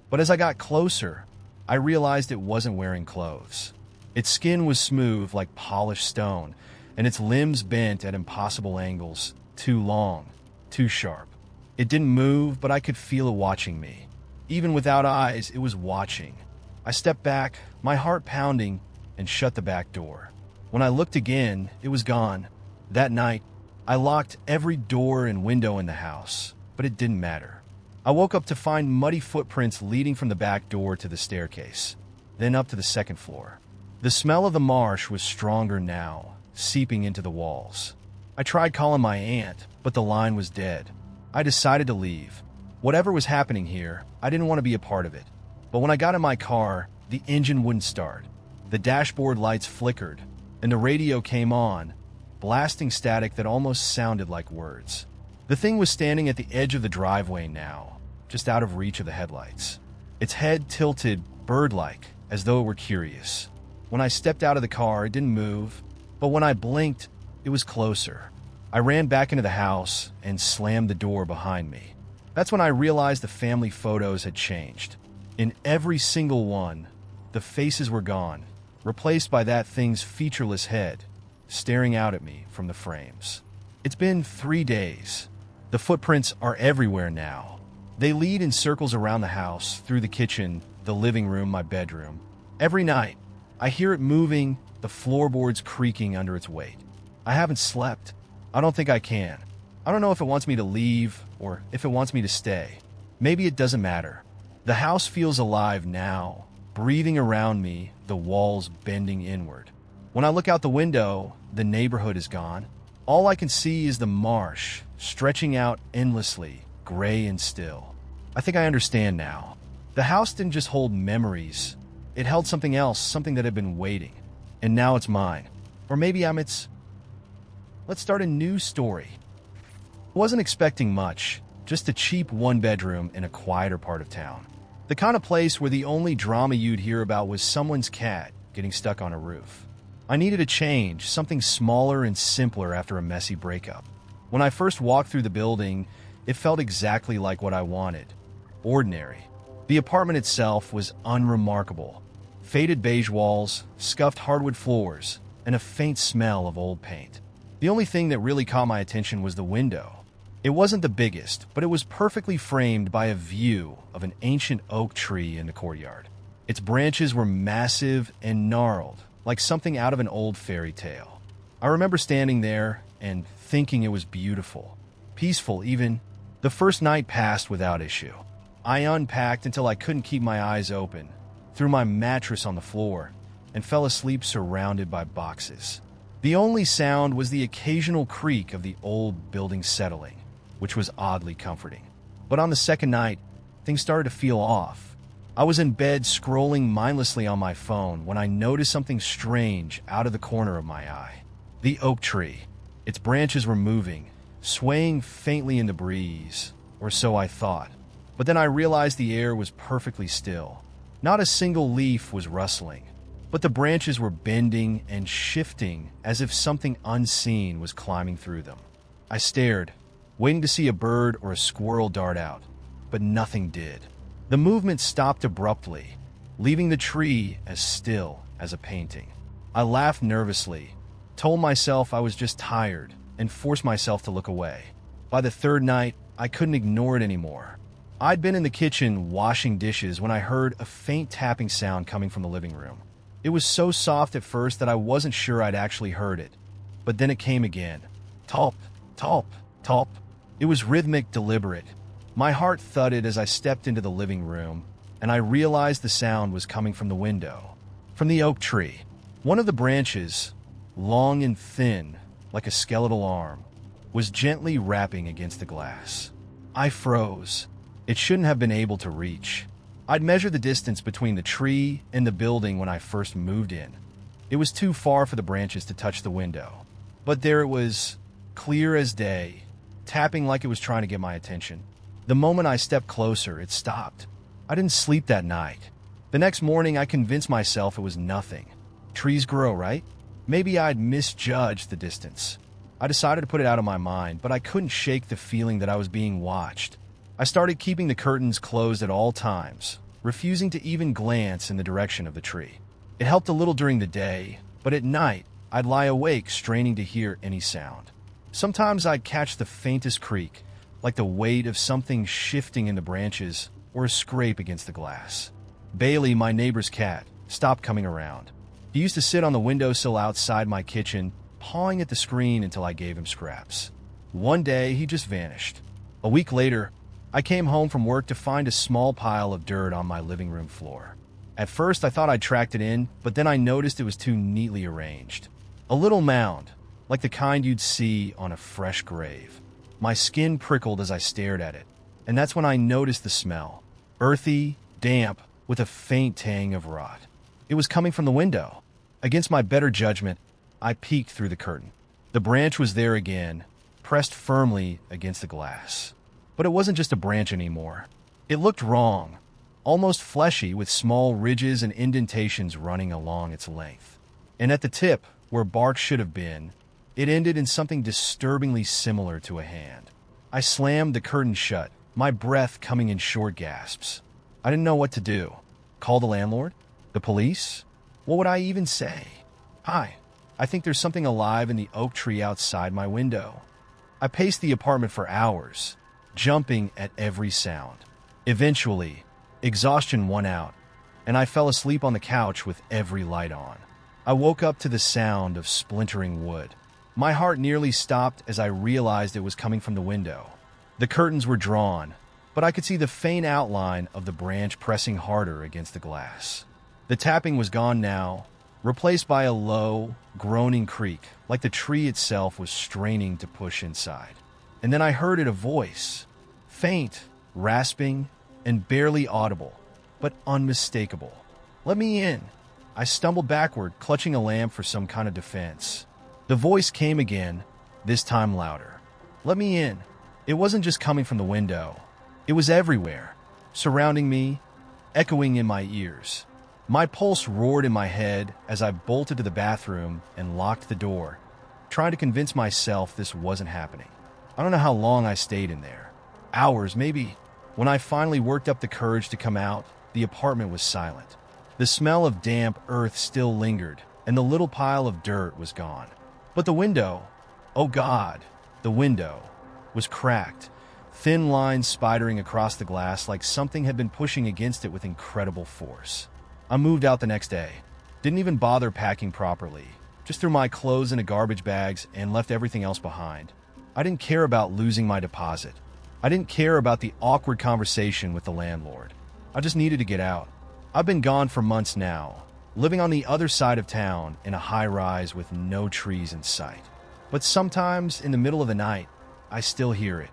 But as I got closer, I realized it wasn't wearing clothes. Its skin was smooth like polished stone, and its limbs bent at impossible angles, too long, too sharp. It didn't move, but I could feel it watching me. Even without eyes, it was watching. I stepped back, my heart pounding, and shut the back door. When I looked again, it was gone. That night, I locked every door and window in the house, but it didn't matter. I woke up to find muddy footprints leading from the back door to the staircase, then up to the second floor. The smell of the marsh was stronger now, seeping into the walls. I tried calling my aunt, but the line was dead. I decided to leave. Whatever was happening here, I didn't want to be a part of it. But when I got in my car, the engine wouldn't start. The dashboard lights flickered, and the radio came on, blasting static that almost sounded like words. The thing was standing at the edge of the driveway now, just out of reach of the headlights. Its head tilted, bird-like, as though it were curious. When I stepped out of the car, it didn't move, but when I blinked, it was closer. I ran back into the house and slammed the door behind me. That's when I realized the family photos had changed. In every single one, the faces were gone, replaced by that thing's featureless head, staring out at me from the frames. It's been 3 days. The footprints are everywhere now. They lead in circles around the house, through the kitchen, the living room, my bedroom. Every night, I hear it moving, the floorboards creaking under its weight. I haven't slept. I don't think I can. I don't know if it wants me to leave or if it wants me to stay. Maybe it doesn't matter. The house feels alive now, breathing around me, the walls bending inward. When I look out the window, the neighborhood is gone. All I can see is the marsh, stretching out endlessly, gray and still. I think I understand now. The house didn't just hold memories. It held something else, something that had been waiting. And now it's mine. Or maybe I'm its... Let's start a new story. I wasn't expecting much, just a cheap one-bedroom in a quieter part of town. The kind of place where the only drama you'd hear about was someone's cat getting stuck on a roof. I needed a change, something smaller and simpler after a messy breakup. When I first walked through the building, it felt exactly like what I wanted. Ordinary. The apartment itself was unremarkable. Faded beige walls, scuffed hardwood floors, and a faint smell of old paint. The only thing that really caught my attention was the window. It wasn't the biggest, but it was perfectly framed by a view of an ancient oak tree in the courtyard. Its branches were massive and gnarled, like something out of an old fairy tale. I remember standing there and thinking it was beautiful, peaceful even. The first night passed without issue. I unpacked until I couldn't keep my eyes open, threw my mattress on the floor, and fell asleep surrounded by boxes. The only sound was the occasional creak of the old building settling, which was oddly comforting. But on the second night, things started to feel off. I was in bed scrolling mindlessly on my phone when I noticed something strange out of the corner of my eye. The oak tree. Its branches were moving, swaying faintly in the breeze, or so I thought. But then I realized the air was perfectly still. Not a single leaf was rustling, but the branches were bending and shifting as if something unseen was climbing through them. I stared, waiting to see a bird or a squirrel dart out, but nothing did. The movement stopped abruptly, leaving the tree as still as a painting. I laughed nervously, told myself I was just tired, and forced myself to look away. By the third night, I couldn't ignore it anymore. I'd been in the kitchen washing dishes when I heard a faint tapping sound coming from the living room. It was so soft at first that I wasn't sure I'd actually heard it. But then it came again. Tulp, tulp, tulp. It was rhythmic, deliberate. My heart thudded as I stepped into the living room, and I realized the sound was coming from the window, from the oak tree. One of the branches, long and thin, like a skeletal arm, was gently rapping against the glass. I froze. It shouldn't have been able to reach. I'd measured the distance between the tree and the building when I first moved in. It was too far for the branches to touch the window. But there it was, clear as day, tapping like it was trying to get my attention. The moment I stepped closer, it stopped. I didn't sleep that night. The next morning, I convinced myself it was nothing. Trees grow, right? Maybe I'd misjudged the distance. I decided to put it out of my mind, but I couldn't shake the feeling that I was being watched. I started keeping the curtains closed at all times, refusing to even glance in the direction of the tree. It helped a little during the day, but at night, I'd lie awake straining to hear any sound. Sometimes I'd catch the faintest creak, like the weight of something shifting in the branches or a scrape against the glass. Bailey, my neighbor's cat, stopped coming around. He used to sit on the windowsill outside my kitchen, pawing at the screen until I gave him scraps. One day, he just vanished. A week later, I came home from work to find a small pile of dirt on my living room floor. At first, I thought I'd tracked it in, but then I noticed it was too neatly arranged. A little mound, like the kind you'd see on a fresh grave. My skin prickled as I stared at it, and that's when I noticed the smell. Earthy, damp, with a faint tang of rot. It was coming from the window. Against my better judgment, I peeked through the curtain. The branch was there again, pressed firmly against the glass. But it wasn't just a branch anymore. It looked wrong, almost fleshy with small ridges and indentations running along its length. And at the tip, where bark should have been, it ended in something disturbingly similar to a hand. I slammed the curtain shut, my breath coming in short gasps. I didn't know what to do. Call the landlord? The police? What would I even say? Hi, I think there's something alive in the oak tree outside my window. I paced the apartment for hours, jumping at every sound. Eventually, exhaustion won out, and I fell asleep on the couch with every light on. I woke up to the sound of splintering wood. My heart nearly stopped as I realized it was coming from the window. The curtains were drawn, but I could see the faint outline of the branch pressing harder against the glass. The tapping was gone now, replaced by a low, groaning creak, like the tree itself was straining to push inside. And then I heard a voice, faint, rasping, and barely audible, but unmistakable. Let me in. I stumbled backward, clutching a lamp for some kind of defense. The voice came again, this time louder. Let me in. It wasn't just coming from the window. It was everywhere, surrounding me, echoing in my ears. My pulse roared in my head as I bolted to the bathroom and locked the door, trying to convince myself this wasn't happening. I don't know how long I stayed in there. Hours, maybe. When I finally worked up the courage to come out, the apartment was silent. The smell of damp earth still lingered, and the little pile of dirt was gone. But the window, oh God, the window, was cracked, thin lines spidering across the glass like something had been pushing against it with incredible force. I moved out the next day. Didn't even bother packing properly. Just threw my clothes into garbage bags and left everything else behind. I didn't care about losing my deposit. I didn't care about the awkward conversation with the landlord. I just needed to get out. I've been gone for months now, living on the other side of town in a high-rise with no trees in sight. But sometimes, in the middle of the night, I still hear it.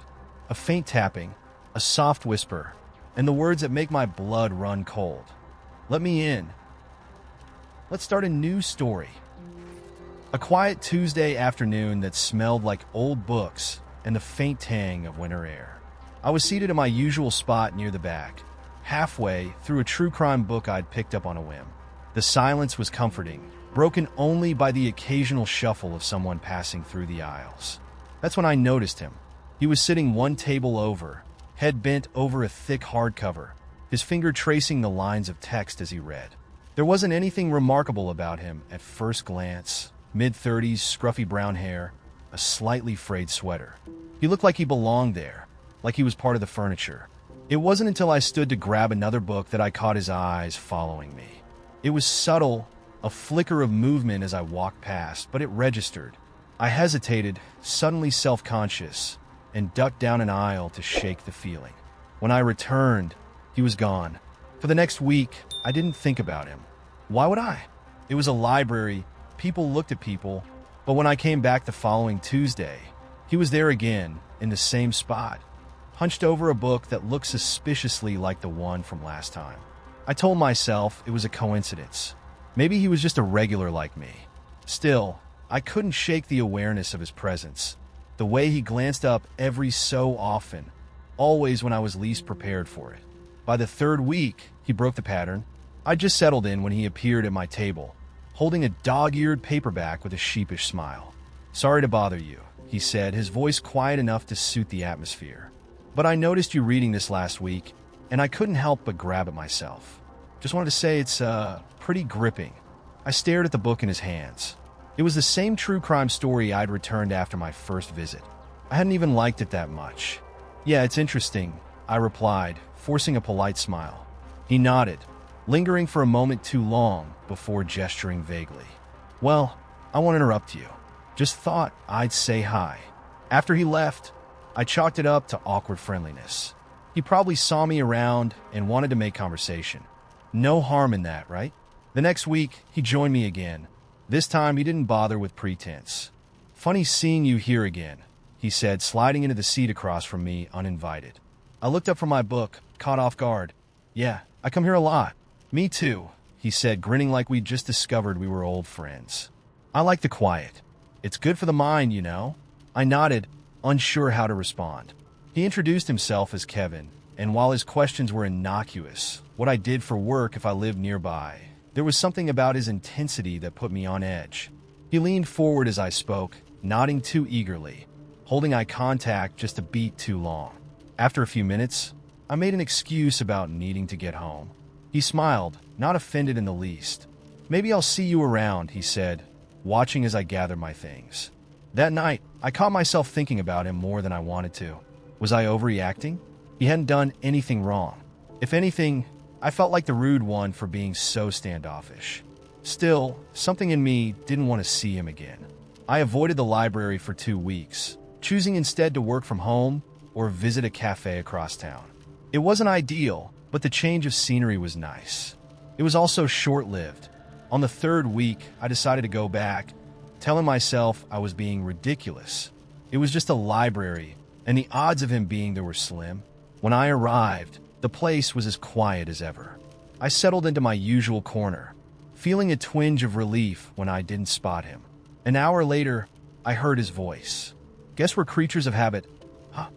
A faint tapping, a soft whisper, and the words that make my blood run cold. Let me in. Let's start a new story. A quiet Tuesday afternoon that smelled like old books and the faint tang of winter air. I was seated in my usual spot near the back, halfway through a true crime book I'd picked up on a whim. The silence was comforting, broken only by the occasional shuffle of someone passing through the aisles. That's when I noticed him. He was sitting one table over, head bent over a thick hardcover, his finger tracing the lines of text as he read. There wasn't anything remarkable about him at first glance. Mid-30s, scruffy brown hair, a slightly frayed sweater. He looked like he belonged there, like he was part of the furniture. It wasn't until I stood to grab another book that I caught his eyes following me. It was subtle, a flicker of movement as I walked past, but it registered. I hesitated, suddenly self-conscious, and ducked down an aisle to shake the feeling. When I returned, he was gone. For the next week, I didn't think about him. Why would I? It was a library, people looked at people, but when I came back the following Tuesday, he was there again, in the same spot, hunched over a book that looked suspiciously like the one from last time. I told myself it was a coincidence. Maybe he was just a regular like me. Still, I couldn't shake the awareness of his presence, the way he glanced up every so often, always when I was least prepared for it. By the third week, he broke the pattern. I just settled in when he appeared at my table, holding a dog-eared paperback with a sheepish smile. "Sorry to bother you," he said, his voice quiet enough to suit the atmosphere. "But I noticed you reading this last week, and I couldn't help but grab it myself. Just wanted to say it's, pretty gripping." I stared at the book in his hands. It was the same true crime story I'd returned after my first visit. I hadn't even liked it that much. "Yeah, it's interesting," I replied, forcing a polite smile. He nodded, lingering for a moment too long before gesturing vaguely. "Well, I won't interrupt you. Just thought I'd say hi." After he left, I chalked it up to awkward friendliness. He probably saw me around and wanted to make conversation. No harm in that, right? The next week, he joined me again. This time, he didn't bother with pretense. "Funny seeing you here again," he said, sliding into the seat across from me uninvited. I looked up from my book, caught off guard. "Yeah, I come here a lot." "Me too," he said, grinning like we'd just discovered we were old friends. "I like the quiet. It's good for the mind, you know." I nodded, unsure how to respond. He introduced himself as Kevin, and while his questions were innocuous, what I did for work if I lived nearby, there was something about his intensity that put me on edge. He leaned forward as I spoke, nodding too eagerly, holding eye contact just a beat too long. After a few minutes, I made an excuse about needing to get home. He smiled, not offended in the least. "Maybe I'll see you around," he said, watching as I gathered my things. That night, I caught myself thinking about him more than I wanted to. Was I overreacting? He hadn't done anything wrong. If anything, I felt like the rude one for being so standoffish. Still, something in me didn't want to see him again. I avoided the library for 2 weeks, choosing instead to work from home or visit a cafe across town. It wasn't ideal, but the change of scenery was nice. It was also short-lived. On the 3rd week, I decided to go back, telling myself I was being ridiculous. It was just a library, and the odds of him being there were slim. When I arrived, the place was as quiet as ever. I settled into my usual corner, feeling a twinge of relief when I didn't spot him. An hour later, I heard his voice. "Guess we're creatures of habit, huh?"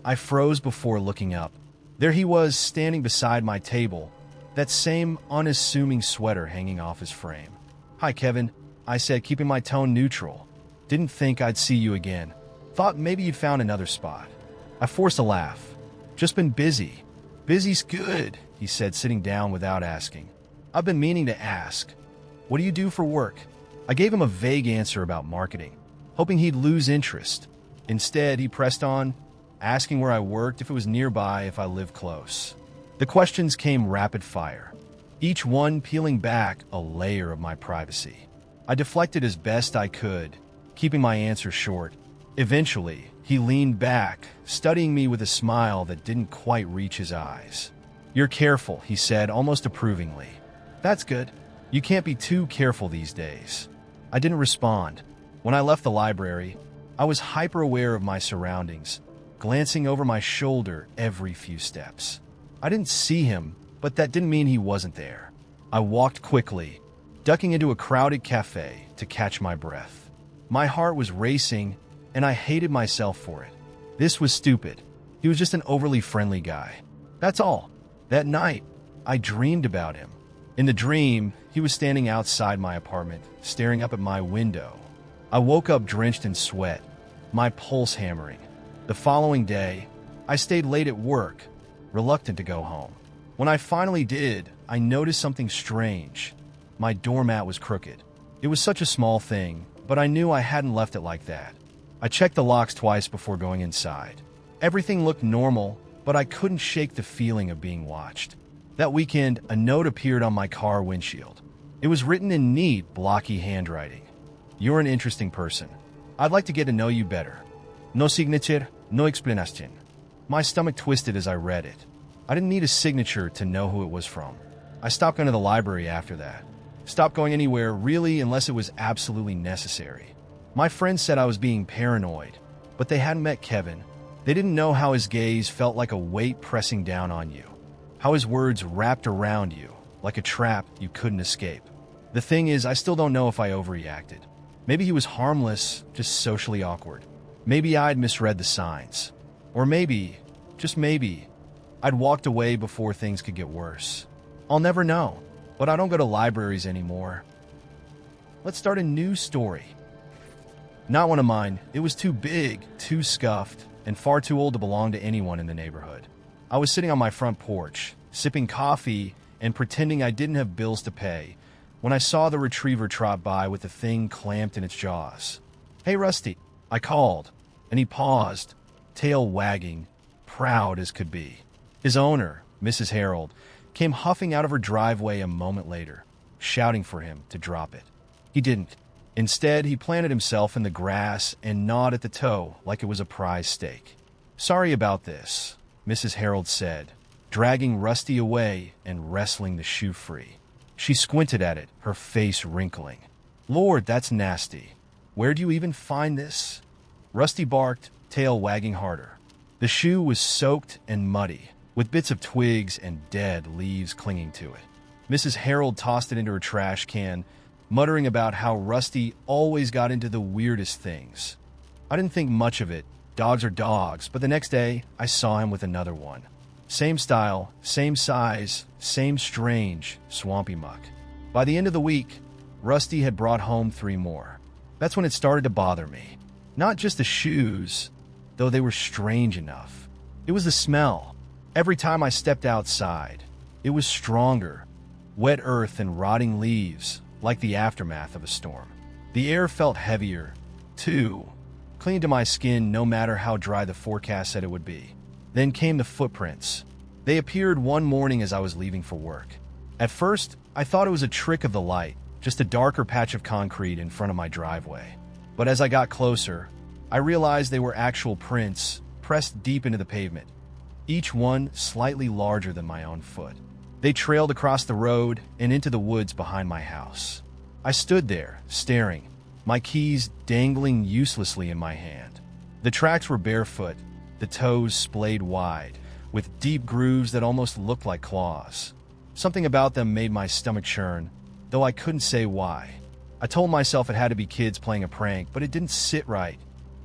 I froze before looking up. There he was, standing beside my table, that same unassuming sweater hanging off his frame. "Hi, Kevin," I said, keeping my tone neutral. "Didn't think I'd see you again. Thought maybe you'd found another spot." I forced a laugh. "Just been busy." "Busy's good," he said, sitting down without asking. "I've been meaning to ask. What do you do for work?" I gave him a vague answer about marketing, hoping he'd lose interest. Instead, he pressed on, asking where I worked, if it was nearby, if I lived close. The questions came rapid fire, each one peeling back a layer of my privacy. I deflected as best I could, keeping my answer short. Eventually, he leaned back, studying me with a smile that didn't quite reach his eyes. "You're careful," he said, almost approvingly. "That's good. You can't be too careful these days." I didn't respond. When I left the library, I was hyper-aware of my surroundings, glancing over my shoulder every few steps. I didn't see him, but that didn't mean he wasn't there. I walked quickly, ducking into a crowded cafe to catch my breath. My heart was racing, and I hated myself for it. This was stupid. He was just an overly friendly guy. That's all. That night, I dreamed about him. In the dream, he was standing outside my apartment, staring up at my window. I woke up drenched in sweat, my pulse hammering. The following day, I stayed late at work, reluctant to go home. When I finally did, I noticed something strange. My doormat was crooked. It was such a small thing, but I knew I hadn't left it like that. I checked the locks twice before going inside. Everything looked normal, but I couldn't shake the feeling of being watched. That weekend, a note appeared on my car windshield. It was written in neat, blocky handwriting. "You're an interesting person. I'd like to get to know you better. No signature, no explanation." My stomach twisted as I read it. I didn't need a signature to know who it was from. I stopped going to the library after that. Stopped going anywhere, really, unless it was absolutely necessary. My friends said I was being paranoid, but they hadn't met Kevin. They didn't know how his gaze felt like a weight pressing down on you, how his words wrapped around you, like a trap you couldn't escape. The thing is, I still don't know if I overreacted. Maybe he was harmless, just socially awkward. Maybe I'd misread the signs. Or maybe, just maybe, I'd walked away before things could get worse. I'll never know, but I don't go to libraries anymore. Let's start a new story. Not one of mine. It was too big, too scuffed, and far too old to belong to anyone in the neighborhood. I was sitting on my front porch, sipping coffee and pretending I didn't have bills to pay, when I saw the retriever trot by with the thing clamped in its jaws. "Hey, Rusty," I called, and he paused, tail wagging, proud as could be. His owner, Mrs. Harold, came huffing out of her driveway a moment later, shouting for him to drop it. He didn't. Instead, he planted himself in the grass and gnawed at the toe like it was a prize steak. "Sorry about this," Mrs. Harold said, dragging Rusty away and wrestling the shoe free. She squinted at it, her face wrinkling. "Lord, that's nasty. Where'd you even find this?" Rusty barked, tail wagging harder. The shoe was soaked and muddy, with bits of twigs and dead leaves clinging to it. Mrs. Harold tossed it into her trash can, muttering about how Rusty always got into the weirdest things. I didn't think much of it. Dogs are dogs, but the next day, I saw him with another one. Same style, same size, same strange, swampy muck. By the end of the week, Rusty had brought home 3 more. That's when it started to bother me. Not just the shoes, though they were strange enough. It was the smell. Every time I stepped outside, it was stronger. Wet earth and rotting leaves, like the aftermath of a storm. The air felt heavier, too, clinging to my skin no matter how dry the forecast said it would be. Then came the footprints. They appeared one morning as I was leaving for work. At first, I thought it was a trick of the light, just a darker patch of concrete in front of my driveway. But as I got closer, I realized they were actual prints pressed deep into the pavement, each one slightly larger than my own foot. They trailed across the road and into the woods behind my house. I stood there, staring, my keys dangling uselessly in my hand. The tracks were barefoot, the toes splayed wide, with deep grooves that almost looked like claws. Something about them made my stomach churn, though I couldn't say why. I told myself it had to be kids playing a prank, but it didn't sit right.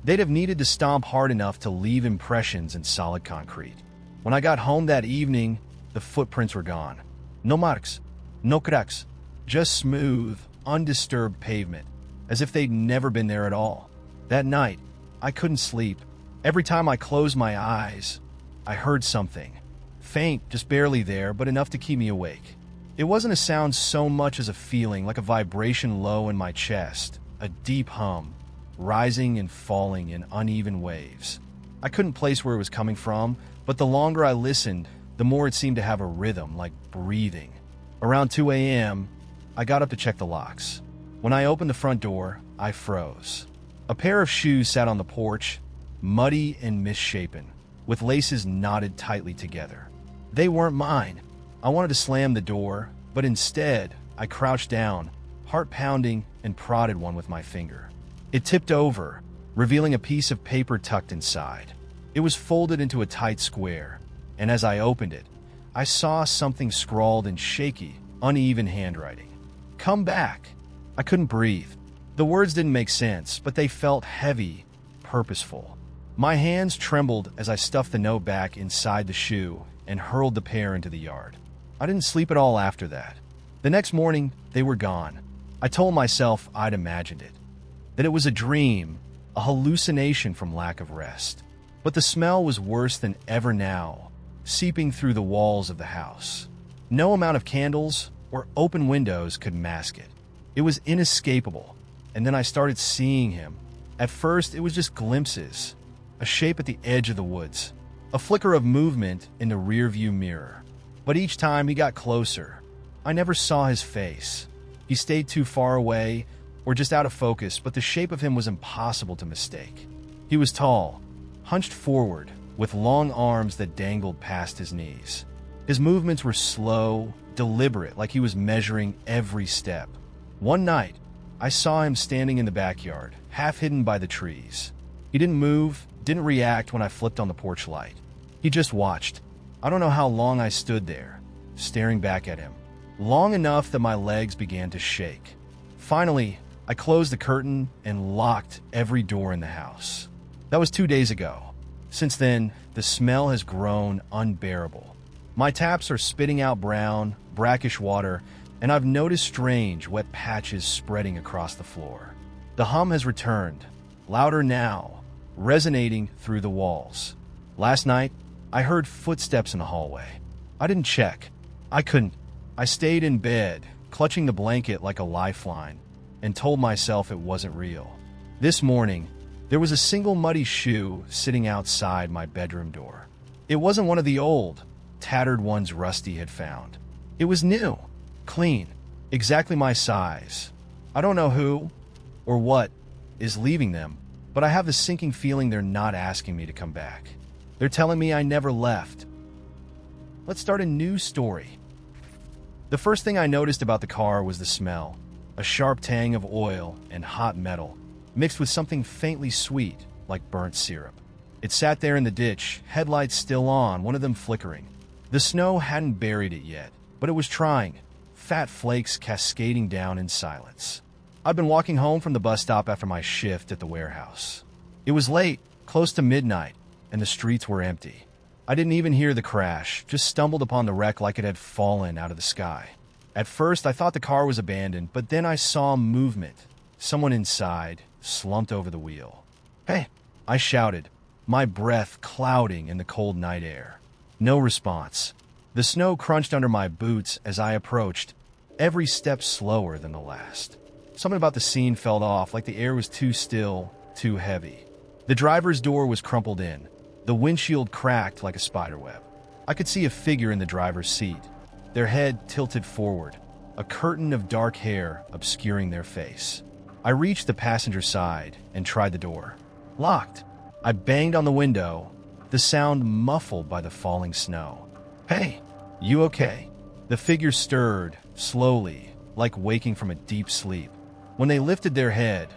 They'd have needed to stomp hard enough to leave impressions in solid concrete. When I got home that evening, the footprints were gone. No marks, no cracks, just smooth, undisturbed pavement, as if they'd never been there at all. That night, I couldn't sleep. Every time I closed my eyes, I heard something. Faint, just barely there, but enough to keep me awake. It wasn't a sound so much as a feeling, like a vibration low in my chest, a deep hum, rising and falling in uneven waves. I couldn't place where it was coming from, but the longer I listened, the more it seemed to have a rhythm, like breathing. Around 2 a.m., I got up to check the locks. When I opened the front door, I froze. A pair of shoes sat on the porch, muddy and misshapen, with laces knotted tightly together. They weren't mine. I wanted to slam the door, but instead, I crouched down, heart pounding, and prodded one with my finger. It tipped over, revealing a piece of paper tucked inside. It was folded into a tight square, and as I opened it, I saw something scrawled in shaky, uneven handwriting. "Come back." I couldn't breathe. The words didn't make sense, but they felt heavy, purposeful. My hands trembled as I stuffed the note back inside the shoe and hurled the pair into the yard. I didn't sleep at all after that. The next morning, they were gone. I told myself I'd imagined it, that it was a dream, a hallucination from lack of rest. But the smell was worse than ever now, seeping through the walls of the house. No amount of candles or open windows could mask it. It was inescapable, and then I started seeing him. At first, it was just glimpses, a shape at the edge of the woods, a flicker of movement in the rearview mirror. But each time he got closer, I never saw his face. He stayed too far away or just out of focus, but the shape of him was impossible to mistake. He was tall, hunched forward, with long arms that dangled past his knees. His movements were slow, deliberate, like he was measuring every step. One night, I saw him standing in the backyard, half hidden by the trees. He didn't move, didn't react when I flipped on the porch light. He just watched. I don't know how long I stood there, staring back at him. Long enough that my legs began to shake. Finally, I closed the curtain and locked every door in the house. That was 2 days ago. Since then, the smell has grown unbearable. My taps are spitting out brown, brackish water, and I've noticed strange, wet patches spreading across the floor. The hum has returned, louder now, resonating through the walls. Last night, I heard footsteps in the hallway. I didn't check. I couldn't. I stayed in bed, clutching the blanket like a lifeline, and told myself it wasn't real. This morning, there was a single muddy shoe sitting outside my bedroom door. It wasn't one of the old, tattered ones Rusty had found. It was new, clean, exactly my size. I don't know who or what is leaving them, but I have the sinking feeling they're not asking me to come back. They're telling me I never left. Let's start a new story. The first thing I noticed about the car was the smell. A sharp tang of oil and hot metal, mixed with something faintly sweet, like burnt syrup. It sat there in the ditch, headlights still on, one of them flickering. The snow hadn't buried it yet, but it was trying, fat flakes cascading down in silence. I'd been walking home from the bus stop after my shift at the warehouse. It was late, close to midnight, and the streets were empty. I didn't even hear the crash, just stumbled upon the wreck like it had fallen out of the sky. At first, I thought the car was abandoned, but then I saw movement. Someone inside, slumped over the wheel. "Hey!" I shouted, my breath clouding in the cold night air. No response. The snow crunched under my boots as I approached, every step slower than the last. Something about the scene felt off, like the air was too still, too heavy. The driver's door was crumpled in. The windshield cracked like a spiderweb. I could see a figure in the driver's seat, their head tilted forward, a curtain of dark hair obscuring their face. I reached the passenger side and tried the door. Locked. I banged on the window, the sound muffled by the falling snow. "Hey, you okay?" The figure stirred, slowly, like waking from a deep sleep. When they lifted their head,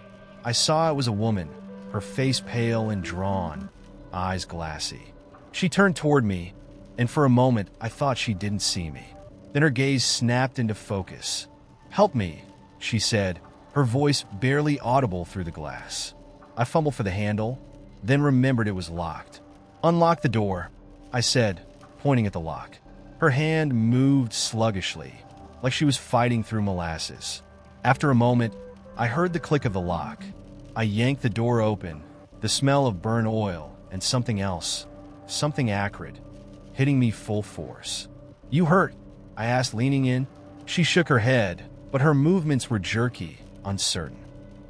I saw it was a woman, her face pale and drawn, eyes glassy. She turned toward me, and for a moment I thought she didn't see me. Then her gaze snapped into focus. "Help me," she said, her voice barely audible through the glass. I fumbled for the handle, then remembered it was locked. "Unlock the door," I said, pointing at the lock. Her hand moved sluggishly, like she was fighting through molasses. After a moment, I heard the click of the lock. I yanked the door open, the smell of burnt oil and something else, something acrid, hitting me full force. "You hurt?" I asked, leaning in. She shook her head, but her movements were jerky, uncertain.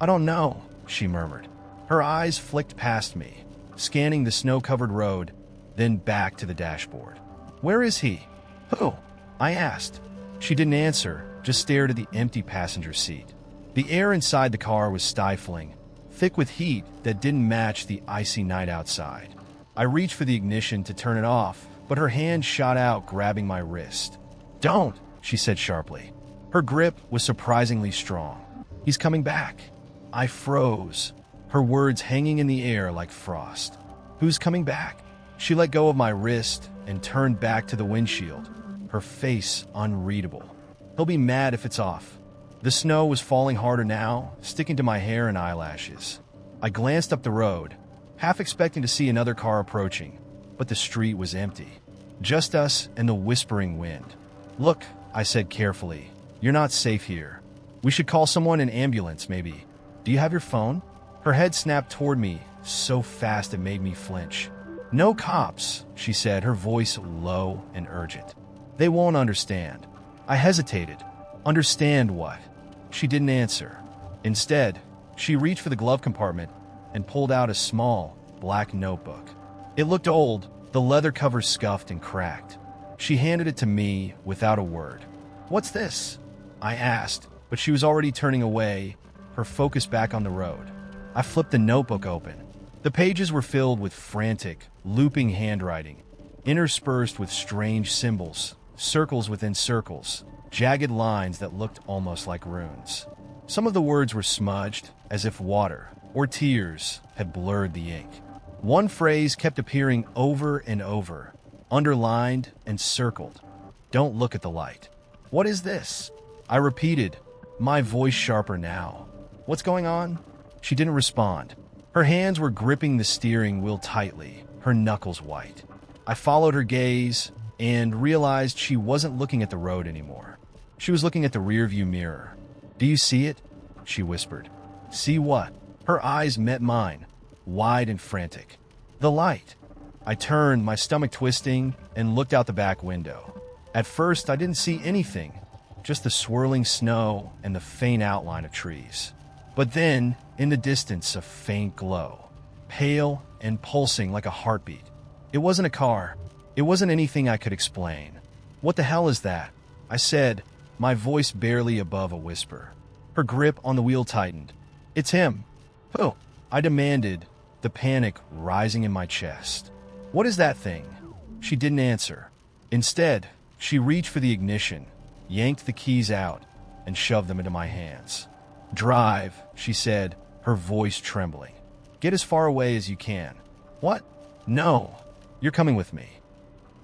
"I don't know," she murmured. Her eyes flicked past me, scanning the snow-covered road, then back to the dashboard. "Where is he?" "Who?" I asked. She didn't answer, just stared at the empty passenger seat. The air inside the car was stifling, thick with heat that didn't match the icy night outside. I reached for the ignition to turn it off, but her hand shot out, grabbing my wrist. "Don't," she said sharply. Her grip was surprisingly strong. "He's coming back." I froze, her words hanging in the air like frost. "Who's coming back?" She let go of my wrist and turned back to the windshield, her face unreadable. "He'll be mad if it's off." The snow was falling harder now, sticking to my hair and eyelashes. I glanced up the road, half expecting to see another car approaching, but the street was empty. Just us and the whispering wind. "Look," I said carefully, "you're not safe here. We should call someone, an ambulance, maybe. Do you have your phone?" Her head snapped toward me, so fast it made me flinch. "No cops," she said, her voice low and urgent. "They won't understand." I hesitated. Understand what? She didn't answer. Instead, she reached for the glove compartment and pulled out a small, black notebook. It looked old, the leather cover scuffed and cracked. She handed it to me without a word. "What's this?" I asked, but she was already turning away, her focus back on the road. I flipped the notebook open. The pages were filled with frantic, looping handwriting, interspersed with strange symbols, circles within circles, jagged lines that looked almost like runes. Some of the words were smudged, as if water or tears had blurred the ink. One phrase kept appearing over and over, underlined and circled. "Don't look at the light." "What is this?" I repeated, my voice sharper now. "What's going on?" She didn't respond. Her hands were gripping the steering wheel tightly, her knuckles white. I followed her gaze and realized she wasn't looking at the road anymore. She was looking at the rearview mirror. "Do you see it?" she whispered. "See what?" Her eyes met mine, wide and frantic. "The light." I turned, my stomach twisting, and looked out the back window. At first, I didn't see anything, just the swirling snow and the faint outline of trees. But then, in the distance, a faint glow, pale and pulsing like a heartbeat. It wasn't a car. It wasn't anything I could explain. "What the hell is that?" I said, my voice barely above a whisper. Her grip on the wheel tightened. "It's him." "Who?" I demanded, the panic rising in my chest. "What is that thing?" She didn't answer. Instead, she reached for the ignition, yanked the keys out, and shoved them into my hands. "Drive," she said, her voice trembling. "Get as far away as you can." "What?" "No, you're coming with me."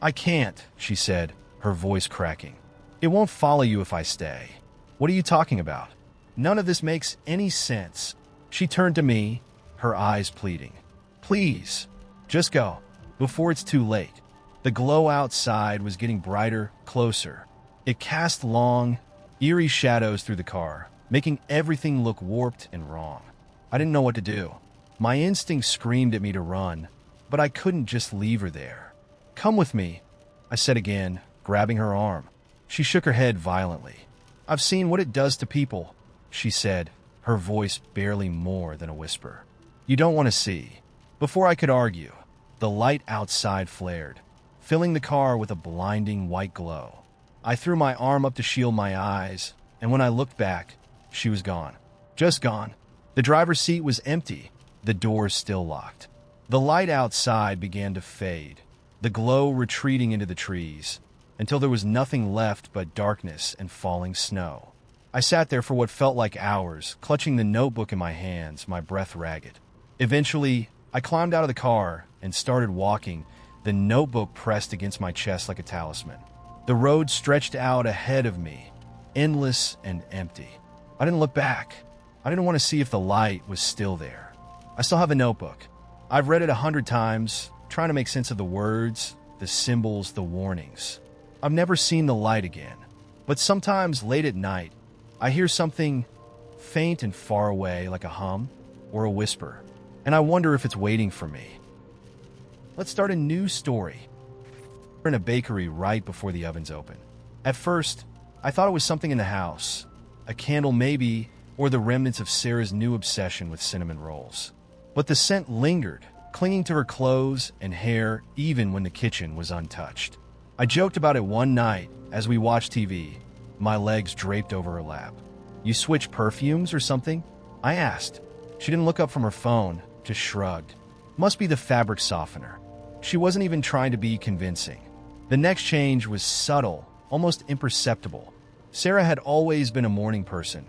"I can't," she said, her voice cracking. "It won't follow you if I stay." "What are you talking about?" "None of this makes any sense." She turned to me, her eyes pleading. "Please, just go, before it's too late." The glow outside was getting brighter, closer. It cast long, eerie shadows through the car, making everything look warped and wrong. I didn't know what to do. My instinct screamed at me to run, but I couldn't just leave her there. "Come with me," I said again, grabbing her arm. She shook her head violently. "I've seen what it does to people," she said, her voice barely more than a whisper. "You don't want to see." Before I could argue, the light outside flared, filling the car with a blinding white glow. I threw my arm up to shield my eyes, and when I looked back, she was gone. Just gone. The driver's seat was empty, the doors still locked. The light outside began to fade, the glow retreating into the trees, until there was nothing left but darkness and falling snow. I sat there for what felt like hours, clutching the notebook in my hands, my breath ragged. Eventually, I climbed out of the car and started walking, the notebook pressed against my chest like a talisman. The road stretched out ahead of me, endless and empty. I didn't look back. I didn't want to see if the light was still there. I still have a notebook. I've read it 100 times, trying to make sense of the words, the symbols, the warnings. I've never seen the light again. But sometimes late at night, I hear something faint and far away, like a hum or a whisper, and I wonder if it's waiting for me. Let's start a new story. We're in a bakery right before the ovens open. At first, I thought it was something in the house, a candle maybe, or the remnants of Sarah's new obsession with cinnamon rolls. But the scent lingered, clinging to her clothes and hair even when the kitchen was untouched. I joked about it one night as we watched TV, my legs draped over her lap. "You switch perfumes or something?" I asked. She didn't look up from her phone, just shrugged. "Must be the fabric softener." She wasn't even trying to be convincing. The next change was subtle, almost imperceptible. Sarah had always been a morning person,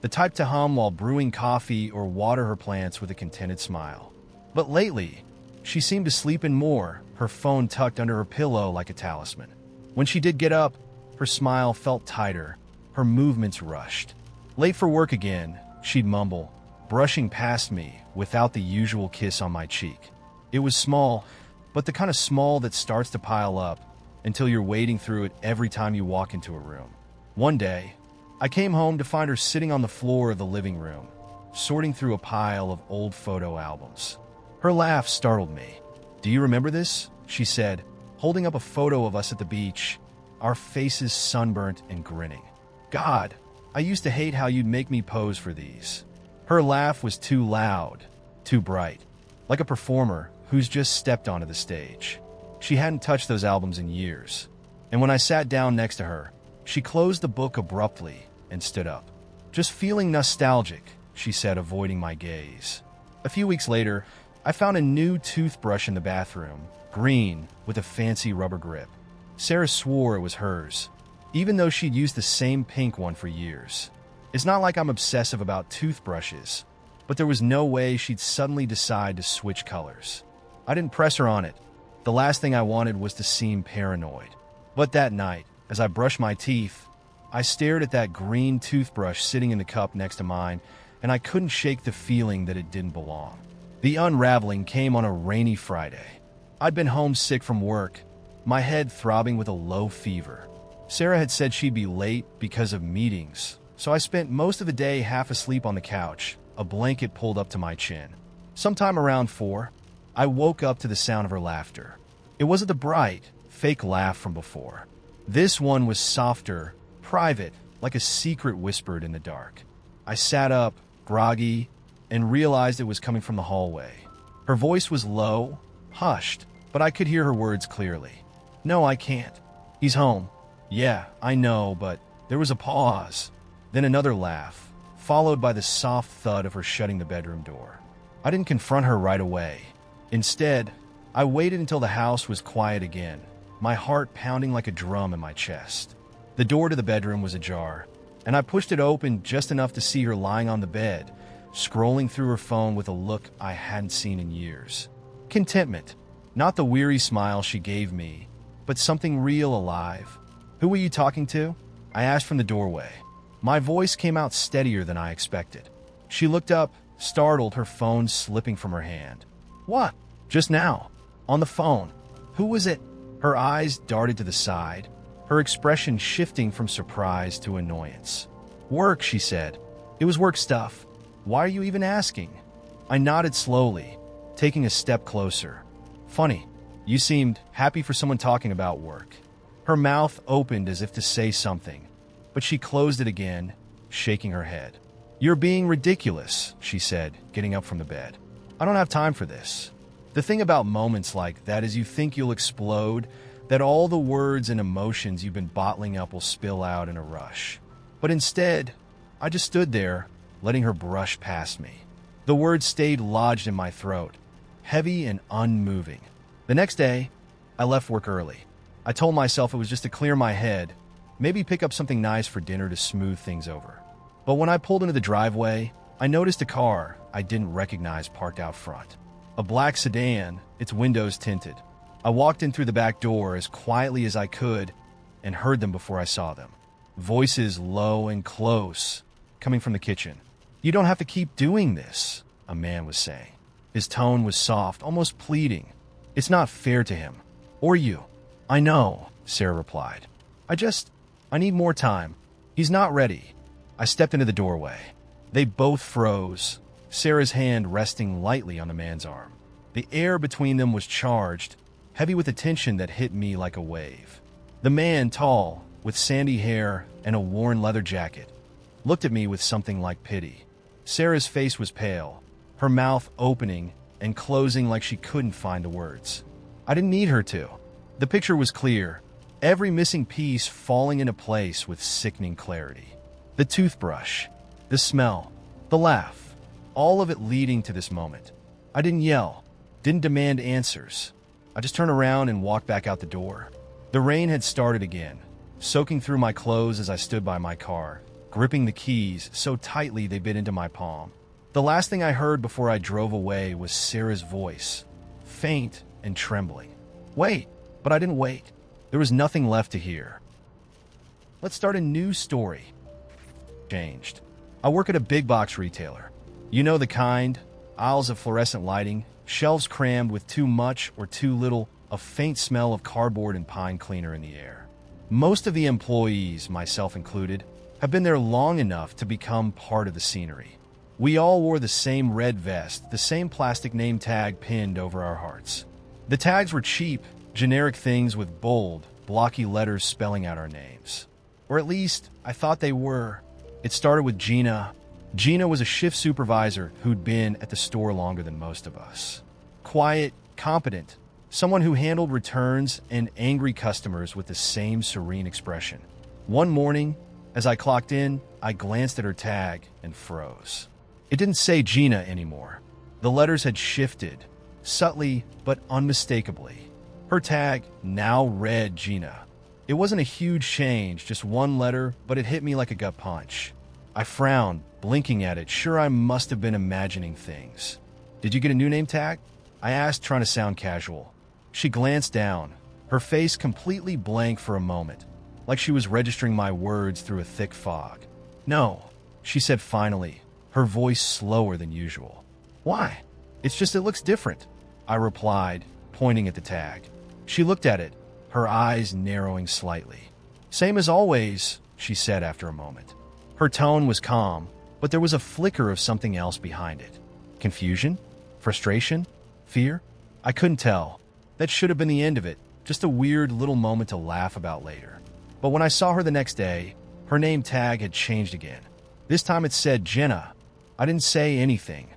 the type to hum while brewing coffee or water her plants with a contented smile. But lately, she seemed to sleep in more, her phone tucked under her pillow like a talisman. When she did get up, her smile felt tighter, her movements rushed. Late for work again, she'd mumble, brushing past me without the usual kiss on my cheek. It was small, but the kind of small that starts to pile up until you're wading through it every time you walk into a room. One day, I came home to find her sitting on the floor of the living room, sorting through a pile of old photo albums. Her laugh startled me. "Do you remember this?" she said, holding up a photo of us at the beach, our faces sunburnt and grinning. "God, I used to hate how you'd make me pose for these." Her laugh was too loud, too bright, like a performer who's just stepped onto the stage. She hadn't touched those albums in years, and when I sat down next to her, she closed the book abruptly and stood up. "Just feeling nostalgic," she said, avoiding my gaze. A few weeks later, I found a new toothbrush in the bathroom, green, with a fancy rubber grip. Sarah swore it was hers, even though she'd used the same pink one for years. It's not like I'm obsessive about toothbrushes, but there was no way she'd suddenly decide to switch colors. I didn't press her on it. The last thing I wanted was to seem paranoid. But that night, as I brushed my teeth, I stared at that green toothbrush sitting in the cup next to mine, and I couldn't shake the feeling that it didn't belong. The unraveling came on a rainy Friday. I'd been homesick from work, my head throbbing with a low fever. Sarah had said she'd be late because of meetings, so I spent most of the day half asleep on the couch, a blanket pulled up to my chin. Sometime around 4, I woke up to the sound of her laughter. It wasn't the bright, fake laugh from before. This one was softer, private, like a secret whispered in the dark. I sat up, groggy, and realized it was coming from the hallway. Her voice was low, hushed, but I could hear her words clearly. "No, I can't. He's home." "Yeah, I know," but there was a pause. Then another laugh, followed by the soft thud of her shutting the bedroom door. I didn't confront her right away. Instead, I waited until the house was quiet again, my heart pounding like a drum in my chest. The door to the bedroom was ajar, and I pushed it open just enough to see her lying on the bed, scrolling through her phone with a look I hadn't seen in years. Contentment. Not the weary smile she gave me, but something real, alive. "Who were you talking to?" I asked from the doorway. My voice came out steadier than I expected. She looked up, startled, her phone slipping from her hand. "What?" "Just now. On the phone." "Who was it?" Her eyes darted to the side, her expression shifting from surprise to annoyance. "Work," she said. "It was work stuff. Why are you even asking?" I nodded slowly, taking a step closer. "Funny. You seemed happy for someone talking about work." Her mouth opened as if to say something, but she closed it again, shaking her head. "You're being ridiculous," she said, getting up from the bed. "I don't have time for this." The thing about moments like that is you think you'll explode, that all the words and emotions you've been bottling up will spill out in a rush. But instead, I just stood there, letting her brush past me. The words stayed lodged in my throat, heavy and unmoving. The next day, I left work early. I told myself it was just to clear my head, maybe pick up something nice for dinner to smooth things over. But when I pulled into the driveway, I noticed a car I didn't recognize parked out front. A black sedan, its windows tinted. I walked in through the back door as quietly as I could and heard them before I saw them. Voices low and close, coming from the kitchen. "You don't have to keep doing this," a man was saying. His tone was soft, almost pleading. "It's not fair to him. Or you." "I know," Sarah replied. I need more time. He's not ready." I stepped into the doorway. They both froze, Sarah's hand resting lightly on the man's arm. The air between them was charged, heavy with a tension that hit me like a wave. The man, tall, with sandy hair and a worn leather jacket, looked at me with something like pity. Sarah's face was pale, her mouth opening and closing like she couldn't find the words. I didn't need her to. The picture was clear, every missing piece falling into place with sickening clarity. The toothbrush, the smell, the laugh, all of it leading to this moment. I didn't yell, didn't demand answers. I just turned around and walked back out the door. The rain had started again, soaking through my clothes as I stood by my car, gripping the keys so tightly they bit into my palm. The last thing I heard before I drove away was Sarah's voice, faint and trembling. "Wait," but I didn't wait. There was nothing left to hear. Let's start a new story. Changed. I work at a big box retailer. You know the kind, aisles of fluorescent lighting, shelves crammed with too much or too little, a faint smell of cardboard and pine cleaner in the air. Most of the employees, myself included, have been there long enough to become part of the scenery. We all wore the same red vest, the same plastic name tag pinned over our hearts. The tags were cheap, generic things with bold, blocky letters spelling out our names. Or at least, I thought they were. It started with Gina. Gina was a shift supervisor who'd been at the store longer than most of us. Quiet, competent, someone who handled returns and angry customers with the same serene expression. One morning, as I clocked in, I glanced at her tag and froze. It didn't say Gina anymore. The letters had shifted, subtly but unmistakably. Her tag now read Gina. It wasn't a huge change, just one letter, but it hit me like a gut punch. I frowned, blinking at it, sure I must have been imagining things. "Did you get a new name tag?" I asked, trying to sound casual. She glanced down, her face completely blank for a moment, like she was registering my words through a thick fog. "No," she said finally, her voice slower than usual. "Why?" "It's just it looks different," I replied, pointing at the tag. She looked at it, her eyes narrowing slightly. "Same as always," she said after a moment. Her tone was calm, but there was a flicker of something else behind it. Confusion? Frustration? Fear? I couldn't tell. That should have been the end of it, just a weird little moment to laugh about later. But when I saw her the next day, Her name tag had changed again. This time it said Jenna. I didn't say anything.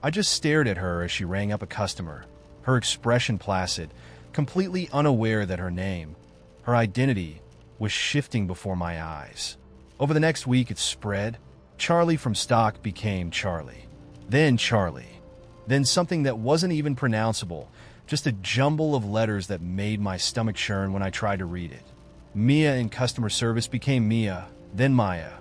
I just stared at her as she rang up a customer, her expression placid, completely unaware that her name, her identity, was shifting before my eyes. Over the next week it spread. Charlie from stock became Charlie. Then Charlie. Then something that wasn't even pronounceable, just a jumble of letters that made my stomach churn when I tried to read it. Mia in customer service became Mia, then Maya.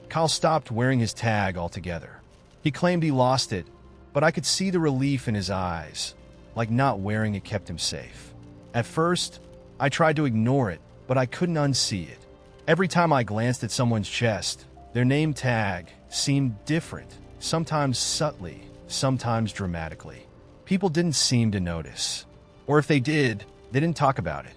Kyle stopped wearing his tag altogether. He claimed he lost it, but I could see the relief in his eyes, like not wearing it kept him safe. At first, I tried to ignore it, but I couldn't unsee it. Every time I glanced at someone's chest, their name tag seemed different, sometimes subtly, sometimes dramatically. People didn't seem to notice. Or if they did, they didn't talk about it.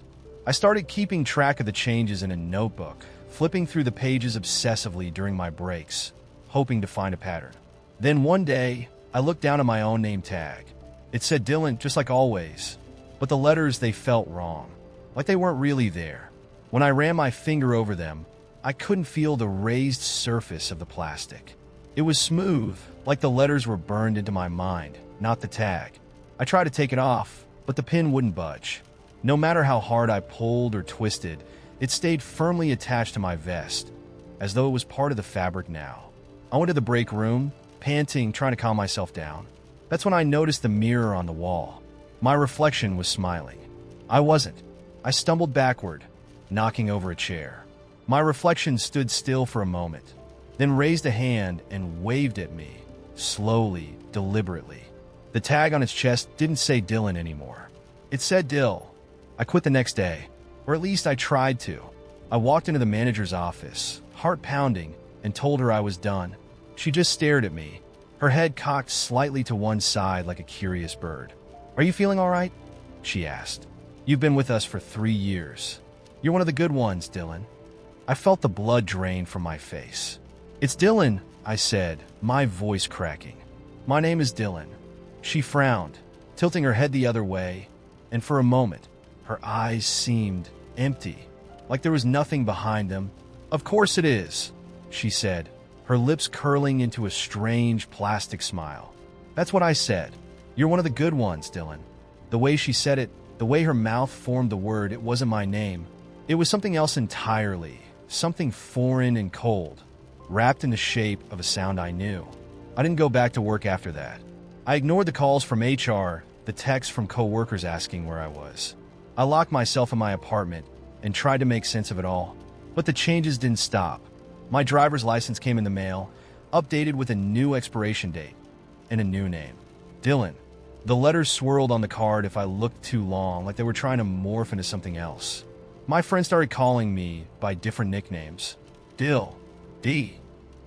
I started keeping track of the changes in a notebook, flipping through the pages obsessively during my breaks, hoping to find a pattern. Then one day, I looked down at my own name tag. It said Dylan, just like always, but the letters, they felt wrong, like they weren't really there. When I ran my finger over them, I couldn't feel the raised surface of the plastic. It was smooth, like the letters were burned into my mind, not the tag. I tried to take it off, but the pin wouldn't budge. No matter how hard I pulled or twisted, it stayed firmly attached to my vest, as though it was part of the fabric now. I went to the break room, panting, trying to calm myself down. That's when I noticed the mirror on the wall. My reflection was smiling. I wasn't. I stumbled backward, knocking over a chair. My reflection stood still for a moment, then raised a hand and waved at me, slowly, deliberately. The tag on its chest didn't say Dylan anymore. It said Dill. I quit the next day, or at least I tried to. I walked into the manager's office, heart pounding, and told her I was done. She just stared at me, her head cocked slightly to one side like a curious bird. "Are you feeling all right?" she asked. "You've been with us for 3 years. You're one of the good ones, Dylan." I felt the blood drain from my face. "It's Dylan," I said, my voice cracking. "My name is Dylan." She frowned, tilting her head the other way, and for a moment, her eyes seemed empty, like there was nothing behind them. "Of course it is," she said, her lips curling into a strange plastic smile. "That's what I said. You're one of the good ones, Dylan." The way she said it, the way her mouth formed the word, it wasn't my name. It was something else entirely, something foreign and cold, wrapped in the shape of a sound I knew. I didn't go back to work after that. I ignored the calls from HR, the texts from coworkers asking where I was. I locked myself in my apartment and tried to make sense of it all. But the changes didn't stop. My driver's license came in the mail, updated with a new expiration date and a new name. Dylan. The letters swirled on the card if I looked too long, like they were trying to morph into something else. My friends started calling me by different nicknames. Dill. D.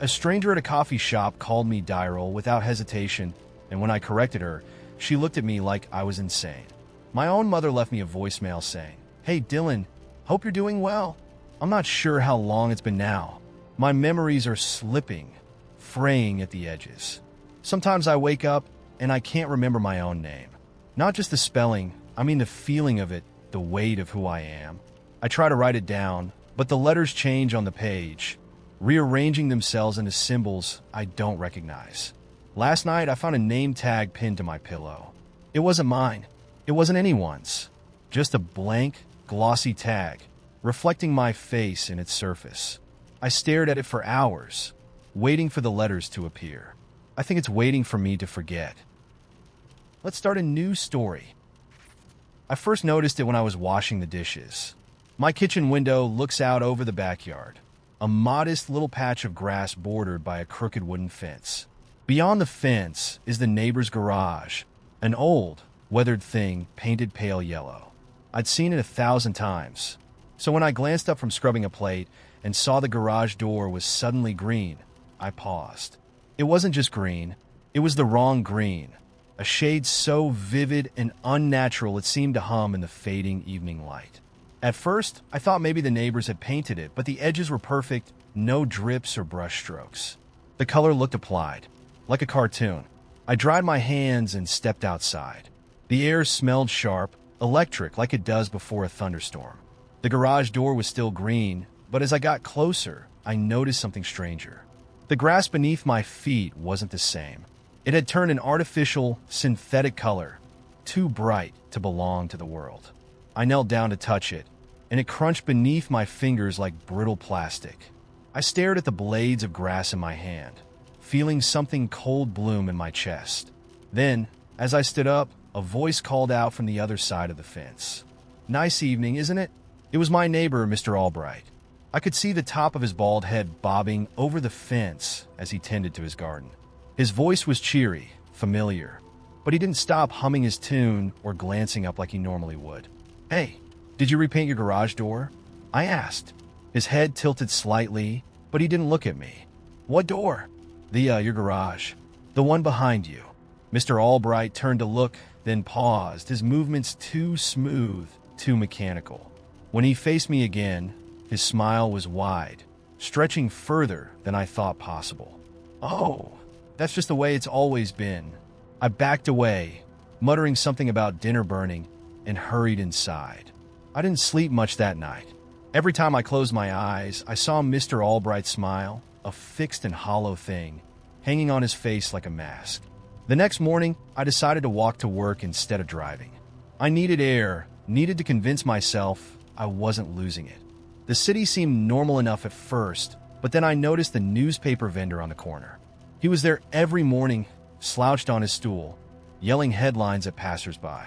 A stranger at a coffee shop called me Dyrel without hesitation, and when I corrected her, she looked at me like I was insane. My own mother left me a voicemail saying, "Hey Dylan, hope you're doing well." I'm not sure how long it's been now. My memories are slipping, fraying at the edges. Sometimes I wake up and I can't remember my own name. Not just the spelling, I mean the feeling of it, the weight of who I am. I try to write it down, but the letters change on the page, rearranging themselves into symbols I don't recognize. Last night, I found a name tag pinned to my pillow. It wasn't mine. It wasn't anyone's. Just a blank, glossy tag, reflecting my face in its surface. I stared at it for hours, waiting for the letters to appear. I think it's waiting for me to forget. Let's start a new story. I first noticed it when I was washing the dishes. My kitchen window looks out over the backyard, a modest little patch of grass bordered by a crooked wooden fence. Beyond the fence is the neighbor's garage, an old, weathered thing painted pale yellow. I'd seen it 1,000 times. So when I glanced up from scrubbing a plate and saw the garage door was suddenly green, I paused. It wasn't just green, it was the wrong green, a shade so vivid and unnatural it seemed to hum in the fading evening light. At first, I thought maybe the neighbors had painted it, but the edges were perfect, no drips or brush strokes. The color looked applied, like a cartoon. I dried my hands and stepped outside. The air smelled sharp, electric like it does before a thunderstorm. The garage door was still green, But as I got closer, I noticed something stranger. The grass beneath my feet wasn't the same. It had turned an artificial, synthetic color, too bright to belong to the world. I knelt down to touch it, and it crunched beneath my fingers like brittle plastic. I stared at the blades of grass in my hand, feeling something cold bloom in my chest. Then, as I stood up, a voice called out from the other side of the fence. "Nice evening, isn't it?" It was my neighbor, Mr. Albright. I could see the top of his bald head bobbing over the fence as he tended to his garden. His voice was cheery, familiar, but he didn't stop humming his tune or glancing up like he normally would. "Hey, did you repaint your garage door?" I asked. His head tilted slightly, but he didn't look at me. "What door?" Your garage. The one behind you." Mr. Albright turned to look, then paused, his movements too smooth, too mechanical. When he faced me again, his smile was wide, stretching further than I thought possible. "Oh, that's just the way it's always been." I backed away, muttering something about dinner burning, and hurried inside. I didn't sleep much that night. Every time I closed my eyes, I saw Mr. Albright's smile, a fixed and hollow thing, hanging on his face like a mask. The next morning, I decided to walk to work instead of driving. I needed air, needed to convince myself I wasn't losing it. The city seemed normal enough at first, but then I noticed the newspaper vendor on the corner. He was there every morning, slouched on his stool, yelling headlines at passersby.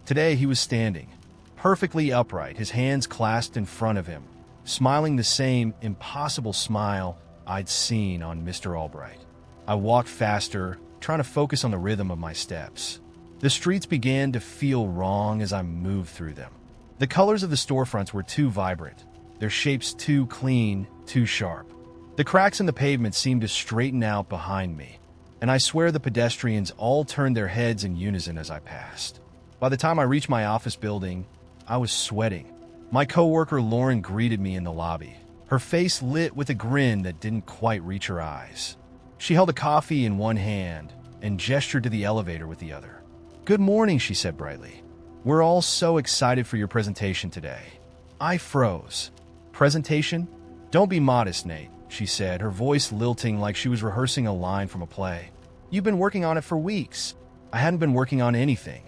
Today he was standing, perfectly upright, his hands clasped in front of him, smiling the same impossible smile I'd seen on Mr. Albright. I walked faster, trying to focus on the rhythm of my steps. The streets began to feel wrong as I moved through them. The colors of the storefronts were too vibrant, their shapes too clean, too sharp. The cracks in the pavement seemed to straighten out behind me, and I swear the pedestrians all turned their heads in unison as I passed. By the time I reached my office building, I was sweating. My coworker Lauren greeted me in the lobby, her face lit with a grin that didn't quite reach her eyes. She held a coffee in one hand and gestured to the elevator with the other. "Good morning," she said brightly. "We're all so excited for your presentation today." I froze. "Presentation? Don't be modest, Nate," she said, her voice lilting like she was rehearsing a line from a play. "You've been working on it for weeks." I hadn't been working on anything.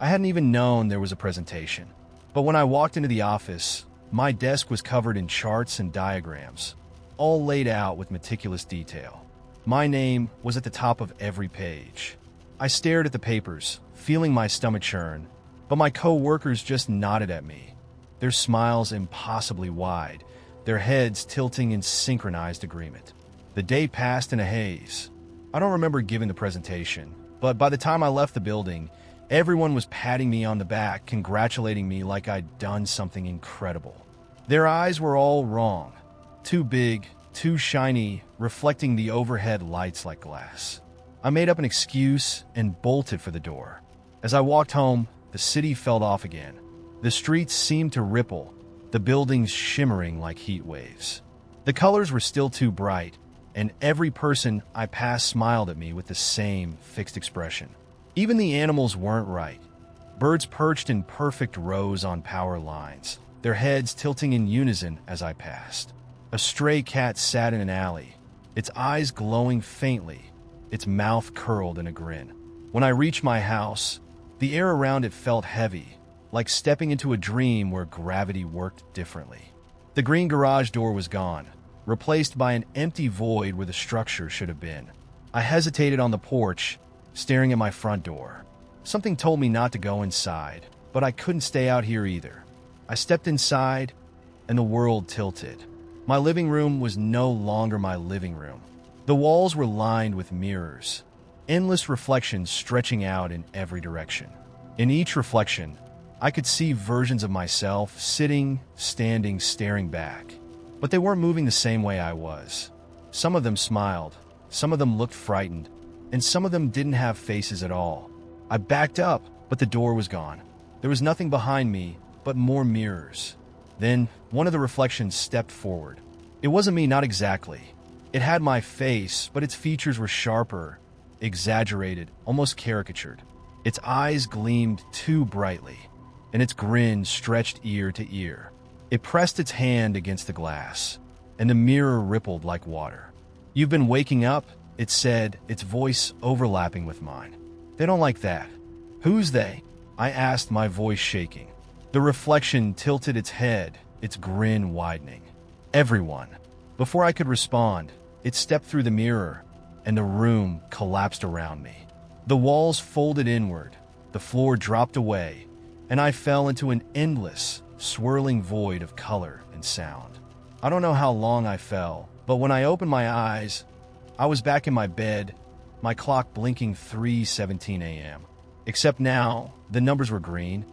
I hadn't even known there was a presentation. But when I walked into the office, my desk was covered in charts and diagrams, all laid out with meticulous detail. My name was at the top of every page. I stared at the papers, feeling my stomach churn, but my co-workers just nodded at me, their smiles impossibly wide, their heads tilting in synchronized agreement. The day passed in a haze. I don't remember giving the presentation, but by the time I left the building, everyone was patting me on the back, congratulating me like I'd done something incredible. Their eyes were all wrong. Too big, too shiny, reflecting the overhead lights like glass. I made up an excuse and bolted for the door. As I walked home, the city felt off again. The streets seemed to ripple, the buildings shimmering like heat waves. The colors were still too bright, and every person I passed smiled at me with the same fixed expression. Even the animals weren't right. Birds perched in perfect rows on power lines, their heads tilting in unison as I passed. A stray cat sat in an alley, its eyes glowing faintly, its mouth curled in a grin. When I reached my house, the air around it felt heavy, like stepping into a dream where gravity worked differently. The green garage door was gone, replaced by an empty void where the structure should have been. I hesitated on the porch, staring at my front door. Something told me not to go inside, but I couldn't stay out here either. I stepped inside, and the world tilted. My living room was no longer my living room. The walls were lined with mirrors, endless reflections stretching out in every direction. In each reflection, I could see versions of myself sitting, standing, staring back. But they weren't moving the same way I was. Some of them smiled, some of them looked frightened, and some of them didn't have faces at all. I backed up, but the door was gone. There was nothing behind me but more mirrors. Then, one of the reflections stepped forward. It wasn't me, not exactly. It had my face, but its features were sharper, exaggerated, almost caricatured. Its eyes gleamed too brightly, and its grin stretched ear to ear. It pressed its hand against the glass, and the mirror rippled like water. "You've been waking up," it said, its voice overlapping with mine. "They don't like that." "Who's they?" I asked, my voice shaking. The reflection tilted its head, its grin widening. "Everyone." Before I could respond, it stepped through the mirror, and the room collapsed around me. The walls folded inward, the floor dropped away, and I fell into an endless, swirling void of color and sound. I don't know how long I fell, but when I opened my eyes, I was back in my bed, my clock blinking 3:17 a.m. Except now, the numbers were green.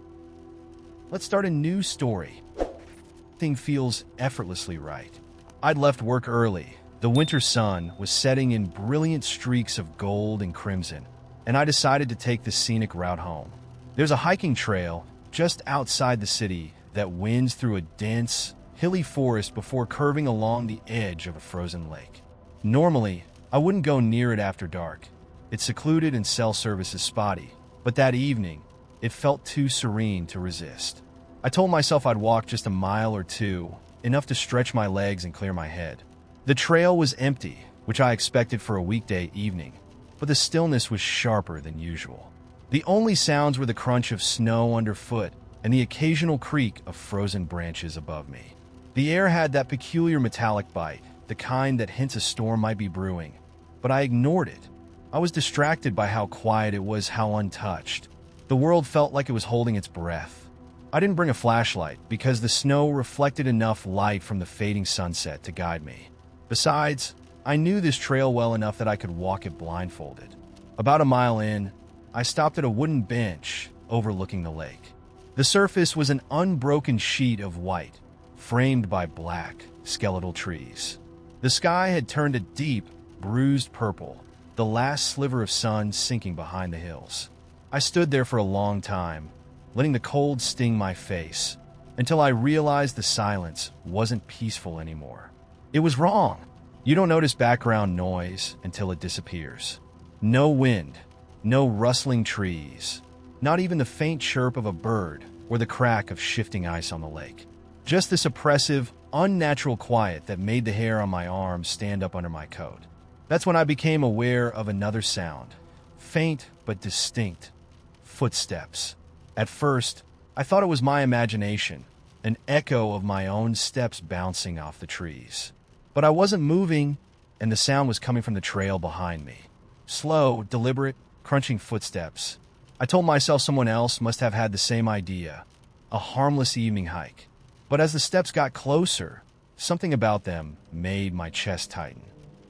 Let's start a new story. Everything feels effortlessly right. I'd left work early. The winter sun was setting in brilliant streaks of gold and crimson, and I decided to take the scenic route home. There's a hiking trail just outside the city that winds through a dense, hilly forest before curving along the edge of a frozen lake. Normally, I wouldn't go near it after dark. It's secluded and cell service is spotty, but that evening, it felt too serene to resist. I told myself I'd walk just a mile or two, enough to stretch my legs and clear my head. The trail was empty, which I expected for a weekday evening, but the stillness was sharper than usual. The only sounds were the crunch of snow underfoot and the occasional creak of frozen branches above me. The air had that peculiar metallic bite, the kind that hints a storm might be brewing, but I ignored it. I was distracted by how quiet it was, how untouched. The world felt like it was holding its breath. I didn't bring a flashlight because the snow reflected enough light from the fading sunset to guide me. Besides, I knew this trail well enough that I could walk it blindfolded. About a mile in, I stopped at a wooden bench overlooking the lake. The surface was an unbroken sheet of white, framed by black, skeletal trees. The sky had turned a deep, bruised purple, the last sliver of sun sinking behind the hills. I stood there for a long time, letting the cold sting my face, until I realized the silence wasn't peaceful anymore. It was wrong. You don't notice background noise until it disappears. No wind, no rustling trees, not even the faint chirp of a bird or the crack of shifting ice on the lake. Just this oppressive, unnatural quiet that made the hair on my arms stand up under my coat. That's when I became aware of another sound, faint but distinct. Footsteps. At first, I thought it was my imagination, an echo of my own steps bouncing off the trees. But I wasn't moving, and the sound was coming from the trail behind me. Slow, deliberate, crunching footsteps. I told myself someone else must have had the same idea, a harmless evening hike. But as the steps got closer, something about them made my chest tighten.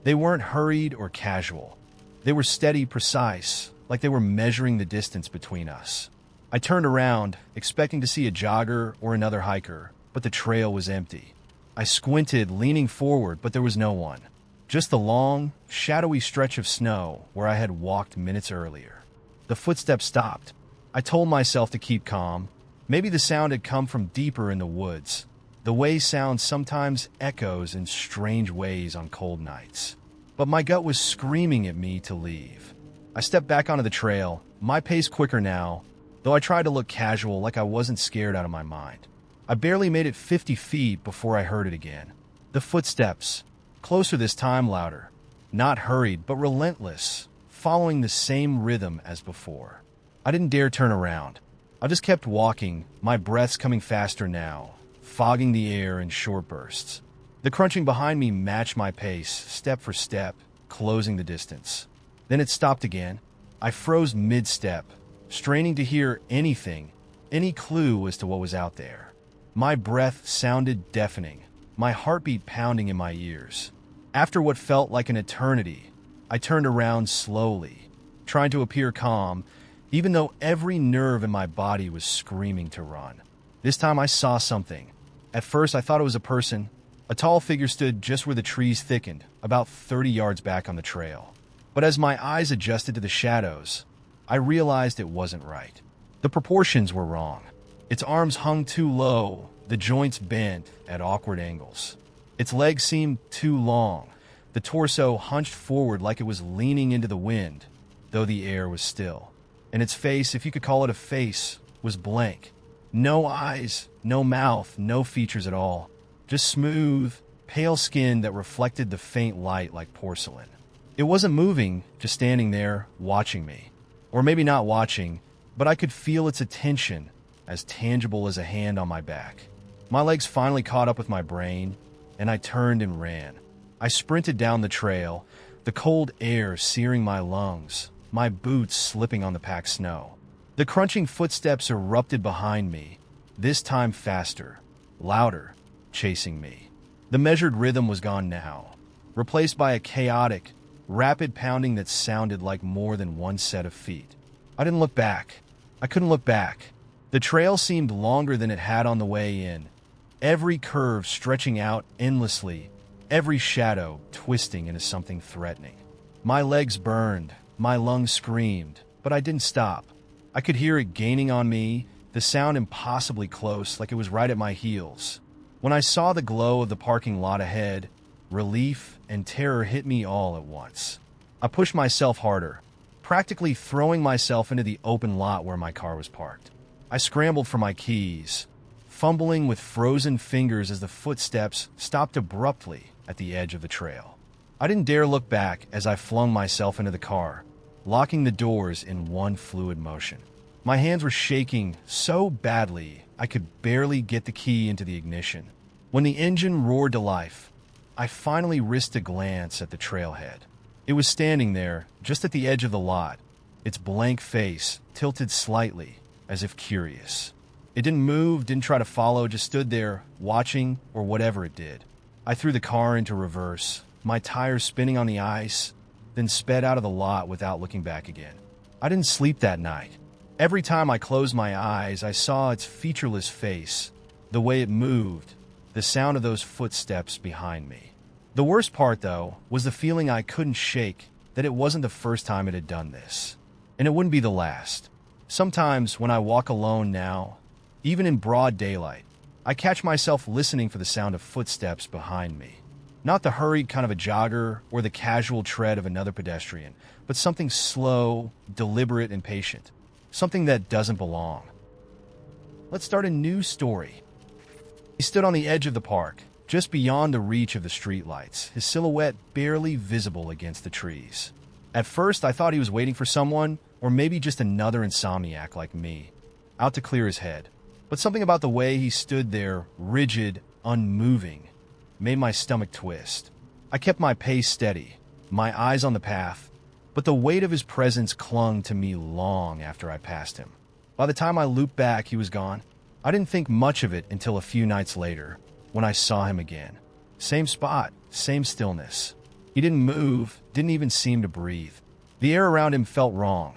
They weren't hurried or casual. They were steady, precise, like they were measuring the distance between us. I turned around, expecting to see a jogger or another hiker, but the trail was empty. I squinted, leaning forward, but there was no one. Just the long, shadowy stretch of snow where I had walked minutes earlier. The footsteps stopped. I told myself to keep calm. Maybe the sound had come from deeper in the woods, the way sound sometimes echoes in strange ways on cold nights. But my gut was screaming at me to leave. I stepped back onto the trail, my pace quicker now, though I tried to look casual, like I wasn't scared out of my mind. I barely made it 50 feet before I heard it again. The footsteps, closer this time, louder. Not hurried, but relentless, following the same rhythm as before. I didn't dare turn around. I just kept walking, my breaths coming faster now, fogging the air in short bursts. The crunching behind me matched my pace, step for step, closing the distance. Then it stopped again. I froze mid-step, straining to hear anything, any clue as to what was out there. My breath sounded deafening, my heartbeat pounding in my ears. After what felt like an eternity, I turned around slowly, trying to appear calm, even though every nerve in my body was screaming to run. This time I saw something. At first I thought it was a person. A tall figure stood just where the trees thickened, about 30 yards back on the trail. But as my eyes adjusted to the shadows, I realized it wasn't right. The proportions were wrong. Its arms hung too low, the joints bent at awkward angles. Its legs seemed too long, the torso hunched forward like it was leaning into the wind, though the air was still. And its face, if you could call it a face, was blank. No eyes, no mouth, no features at all. Just smooth, pale skin that reflected the faint light like porcelain. It wasn't moving, just standing there, watching me. Or maybe not watching, but I could feel its attention, as tangible as a hand on my back. My legs finally caught up with my brain, and I turned and ran. I sprinted down the trail, the cold air searing my lungs, my boots slipping on the packed snow. The crunching footsteps erupted behind me, this time faster, louder, chasing me. The measured rhythm was gone now, replaced by a chaotic, rapid pounding that sounded like more than one set of feet. I didn't look back. I couldn't look back. The trail seemed longer than it had on the way in, every curve stretching out endlessly, every shadow twisting into something threatening. My legs burned, my lungs screamed, but I didn't stop. I could hear it gaining on me, the sound impossibly close, like it was right at my heels. When I saw the glow of the parking lot ahead, relief and terror hit me all at once. I pushed myself harder, practically throwing myself into the open lot where my car was parked. I scrambled for my keys, fumbling with frozen fingers as the footsteps stopped abruptly at the edge of the trail. I didn't dare look back as I flung myself into the car, locking the doors in one fluid motion. My hands were shaking so badly I could barely get the key into the ignition. When the engine roared to life, I finally risked a glance at the trailhead. It was standing there, just at the edge of the lot, its blank face tilted slightly, as if curious. It didn't move, didn't try to follow, just stood there, watching, or whatever it did. I threw the car into reverse, my tires spinning on the ice, then sped out of the lot without looking back again. I didn't sleep that night. Every time I closed my eyes, I saw its featureless face, the way it moved, the sound of those footsteps behind me. The worst part, though, was the feeling I couldn't shake that it wasn't the first time it had done this. And it wouldn't be the last. Sometimes when I walk alone now, even in broad daylight, I catch myself listening for the sound of footsteps behind me. Not the hurried kind of a jogger or the casual tread of another pedestrian, but something slow, deliberate, and patient. Something that doesn't belong. Let's start a new story. He stood on the edge of the park, just beyond the reach of the streetlights, his silhouette barely visible against the trees. At first, I thought he was waiting for someone, or maybe just another insomniac like me, out to clear his head. But something about the way he stood there, rigid, unmoving, made my stomach twist. I kept my pace steady, my eyes on the path, but the weight of his presence clung to me long after I passed him. By the time I looped back, he was gone. I didn't think much of it until a few nights later, when I saw him again. Same spot, same stillness. He didn't move, didn't even seem to breathe. The air around him felt wrong.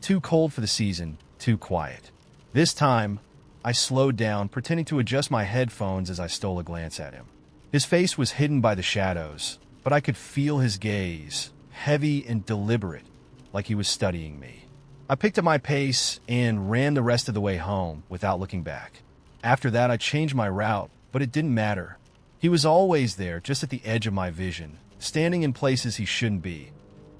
Too cold for the season, too quiet. This time, I slowed down, pretending to adjust my headphones as I stole a glance at him. His face was hidden by the shadows, but I could feel his gaze, heavy and deliberate, like he was studying me. I picked up my pace and ran the rest of the way home without looking back. After that, I changed my route, but it didn't matter. He was always there, just at the edge of my vision, standing in places he shouldn't be.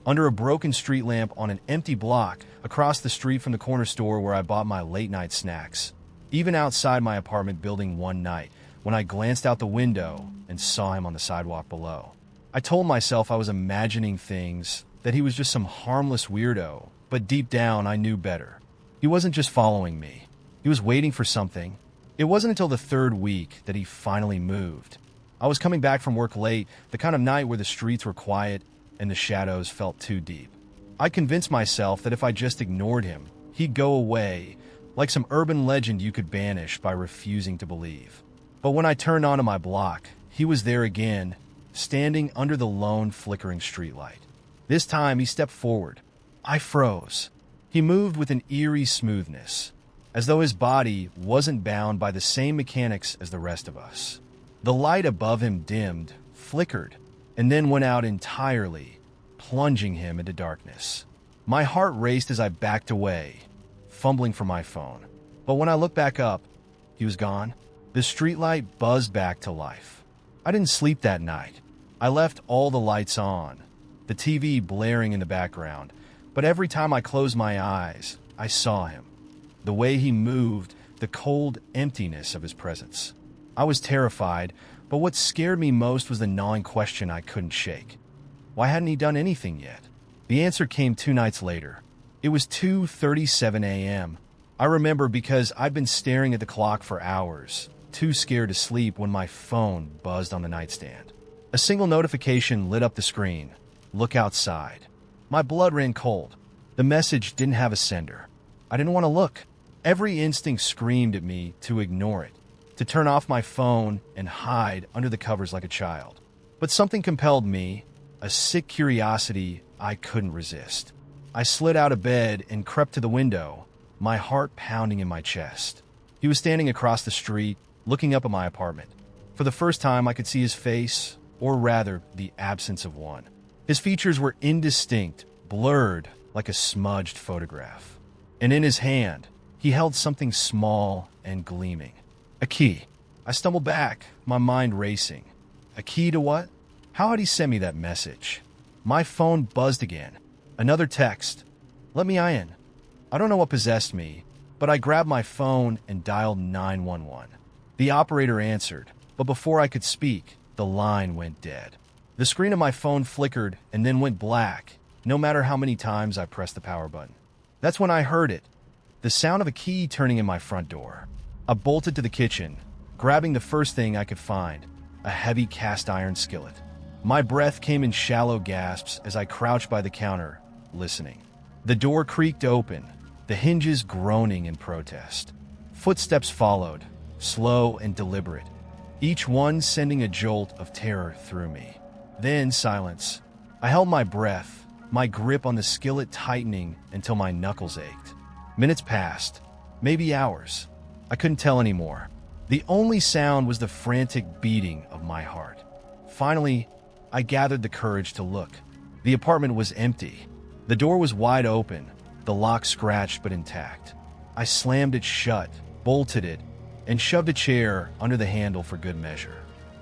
Under a broken street lamp on an empty block across the street from the corner store where I bought my late-night snacks. Even outside my apartment building one night, when I glanced out the window and saw him on the sidewalk below. I told myself I was imagining things, that he was just some harmless weirdo, but deep down I knew better. He wasn't just following me. He was waiting for something. It wasn't until the third week that he finally moved. I was coming back from work late, the kind of night where the streets were quiet and the shadows felt too deep. I convinced myself that if I just ignored him, he'd go away, like some urban legend you could banish by refusing to believe. But when I turned onto my block, he was there again, standing under the lone flickering streetlight. This time he stepped forward. I froze. He moved with an eerie smoothness, as though his body wasn't bound by the same mechanics as the rest of us. The light above him dimmed, flickered, and then went out entirely, plunging him into darkness. My heart raced as I backed away, fumbling for my phone. But when I looked back up, he was gone. The streetlight buzzed back to life. I didn't sleep that night. I left all the lights on, the TV blaring in the background, but every time I closed my eyes, I saw him. The way he moved, the cold emptiness of his presence. I was terrified, but what scared me most was the gnawing question I couldn't shake. Why hadn't he done anything yet? The answer came 2 nights later. It was 2:37 a.m. I remember because I'd been staring at the clock for hours, too scared to sleep when my phone buzzed on the nightstand. A single notification lit up the screen. Look outside. My blood ran cold. The message didn't have a sender. I didn't want to look. Every instinct screamed at me to ignore it, to turn off my phone and hide under the covers like a child. But something compelled me, a sick curiosity I couldn't resist. I slid out of bed and crept to the window, my heart pounding in my chest. He was standing across the street, looking up at my apartment. For the first time, I could see his face, or rather, the absence of one. His features were indistinct, blurred, like a smudged photograph. And in his hand, he held something small and gleaming. A key. I stumbled back, my mind racing. A key to what? How had he sent me that message? My phone buzzed again. Another text. Let me in. I don't know what possessed me, but I grabbed my phone and dialed 911. The operator answered, but before I could speak, the line went dead. The screen of my phone flickered and then went black, no matter how many times I pressed the power button. That's when I heard it, the sound of a key turning in my front door. I bolted to the kitchen, grabbing the first thing I could find, a heavy cast iron skillet. My breath came in shallow gasps as I crouched by the counter, listening. The door creaked open, the hinges groaning in protest. Footsteps followed, slow and deliberate, each one sending a jolt of terror through me. Then silence. I held my breath, my grip on the skillet tightening until my knuckles ached. Minutes passed, maybe hours. I couldn't tell anymore. The only sound was the frantic beating of my heart. Finally, I gathered the courage to look. The apartment was empty. The door was wide open, the lock scratched but intact. I slammed it shut, bolted it, and shoved a chair under the handle for good measure.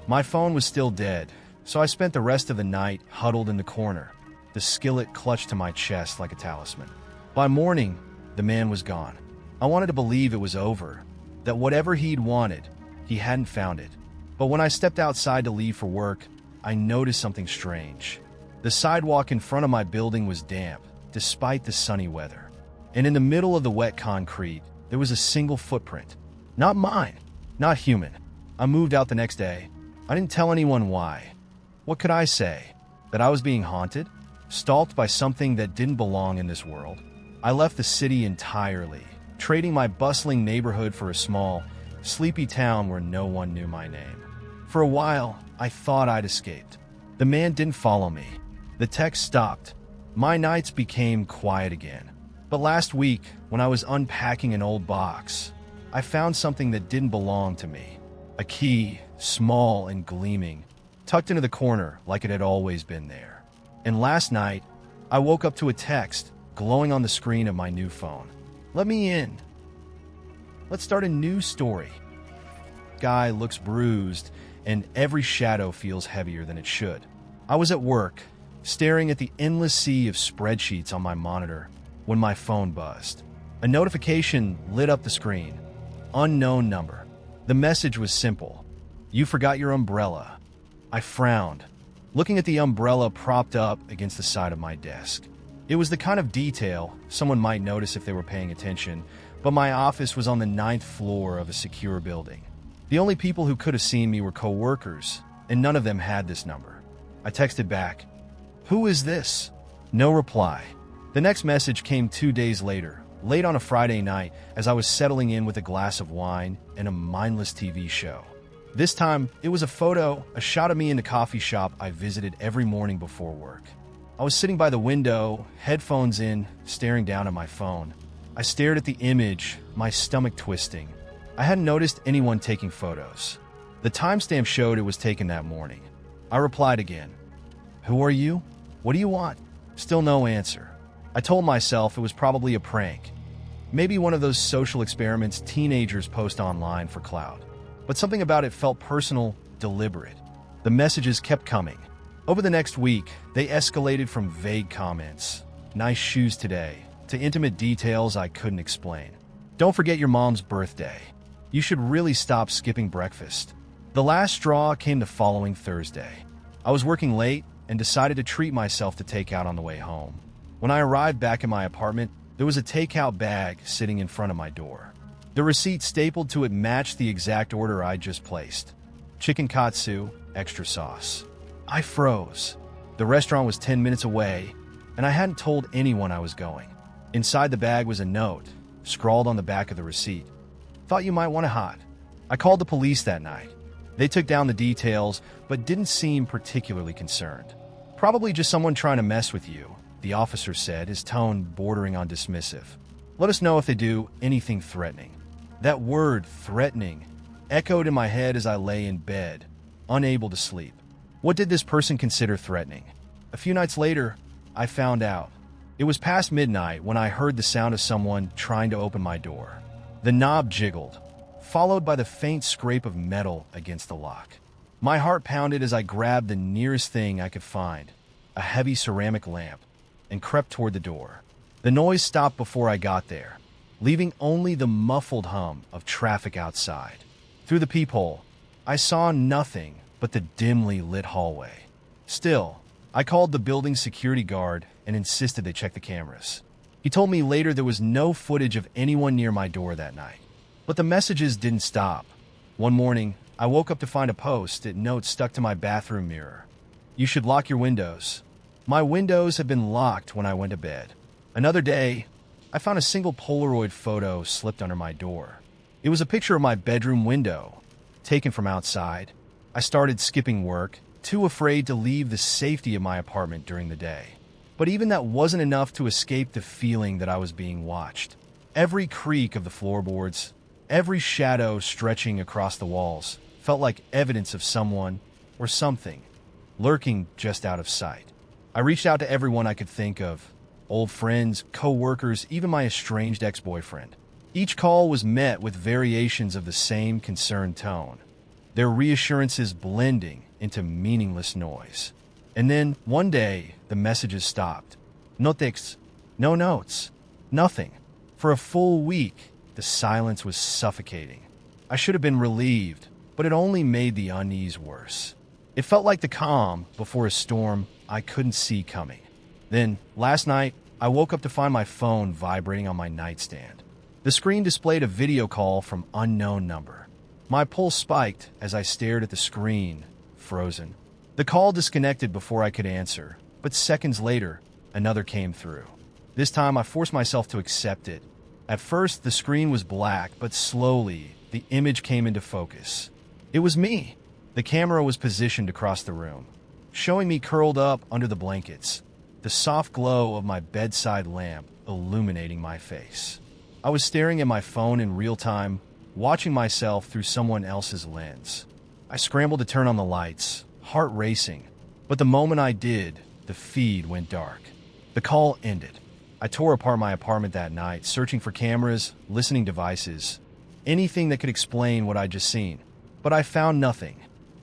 My phone was still dead, so I spent the rest of the night huddled in the corner, the skillet clutched to my chest like a talisman. By morning, the man was gone. I wanted to believe it was over, that whatever he'd wanted, he hadn't found it. But when I stepped outside to leave for work, I noticed something strange. The sidewalk in front of my building was damp, despite the sunny weather. And in the middle of the wet concrete, there was a single footprint. Not mine, not human. I moved out the next day. I didn't tell anyone why. What could I say? That I was being haunted? Stalked by something that didn't belong in this world? I left the city entirely, trading my bustling neighborhood for a small, sleepy town where no one knew my name. For a while, I thought I'd escaped. The man didn't follow me. The text stopped. My nights became quiet again. But last week, when I was unpacking an old box, I found something that didn't belong to me. A key, small and gleaming, tucked into the corner like it had always been there. And last night, I woke up to a text glowing on the screen of my new phone. Let me in. Let's start a new story. Guy looks bruised, and every shadow feels heavier than it should. I was at work, staring at the endless sea of spreadsheets on my monitor, when my phone buzzed. A notification lit up the screen. Unknown number. The message was simple. You forgot your umbrella. I frowned, looking at the umbrella propped up against the side of my desk. It was the kind of detail someone might notice if they were paying attention, but my office was on the 9th floor of a secure building. The only people who could have seen me were co-workers, and none of them had this number. I texted back, "Who is this?" No reply. The next message came 2 days later, late on a Friday night, as I was settling in with a glass of wine and a mindless TV show. This time, it was a photo, a shot of me in the coffee shop I visited every morning before work. I was sitting by the window, headphones in, staring down at my phone. I stared at the image, my stomach twisting. I hadn't noticed anyone taking photos. The timestamp showed it was taken that morning. I replied again. "Who are you? What do you want?" Still no answer. I told myself it was probably a prank. Maybe one of those social experiments teenagers post online for clout. But something about it felt personal, deliberate. The messages kept coming. Over the next week, they escalated from vague comments, "Nice shoes today," to intimate details I couldn't explain. "Don't forget your mom's birthday." You should really stop skipping breakfast. The last straw came the following Thursday. I was working late and decided to treat myself to takeout on the way home. When I arrived back in my apartment, there was a takeout bag sitting in front of my door. The receipt stapled to it matched the exact order I just placed. Chicken katsu, extra sauce. I froze. The restaurant was 10 minutes away, and I hadn't told anyone I was going. Inside the bag was a note, scrawled on the back of the receipt. Thought you might want it hot. I called the police that night. They took down the details, but didn't seem particularly concerned. Probably just someone trying to mess with you, the officer said, his tone bordering on dismissive. Let us know if they do anything threatening. That word, threatening, echoed in my head as I lay in bed, unable to sleep. What did this person consider threatening? A few nights later, I found out. It was past midnight when I heard the sound of someone trying to open my door. The knob jiggled, followed by the faint scrape of metal against the lock. My heart pounded as I grabbed the nearest thing I could find, a heavy ceramic lamp, and crept toward the door. The noise stopped before I got there, leaving only the muffled hum of traffic outside. Through the peephole, I saw nothing but the dimly lit hallway. Still, I called the building's security guard and insisted they check the cameras. He told me later there was no footage of anyone near my door that night. But the messages didn't stop. One morning, I woke up to find a post-it note stuck to my bathroom mirror. You should lock your windows. My windows had been locked when I went to bed. Another day, I found a single Polaroid photo slipped under my door. It was a picture of my bedroom window, taken from outside. I started skipping work, too afraid to leave the safety of my apartment during the day. But even that wasn't enough to escape the feeling that I was being watched. Every creak of the floorboards, every shadow stretching across the walls, felt like evidence of someone or something lurking just out of sight. I reached out to everyone I could think of, old friends, co-workers, even my estranged ex-boyfriend. Each call was met with variations of the same concerned tone, their reassurances blending into meaningless noise. And then, one day, the messages stopped. No texts, no notes, nothing. For a full week, the silence was suffocating. I should have been relieved, but it only made the unease worse. It felt like the calm before a storm I couldn't see coming. Then, last night, I woke up to find my phone vibrating on my nightstand. The screen displayed a video call from unknown number. My pulse spiked as I stared at the screen, frozen. The call disconnected before I could answer, but seconds later, another came through. This time, I forced myself to accept it. At first, the screen was black, but slowly, the image came into focus. It was me. The camera was positioned across the room, showing me curled up under the blankets, the soft glow of my bedside lamp illuminating my face. I was staring at my phone in real time, watching myself through someone else's lens. I scrambled to turn on the lights, heart racing, but the moment I did, the feed went dark. The call ended. I tore apart my apartment that night, searching for cameras, listening devices, anything that could explain what I'd just seen. But I found nothing.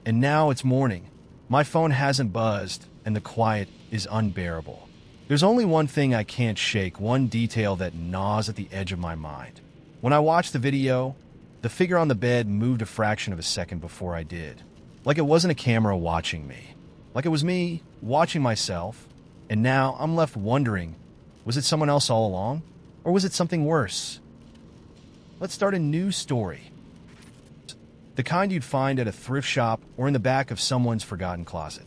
And now it's morning. My phone hasn't buzzed, and the quiet is unbearable. There's only one thing I can't shake, one detail that gnaws at the edge of my mind. When I watched the video, the figure on the bed moved a fraction of a second before I did. Like it wasn't a camera watching me. Like it was me watching myself. And now I'm left wondering, was it someone else all along? Or was it something worse? Let's start a new story. The kind you'd find at a thrift shop or in the back of someone's forgotten closet.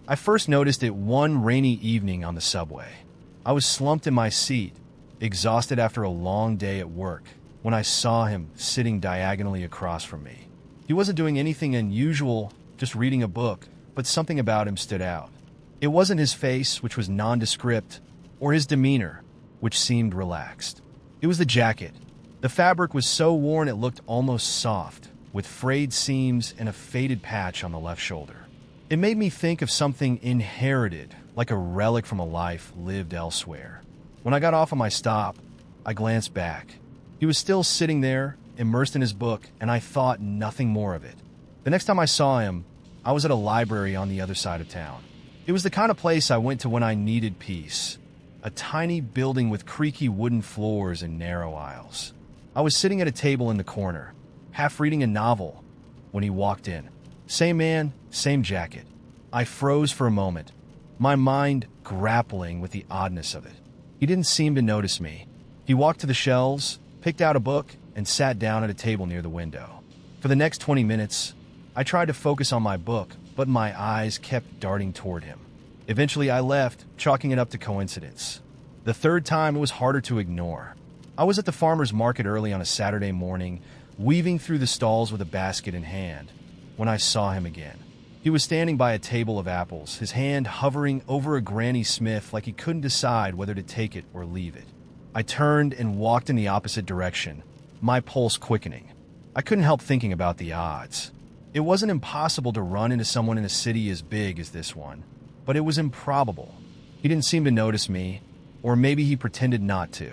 I first noticed it one rainy evening on the subway. I was slumped in my seat, exhausted after a long day at work, when I saw him sitting diagonally across from me. He wasn't doing anything unusual, just reading a book, but something about him stood out. It wasn't his face, which was nondescript, or his demeanor, which seemed relaxed. It was the jacket. The fabric was so worn it looked almost soft, with frayed seams and a faded patch on the left shoulder. It made me think of something inherited, like a relic from a life lived elsewhere. When I got off of my stop, I glanced back. He was still sitting there, immersed in his book, and I thought nothing more of it. The next time I saw him, I was at a library on the other side of town. It was the kind of place I went to when I needed peace. A tiny building with creaky wooden floors and narrow aisles. I was sitting at a table in the corner, half reading a novel, when he walked in. Same man, same jacket. I froze for a moment, my mind grappling with the oddness of it. He didn't seem to notice me. He walked to the shelves, picked out a book, and sat down at a table near the window. For the next 20 minutes, I tried to focus on my book, but my eyes kept darting toward him. Eventually, I left, chalking it up to coincidence. The third time, it was harder to ignore. I was at the farmer's market early on a Saturday morning, weaving through the stalls with a basket in hand, when I saw him again. He was standing by a table of apples, his hand hovering over a Granny Smith like he couldn't decide whether to take it or leave it. I turned and walked in the opposite direction, my pulse quickening. I couldn't help thinking about the odds. It wasn't impossible to run into someone in a city as big as this one, but it was improbable. He didn't seem to notice me, or maybe he pretended not to.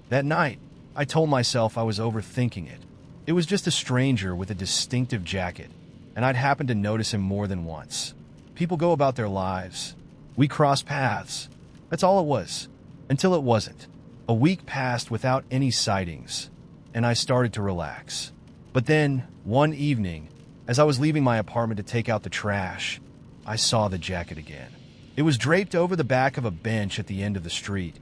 That night, I told myself I was overthinking it. It was just a stranger with a distinctive jacket, and I'd happened to notice him more than once. People go about their lives. We cross paths. That's all it was, until it wasn't. A week passed without any sightings, and I started to relax. But then, one evening, as I was leaving my apartment to take out the trash, I saw the jacket again. It was draped over the back of a bench at the end of the street,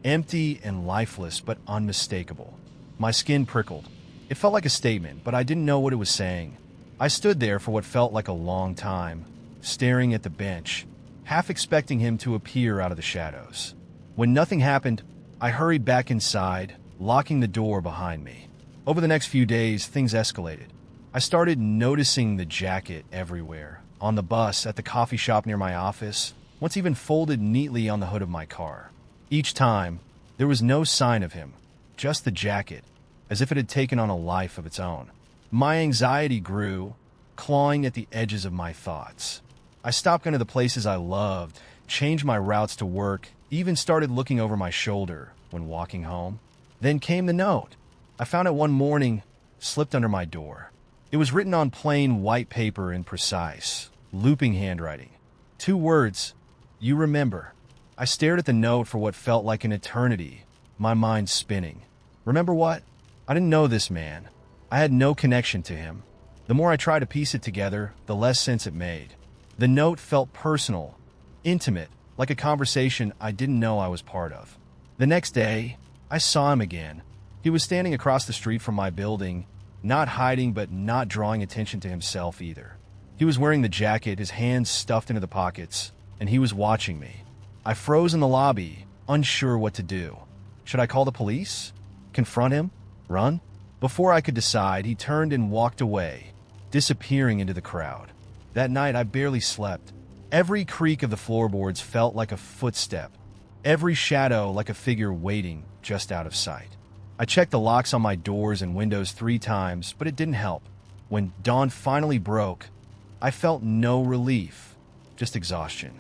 empty and lifeless but unmistakable. My skin prickled. It felt like a statement, but I didn't know what it was saying. I stood there for what felt like a long time, staring at the bench, half expecting him to appear out of the shadows. When nothing happened, I hurried back inside, locking the door behind me. Over the next few days, things escalated. I started noticing the jacket everywhere, on the bus, at the coffee shop near my office, once even folded neatly on the hood of my car. Each time, there was no sign of him, just the jacket, as if it had taken on a life of its own. My anxiety grew, clawing at the edges of my thoughts. I stopped going to the places I loved, changed my routes to work, even started looking over my shoulder when walking home. Then came the note. I found it one morning, slipped under my door. It was written on plain white paper in precise, looping handwriting. 2 words, "You remember." I stared at the note for what felt like an eternity, my mind spinning. Remember what? I didn't know this man. I had no connection to him. The more I tried to piece it together, the less sense it made. The note felt personal, intimate, like a conversation I didn't know I was part of. The next day, I saw him again. He was standing across the street from my building, not hiding but not drawing attention to himself either. He was wearing the jacket, his hands stuffed into the pockets, and he was watching me. I froze in the lobby, unsure what to do. Should I call the police? Confront him? Run? Before I could decide, he turned and walked away, disappearing into the crowd. That night, I barely slept. Every creak of the floorboards felt like a footstep, every shadow like a figure waiting just out of sight. I checked the locks on my doors and windows 3 times, but it didn't help. When dawn finally broke, I felt no relief, just exhaustion.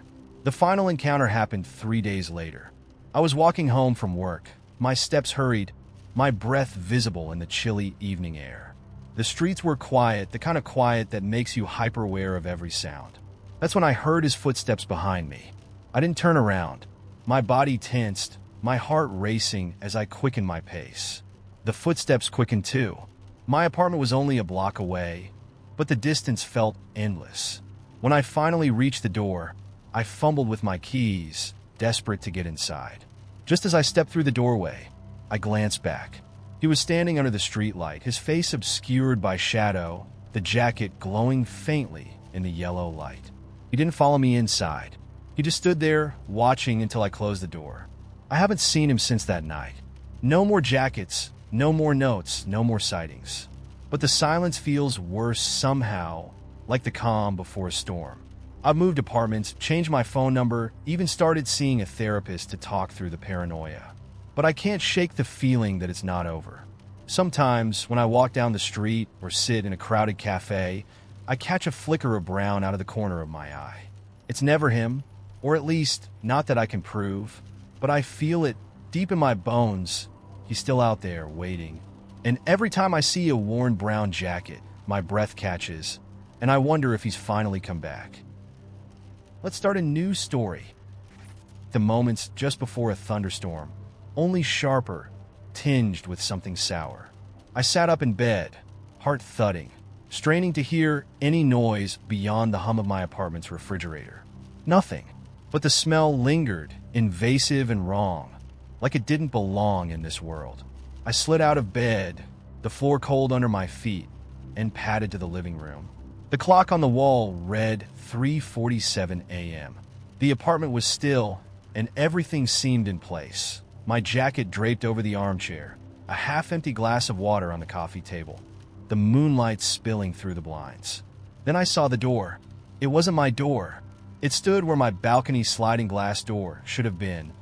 The final encounter happened 3 days later. I was walking home from work, my steps hurried, my breath visible in the chilly evening air. The streets were quiet, the kind of quiet that makes you hyper-aware of every sound. That's when I heard his footsteps behind me. I didn't turn around. My body tensed, my heart racing as I quickened my pace. The footsteps quickened too. My apartment was only a block away, but the distance felt endless. When I finally reached the door, I fumbled with my keys, desperate to get inside. Just as I stepped through the doorway, I glanced back. He was standing under the streetlight, his face obscured by shadow, the jacket glowing faintly in the yellow light. He didn't follow me inside. He just stood there, watching until I closed the door. I haven't seen him since that night. No more jackets, no more notes, no more sightings. But the silence feels worse somehow, like the calm before a storm. I've moved apartments, changed my phone number, even started seeing a therapist to talk through the paranoia. But I can't shake the feeling that it's not over. Sometimes, when I walk down the street or sit in a crowded cafe, I catch a flicker of brown out of the corner of my eye. It's never him, or at least not that I can prove, but I feel it deep in my bones. He's still out there, waiting. And every time I see a worn brown jacket, my breath catches, and I wonder if he's finally come back. Let's start a new story. The moments just before a thunderstorm, only sharper, tinged with something sour. I sat up in bed, heart thudding, straining to hear any noise beyond the hum of my apartment's refrigerator. Nothing. But the smell lingered, invasive and wrong, like it didn't belong in this world. I slid out of bed, the floor cold under my feet, and padded to the living room. The clock on the wall read 3:47 a.m. The apartment was still, and everything seemed in place. My jacket draped over the armchair, a half-empty glass of water on the coffee table, the moonlight spilling through the blinds. Then I saw the door. It wasn't my door. It stood where my balcony sliding glass door should have been,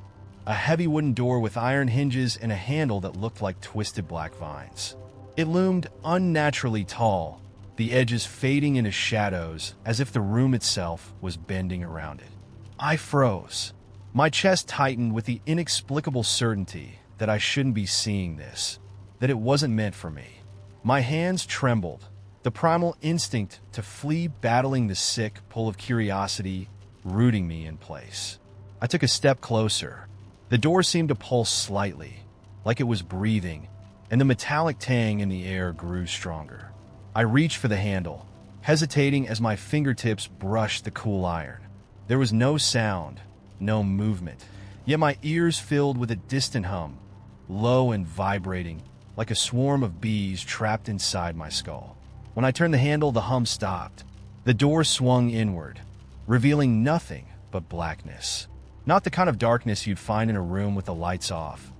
a heavy wooden door with iron hinges and a handle that looked like twisted black vines. It loomed unnaturally tall, the edges fading into shadows as if the room itself was bending around it. I froze. My chest tightened with the inexplicable certainty that I shouldn't be seeing this, that it wasn't meant for me. My hands trembled, the primal instinct to flee battling the sick pull of curiosity rooting me in place. I took a step closer. The door seemed to pulse slightly, like it was breathing, and the metallic tang in the air grew stronger. I reached for the handle, hesitating as my fingertips brushed the cool iron. There was no sound, no movement, yet my ears filled with a distant hum, low and vibrating, like a swarm of bees trapped inside my skull. When I turned the handle, the hum stopped. The door swung inward, revealing nothing but blackness. Not the kind of darkness you'd find in a room with the lights off.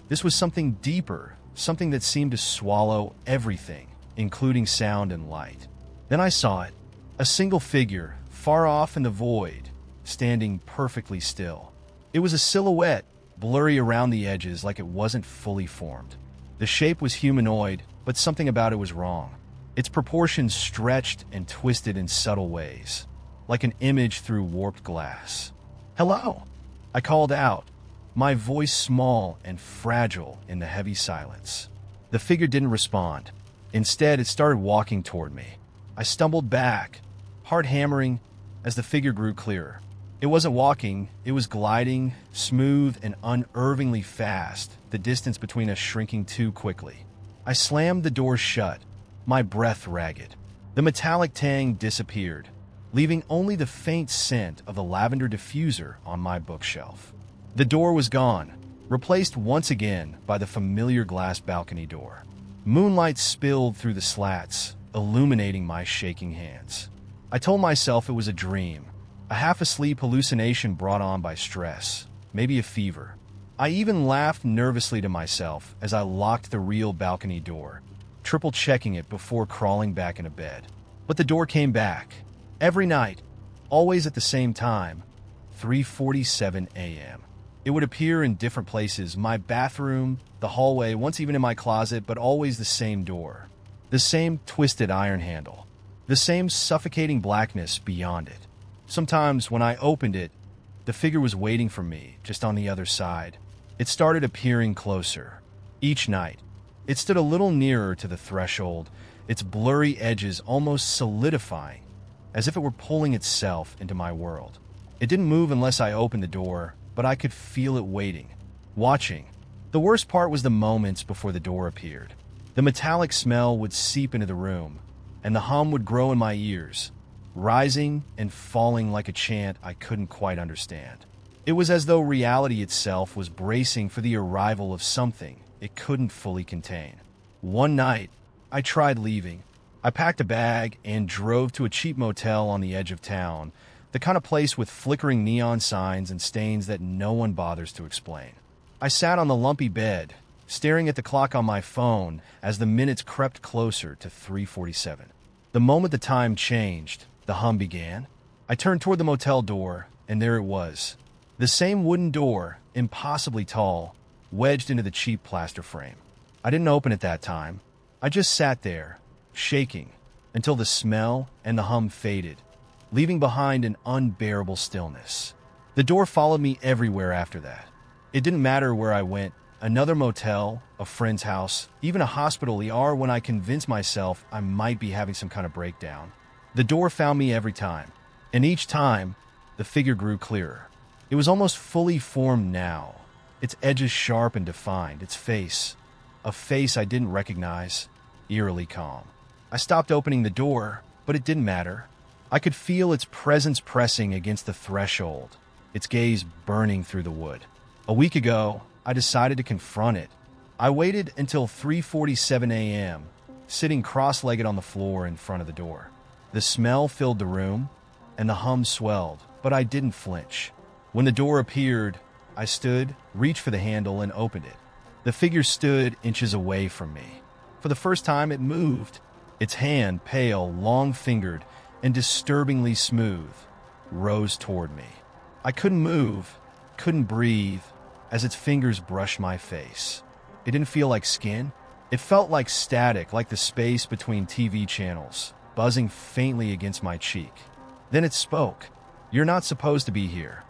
This was something deeper, something that seemed to swallow everything, including sound and light. Then I saw it, a single figure, far off in the void, standing perfectly still. It was a silhouette, blurry around the edges like it wasn't fully formed. The shape was humanoid, but something about it was wrong. Its proportions stretched and twisted in subtle ways, like an image through warped glass. "Hello," I called out, my voice small and fragile in the heavy silence. The figure didn't respond. Instead, it started walking toward me. I stumbled back, heart hammering, as the figure grew clearer. It wasn't walking, it was gliding, smooth and unnervingly fast, the distance between us shrinking too quickly. I slammed the door shut, my breath ragged. The metallic tang disappeared, leaving only the faint scent of the lavender diffuser on my bookshelf. The door was gone, replaced once again by the familiar glass balcony door. Moonlight spilled through the slats, illuminating my shaking hands. I told myself it was a dream, a half-asleep hallucination brought on by stress, maybe a fever. I even laughed nervously to myself as I locked the real balcony door, triple-checking it before crawling back into bed. But the door came back. Every night, always at the same time, 3:47 a.m. It would appear in different places, my bathroom, the hallway, once even in my closet, but always the same door. The same twisted iron handle. The same suffocating blackness beyond it. Sometimes when I opened it, the figure was waiting for me, just on the other side. It started appearing closer. Each night, it stood a little nearer to the threshold, its blurry edges almost solidifying, as if it were pulling itself into my world. It didn't move unless I opened the door, but I could feel it waiting, watching. The worst part was the moments before the door appeared. The metallic smell would seep into the room, and the hum would grow in my ears, rising and falling like a chant I couldn't quite understand. It was as though reality itself was bracing for the arrival of something it couldn't fully contain. One night, I tried leaving. I packed a bag and drove to a cheap motel on the edge of town, the kind of place with flickering neon signs and stains that no one bothers to explain. I sat on the lumpy bed, staring at the clock on my phone as the minutes crept closer to 3:47. The moment the time changed, the hum began. I turned toward the motel door, and there it was. The same wooden door, impossibly tall, wedged into the cheap plaster frame. I didn't open it that time. I just sat there, shaking, until the smell and the hum faded, leaving behind an unbearable stillness. The door followed me everywhere after that. It didn't matter where I went, another motel, a friend's house, even a hospital ER when I convinced myself I might be having some kind of breakdown. The door found me every time, and each time, the figure grew clearer. It was almost fully formed now, its edges sharp and defined, its face, a face I didn't recognize, eerily calm. I stopped opening the door, but it didn't matter. I could feel its presence pressing against the threshold, its gaze burning through the wood. A week ago, I decided to confront it. I waited until 3:47 a.m., sitting cross-legged on the floor in front of the door. The smell filled the room, and the hum swelled, but I didn't flinch. When the door appeared, I stood, reached for the handle, and opened it. The figure stood inches away from me. For the first time, it moved. Its hand, pale, long-fingered, and disturbingly smooth, rose toward me. I couldn't move, couldn't breathe, as its fingers brushed my face. It didn't feel like skin. It felt like static, like the space between TV channels, buzzing faintly against my cheek. Then it spoke. "You're not supposed to be here."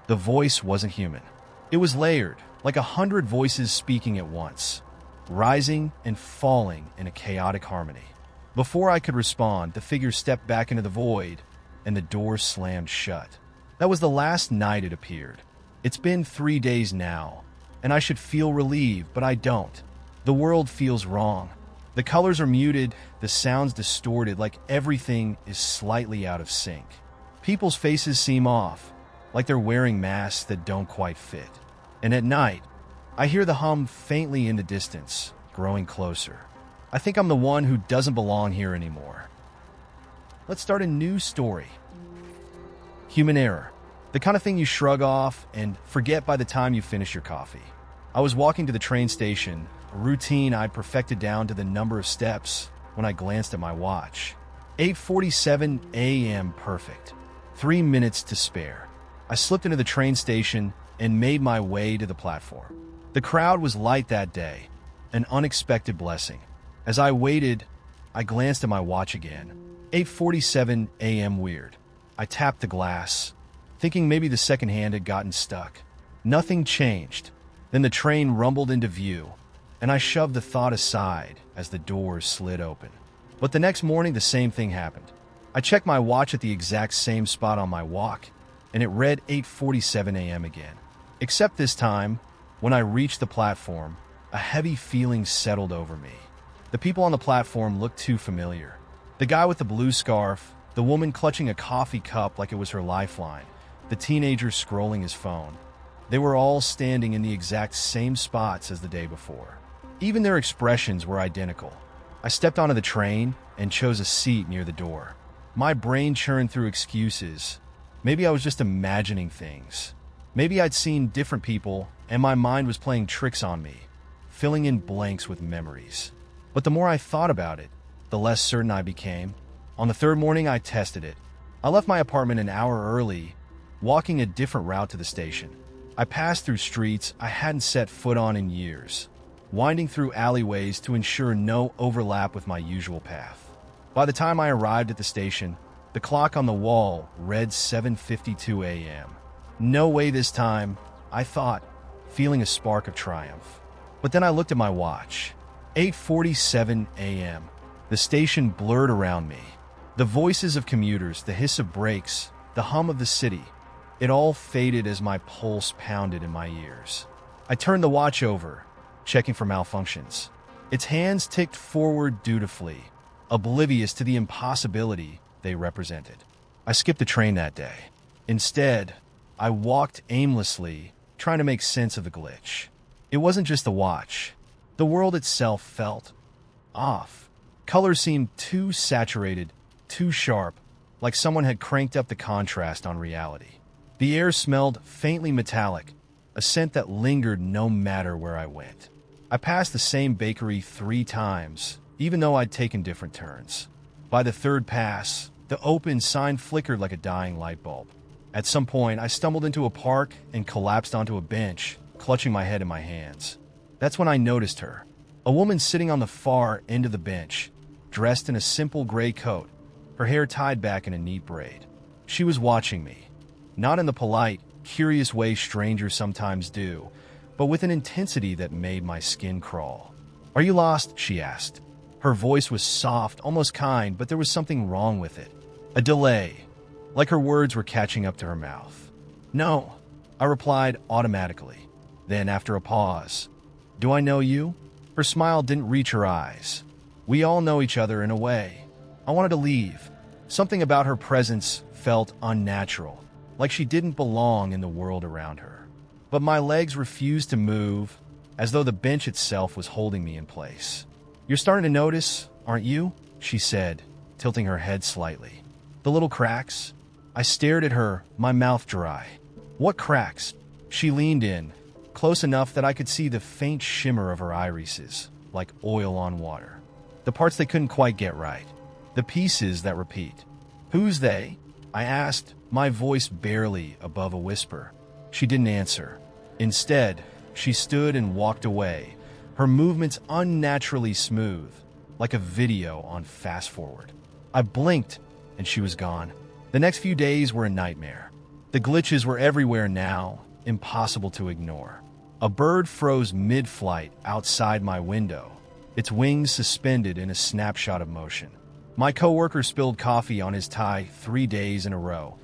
The voice wasn't human. It was layered, like 100 voices speaking at once, rising and falling in a chaotic harmony. Before I could respond, the figure stepped back into the void, and the door slammed shut. That was the last night it appeared. It's been 3 days now, and I should feel relieved, but I don't. The world feels wrong. The colors are muted, the sounds distorted, like everything is slightly out of sync. People's faces seem off, like they're wearing masks that don't quite fit. And at night, I hear the hum faintly in the distance, growing closer. I think I'm the one who doesn't belong here anymore. Let's start a new story. Human error. The kind of thing you shrug off and forget by the time you finish your coffee. I was walking to the train station, a routine I'd perfected down to the number of steps, when I glanced at my watch. 8:47 a.m. perfect. 3 minutes to spare. I slipped into the train station and made my way to the platform. The crowd was light that day, an unexpected blessing. As I waited, I glanced at my watch again. 8:47 a.m. weird. I tapped the glass, thinking maybe the second hand had gotten stuck. Nothing changed. Then the train rumbled into view, and I shoved the thought aside as the doors slid open. But the next morning, the same thing happened. I checked my watch at the exact same spot on my walk, and it read 8:47 a.m. again. Except this time, when I reached the platform, a heavy feeling settled over me. The people on the platform looked too familiar. The guy with the blue scarf, the woman clutching a coffee cup like it was her lifeline, the teenager scrolling his phone. They were all standing in the exact same spots as the day before. Even their expressions were identical. I stepped onto the train and chose a seat near the door. My brain churned through excuses. Maybe I was just imagining things. Maybe I'd seen different people and my mind was playing tricks on me, filling in blanks with memories. But the more I thought about it, the less certain I became. On the third morning, I tested it. I left my apartment an hour early, walking a different route to the station. I passed through streets I hadn't set foot on in years, winding through alleyways to ensure no overlap with my usual path. By the time I arrived at the station, the clock on the wall read 7:52 a.m. No way this time, I thought, feeling a spark of triumph. But then I looked at my watch. 8:47 a.m. The station blurred around me. The voices of commuters, the hiss of brakes, the hum of the city. It all faded as my pulse pounded in my ears. I turned the watch over, checking for malfunctions. Its hands ticked forward dutifully, oblivious to the impossibility they represented. I skipped the train that day. Instead, I walked aimlessly, trying to make sense of the glitch. It wasn't just the watch. The world itself felt off. Colors seemed too saturated, too sharp, like someone had cranked up the contrast on reality. The air smelled faintly metallic, a scent that lingered no matter where I went. I passed the same bakery 3 times, even though I'd taken different turns. By the third pass, the open sign flickered like a dying light bulb. At some point, I stumbled into a park and collapsed onto a bench, clutching my head in my hands. That's when I noticed her, a woman sitting on the far end of the bench, dressed in a simple gray coat, her hair tied back in a neat braid. She was watching me, not in the polite, curious way strangers sometimes do, but with an intensity that made my skin crawl. "Are you lost?" she asked. Her voice was soft, almost kind, but there was something wrong with it. A delay, like her words were catching up to her mouth. "No," I replied automatically. Then, after a pause, "Do I know you?" Her smile didn't reach her eyes. We all know each other in a way. I wanted to leave. Something about her presence felt unnatural, like she didn't belong in the world around her. But my legs refused to move, as though the bench itself was holding me in place. "You're starting to notice, aren't you?" she said, tilting her head slightly. "The little cracks?" I stared at her, my mouth dry. "What cracks?" She leaned in, close enough that I could see the faint shimmer of her irises, like oil on water. The parts they couldn't quite get right. The pieces that repeat. "Who's they?" I asked, my voice barely above a whisper. She didn't answer. Instead, she stood and walked away, her movements unnaturally smooth, like a video on fast forward. I blinked, and she was gone. The next few days were a nightmare. The glitches were everywhere now, impossible to ignore. A bird froze mid-flight outside my window, its wings suspended in a snapshot of motion. My coworker spilled coffee on his tie 3 days in a row,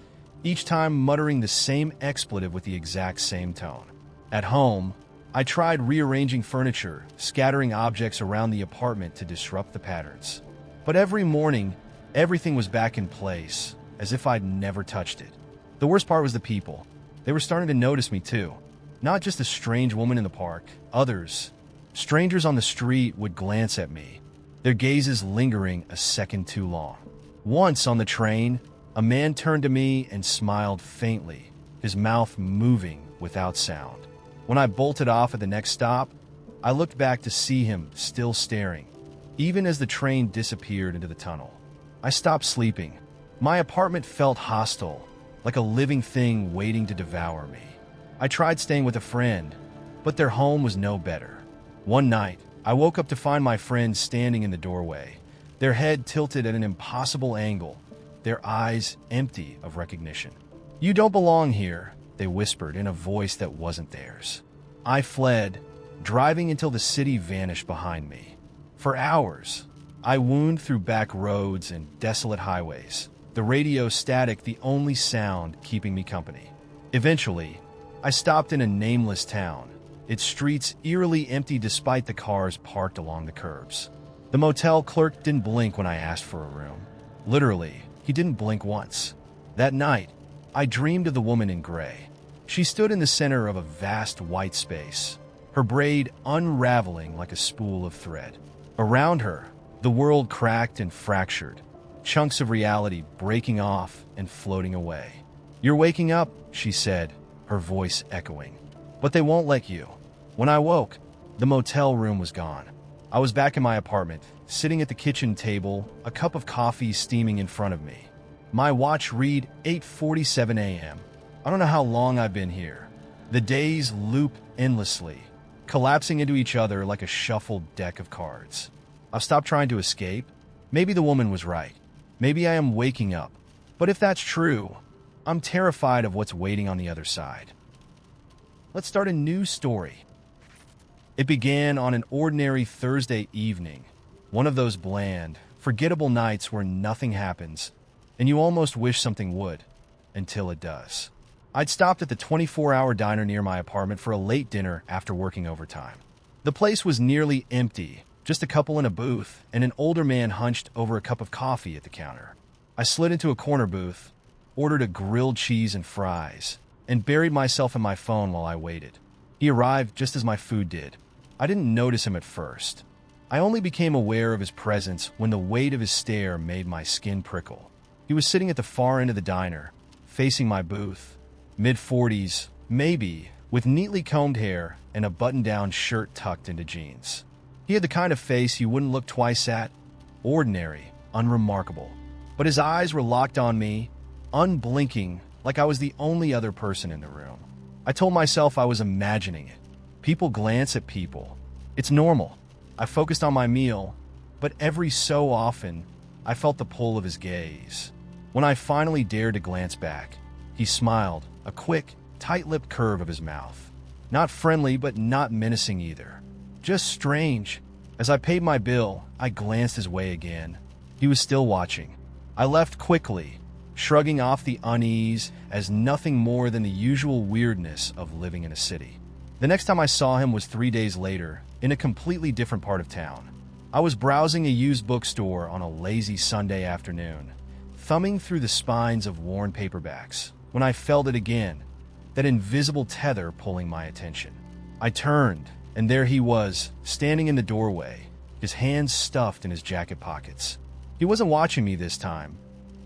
each time muttering the same expletive with the exact same tone. At home, I tried rearranging furniture, scattering objects around the apartment to disrupt the patterns. But every morning, everything was back in place, as if I'd never touched it. The worst part was the people. They were starting to notice me too. Not just a strange woman in the park. Others, strangers on the street, would glance at me, their gazes lingering a second too long. Once on the train, a man turned to me and smiled faintly, his mouth moving without sound. When I bolted off at the next stop, I looked back to see him still staring, even as the train disappeared into the tunnel. I stopped sleeping. My apartment felt hostile, like a living thing waiting to devour me. I tried staying with a friend, but their home was no better. One night, I woke up to find my friend standing in the doorway, their head tilted at an impossible angle, their eyes empty of recognition. "You don't belong here," they whispered in a voice that wasn't theirs. I fled, driving until the city vanished behind me. For hours, I wound through back roads and desolate highways, the radio static the only sound keeping me company. Eventually, I stopped in a nameless town, its streets eerily empty despite the cars parked along the curbs. The motel clerk didn't blink when I asked for a room. Literally, he didn't blink once. That night, I dreamed of the woman in gray. She stood in the center of a vast white space, her braid unraveling like a spool of thread. Around her, the world cracked and fractured, chunks of reality breaking off and floating away. "You're waking up," she said, her voice echoing. "But they won't let you." When I woke, the motel room was gone. I was back in my apartment, sitting at the kitchen table, a cup of coffee steaming in front of me. My watch read 8:47 a.m. I don't know how long I've been here. The days loop endlessly, collapsing into each other like a shuffled deck of cards. I've stopped trying to escape. Maybe the woman was right. Maybe I am waking up. But if that's true, I'm terrified of what's waiting on the other side. Let's start a new story. It began on an ordinary Thursday evening, one of those bland, forgettable nights where nothing happens, and you almost wish something would, until it does. I'd stopped at the 24-hour diner near my apartment for a late dinner after working overtime. The place was nearly empty, just a couple in a booth, and an older man hunched over a cup of coffee at the counter. I slid into a corner booth, ordered a grilled cheese and fries, and buried myself in my phone while I waited. He arrived just as my food did. I didn't notice him at first. I only became aware of his presence when the weight of his stare made my skin prickle. He was sitting at the far end of the diner, facing my booth, mid-40s, maybe, with neatly combed hair and a button-down shirt tucked into jeans. He had the kind of face you wouldn't look twice at, ordinary, unremarkable. But his eyes were locked on me, unblinking, like I was the only other person in the room. I told myself I was imagining it. People glance at people. It's normal. I focused on my meal, but every so often, I felt the pull of his gaze. When I finally dared to glance back, he smiled, a quick, tight-lipped curve of his mouth. Not friendly, but not menacing either. Just strange. As I paid my bill, I glanced his way again. He was still watching. I left quickly, shrugging off the unease as nothing more than the usual weirdness of living in a city. The next time I saw him was 3 days later, in a completely different part of town. I was browsing a used bookstore on a lazy Sunday afternoon, thumbing through the spines of worn paperbacks, when I felt it again, that invisible tether pulling my attention. I turned, and there he was, standing in the doorway, his hands stuffed in his jacket pockets. He wasn't watching me this time.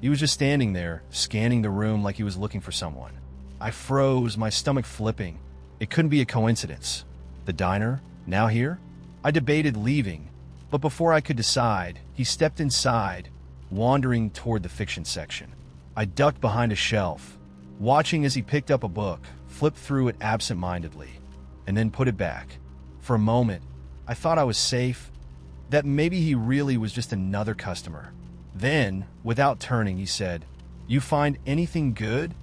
He was just standing there, scanning the room like he was looking for someone. I froze, my stomach flipping. It couldn't be a coincidence. The diner, now here? I debated leaving, but before I could decide, he stepped inside, wandering toward the fiction section. I ducked behind a shelf, watching as he picked up a book, flipped through it absent-mindedly, and then put it back. For a moment, I thought I was safe, that maybe he really was just another customer. Then, without turning, he said, "You find anything good?"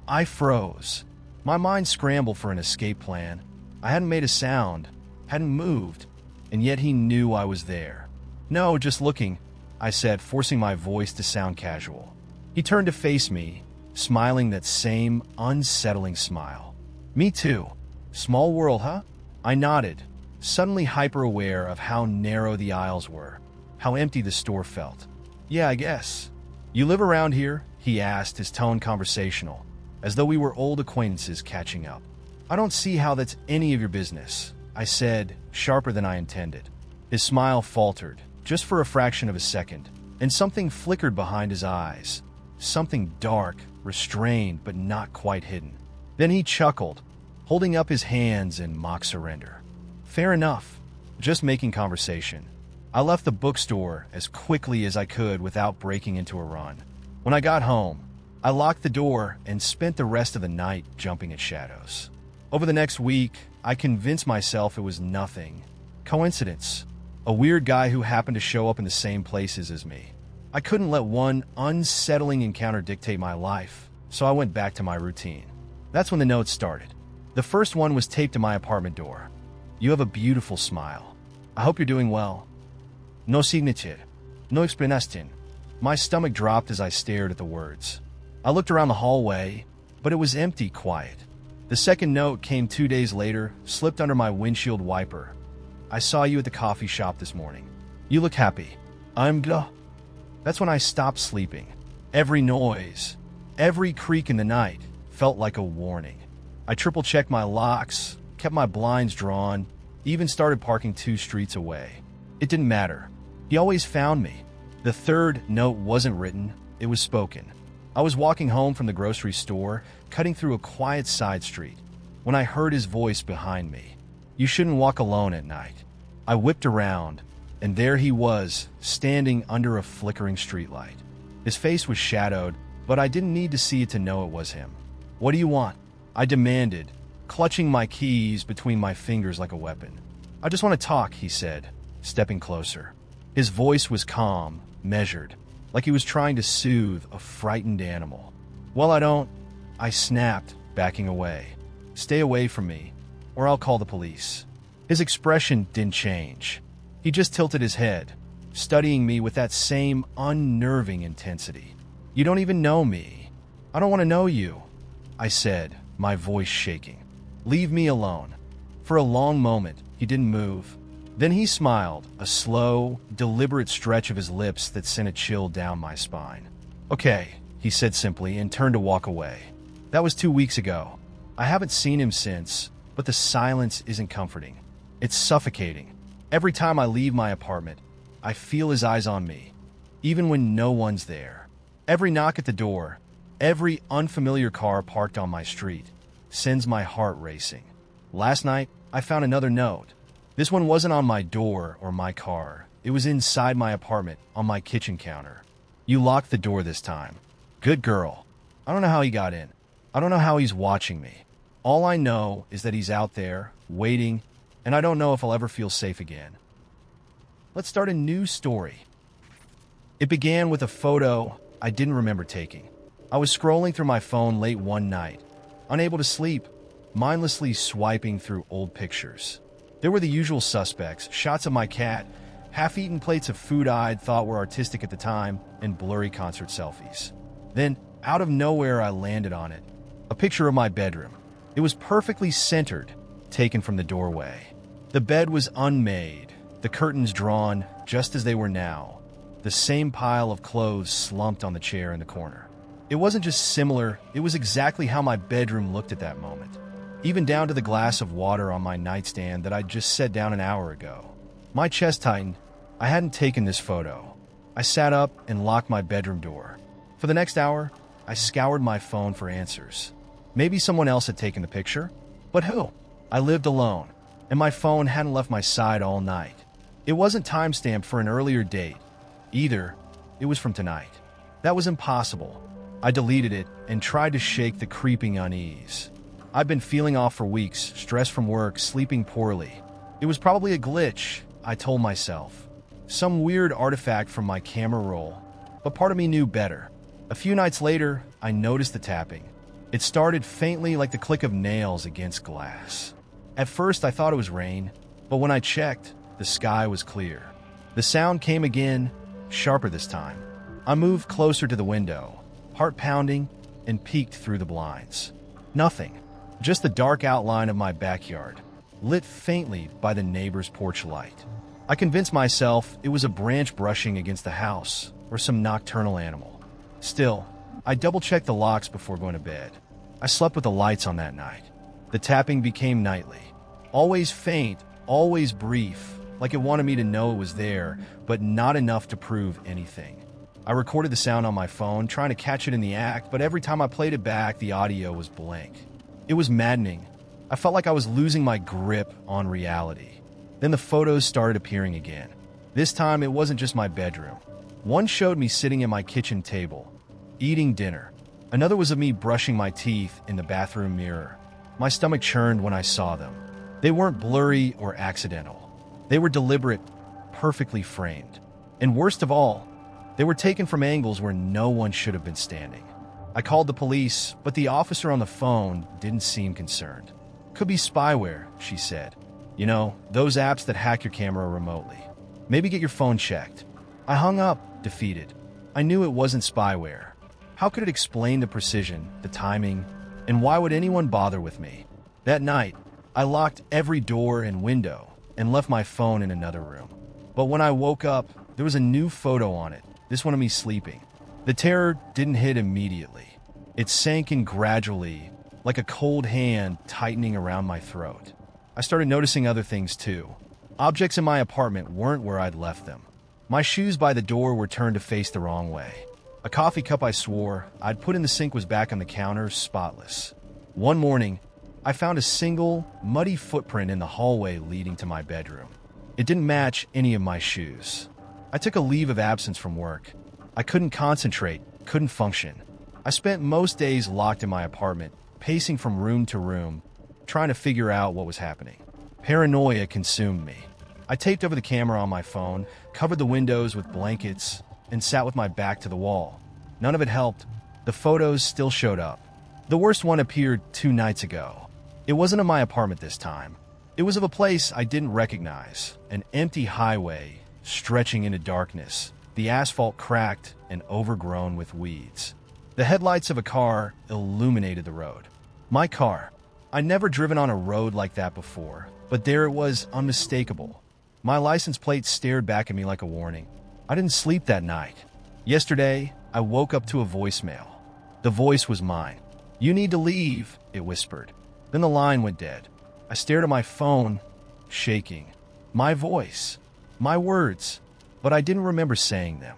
I froze. My mind scrambled for an escape plan. I hadn't made a sound, hadn't moved, and yet he knew I was there. "No, just looking," I said, forcing my voice to sound casual. He turned to face me, smiling that same unsettling smile. "Me too. Small world, huh?" I nodded, suddenly hyper-aware of how narrow the aisles were, how empty the store felt. "Yeah, I guess." "You live around here?" he asked, his tone conversational, as though we were old acquaintances catching up. "I don't see how that's any of your business," I said, sharper than I intended. His smile faltered, just for a fraction of a second, and something flickered behind his eyes. Something dark, restrained, but not quite hidden. Then he chuckled, holding up his hands in mock surrender. "Fair enough. Just making conversation." I left the bookstore as quickly as I could without breaking into a run. When I got home, I locked the door and spent the rest of the night jumping at shadows. Over the next week, I convinced myself it was nothing. Coincidence. A weird guy who happened to show up in the same places as me. I couldn't let one unsettling encounter dictate my life, so I went back to my routine. That's when the notes started. The first one was taped to my apartment door. "You have a beautiful smile. I hope you're doing well. No signature. No explanation." My stomach dropped as I stared at the words. I looked around the hallway, but it was empty, quiet. The second note came 2 days later, slipped under my windshield wiper. "I saw you at the coffee shop this morning. You look happy. I'm glad." That's when I stopped sleeping. Every noise, every creak in the night felt like a warning. I triple-checked my locks, kept my blinds drawn, even started parking 2 streets away. It didn't matter. He always found me. The third note wasn't written, it was spoken. I was walking home from the grocery store, cutting through a quiet side street, when I heard his voice behind me. "You shouldn't walk alone at night." I whipped around, and there he was, standing under a flickering streetlight. His face was shadowed, but I didn't need to see it to know it was him. "What do you want?" I demanded, clutching my keys between my fingers like a weapon. "I just want to talk," he said, stepping closer. His voice was calm, measured, like he was trying to soothe a frightened animal. "Well, I don't," I snapped, backing away. "Stay away from me, or I'll call the police." His expression didn't change. He just tilted his head, studying me with that same unnerving intensity. "You don't even know me." "I don't want to know you," I said, my voice shaking. "Leave me alone." For a long moment, he didn't move. Then he smiled, a slow, deliberate stretch of his lips that sent a chill down my spine. "Okay," he said simply, and turned to walk away. That was 2 weeks ago. I haven't seen him since, but the silence isn't comforting. It's suffocating. Every time I leave my apartment, I feel his eyes on me, even when no one's there. Every knock at the door, every unfamiliar car parked on my street, sends my heart racing. Last night, I found another note. This one wasn't on my door or my car. It was inside my apartment, on my kitchen counter. "You locked the door this time. Good girl." I don't know how he got in. I don't know how he's watching me. All I know is that he's out there, waiting, and I don't know if I'll ever feel safe again. Let's start a new story. It began with a photo I didn't remember taking. I was scrolling through my phone late one night, unable to sleep, mindlessly swiping through old pictures. There were the usual suspects, shots of my cat, half-eaten plates of food I'd thought were artistic at the time, and blurry concert selfies. Then, out of nowhere, I landed on it. A picture of my bedroom. It was perfectly centered, taken from the doorway. The bed was unmade, the curtains drawn just as they were now, the same pile of clothes slumped on the chair in the corner. It wasn't just similar, it was exactly how my bedroom looked at that moment. Even down to the glass of water on my nightstand that I'd just set down an hour ago. My chest tightened. I hadn't taken this photo. I sat up and locked my bedroom door. For the next hour, I scoured my phone for answers. Maybe someone else had taken the picture? But who? I lived alone, and my phone hadn't left my side all night. It wasn't timestamped for an earlier date. Either, it was from tonight. That was impossible. I deleted it and tried to shake the creeping unease. I'd been feeling off for weeks, stressed from work, sleeping poorly. It was probably a glitch, I told myself. Some weird artifact from my camera roll. But part of me knew better. A few nights later, I noticed the tapping. It started faintly like the click of nails against glass. At first, I thought it was rain, but when I checked, the sky was clear. The sound came again, sharper this time. I moved closer to the window, heart pounding, and peeked through the blinds. Nothing. Just the dark outline of my backyard, lit faintly by the neighbor's porch light. I convinced myself it was a branch brushing against the house or some nocturnal animal. Still, I double-checked the locks before going to bed. I slept with the lights on that night. The tapping became nightly. Always faint, always brief, like it wanted me to know it was there, but not enough to prove anything. I recorded the sound on my phone, trying to catch it in the act, but every time I played it back, the audio was blank. It was maddening. I felt like I was losing my grip on reality. Then the photos started appearing again. This time, it wasn't just my bedroom. One showed me sitting at my kitchen table, eating dinner. Another was of me brushing my teeth in the bathroom mirror. My stomach churned when I saw them. They weren't blurry or accidental. They were deliberate, perfectly framed. And worst of all, they were taken from angles where no one should have been standing. I called the police, but the officer on the phone didn't seem concerned. Could be spyware, she said. You know, those apps that hack your camera remotely. Maybe get your phone checked. I hung up, defeated. I knew it wasn't spyware. How could it explain the precision, the timing, and why would anyone bother with me? That night, I locked every door and window and left my phone in another room. But when I woke up, there was a new photo on it. This one of me sleeping. The terror didn't hit immediately. It sank in gradually, like a cold hand tightening around my throat. I started noticing other things too. Objects in my apartment weren't where I'd left them. My shoes by the door were turned to face the wrong way. A coffee cup I swore I'd put in the sink was back on the counter, spotless. One morning, I found a single, muddy footprint in the hallway leading to my bedroom. It didn't match any of my shoes. I took a leave of absence from work. I couldn't concentrate, couldn't function. I spent most days locked in my apartment, pacing from room to room, trying to figure out what was happening. Paranoia consumed me. I taped over the camera on my phone, covered the windows with blankets, and sat with my back to the wall. None of it helped. The photos still showed up. The worst one appeared 2 nights ago. It wasn't of my apartment this time. It was of a place I didn't recognize, an empty highway stretching into darkness, the asphalt cracked and overgrown with weeds. The headlights of a car illuminated the road. My car. I'd never driven on a road like that before, but there it was, unmistakable. My license plate stared back at me like a warning. I didn't sleep that night. Yesterday, I woke up to a voicemail. The voice was mine. "You need to leave," it whispered. Then the line went dead. I stared at my phone, shaking. My voice. My words. But I didn't remember saying them.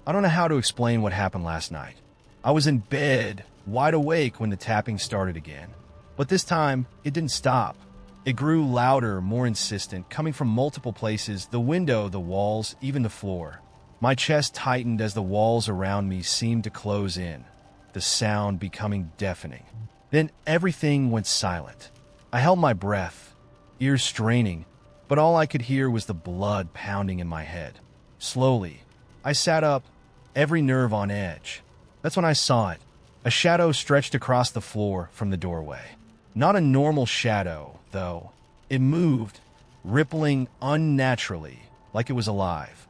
I don't know how to explain what happened last night. I was in bed, wide awake when the tapping started again. But this time, it didn't stop. It grew louder, more insistent, coming from multiple places, the window, the walls, even the floor. My chest tightened as the walls around me seemed to close in, the sound becoming deafening. Then everything went silent. I held my breath, ears straining, but all I could hear was the blood pounding in my head. Slowly, I sat up, every nerve on edge. That's when I saw it. A shadow stretched across the floor from the doorway. Not a normal shadow, though. It moved, rippling unnaturally, like it was alive.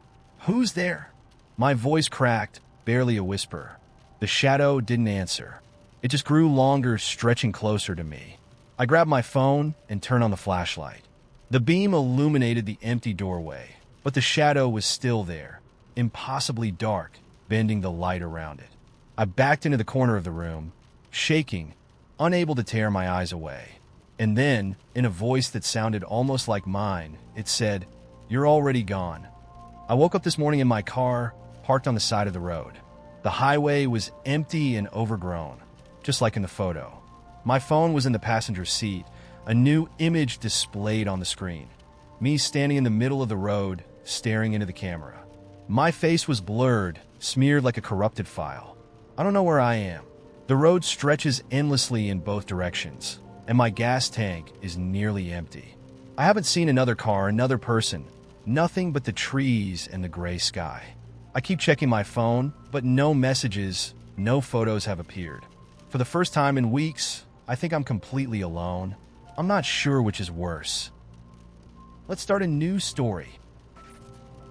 "Who's there?" My voice cracked, barely a whisper. The shadow didn't answer. It just grew longer, stretching closer to me. I grabbed my phone and turned on the flashlight. The beam illuminated the empty doorway, but the shadow was still there, impossibly dark, bending the light around it. I backed into the corner of the room, shaking, unable to tear my eyes away. And then, in a voice that sounded almost like mine, it said, "You're already gone." I woke up this morning in my car, parked on the side of the road. The highway was empty and overgrown, just like in the photo. My phone was in the passenger seat, a new image displayed on the screen. Me standing in the middle of the road, staring into the camera. My face was blurred, smeared like a corrupted file. I don't know where I am. The road stretches endlessly in both directions, and my gas tank is nearly empty. I haven't seen another car, another person, nothing but the trees and the gray sky. I keep checking my phone, but no messages, no photos have appeared. For the first time in weeks, I think I'm completely alone. I'm not sure which is worse. Let's start a new story.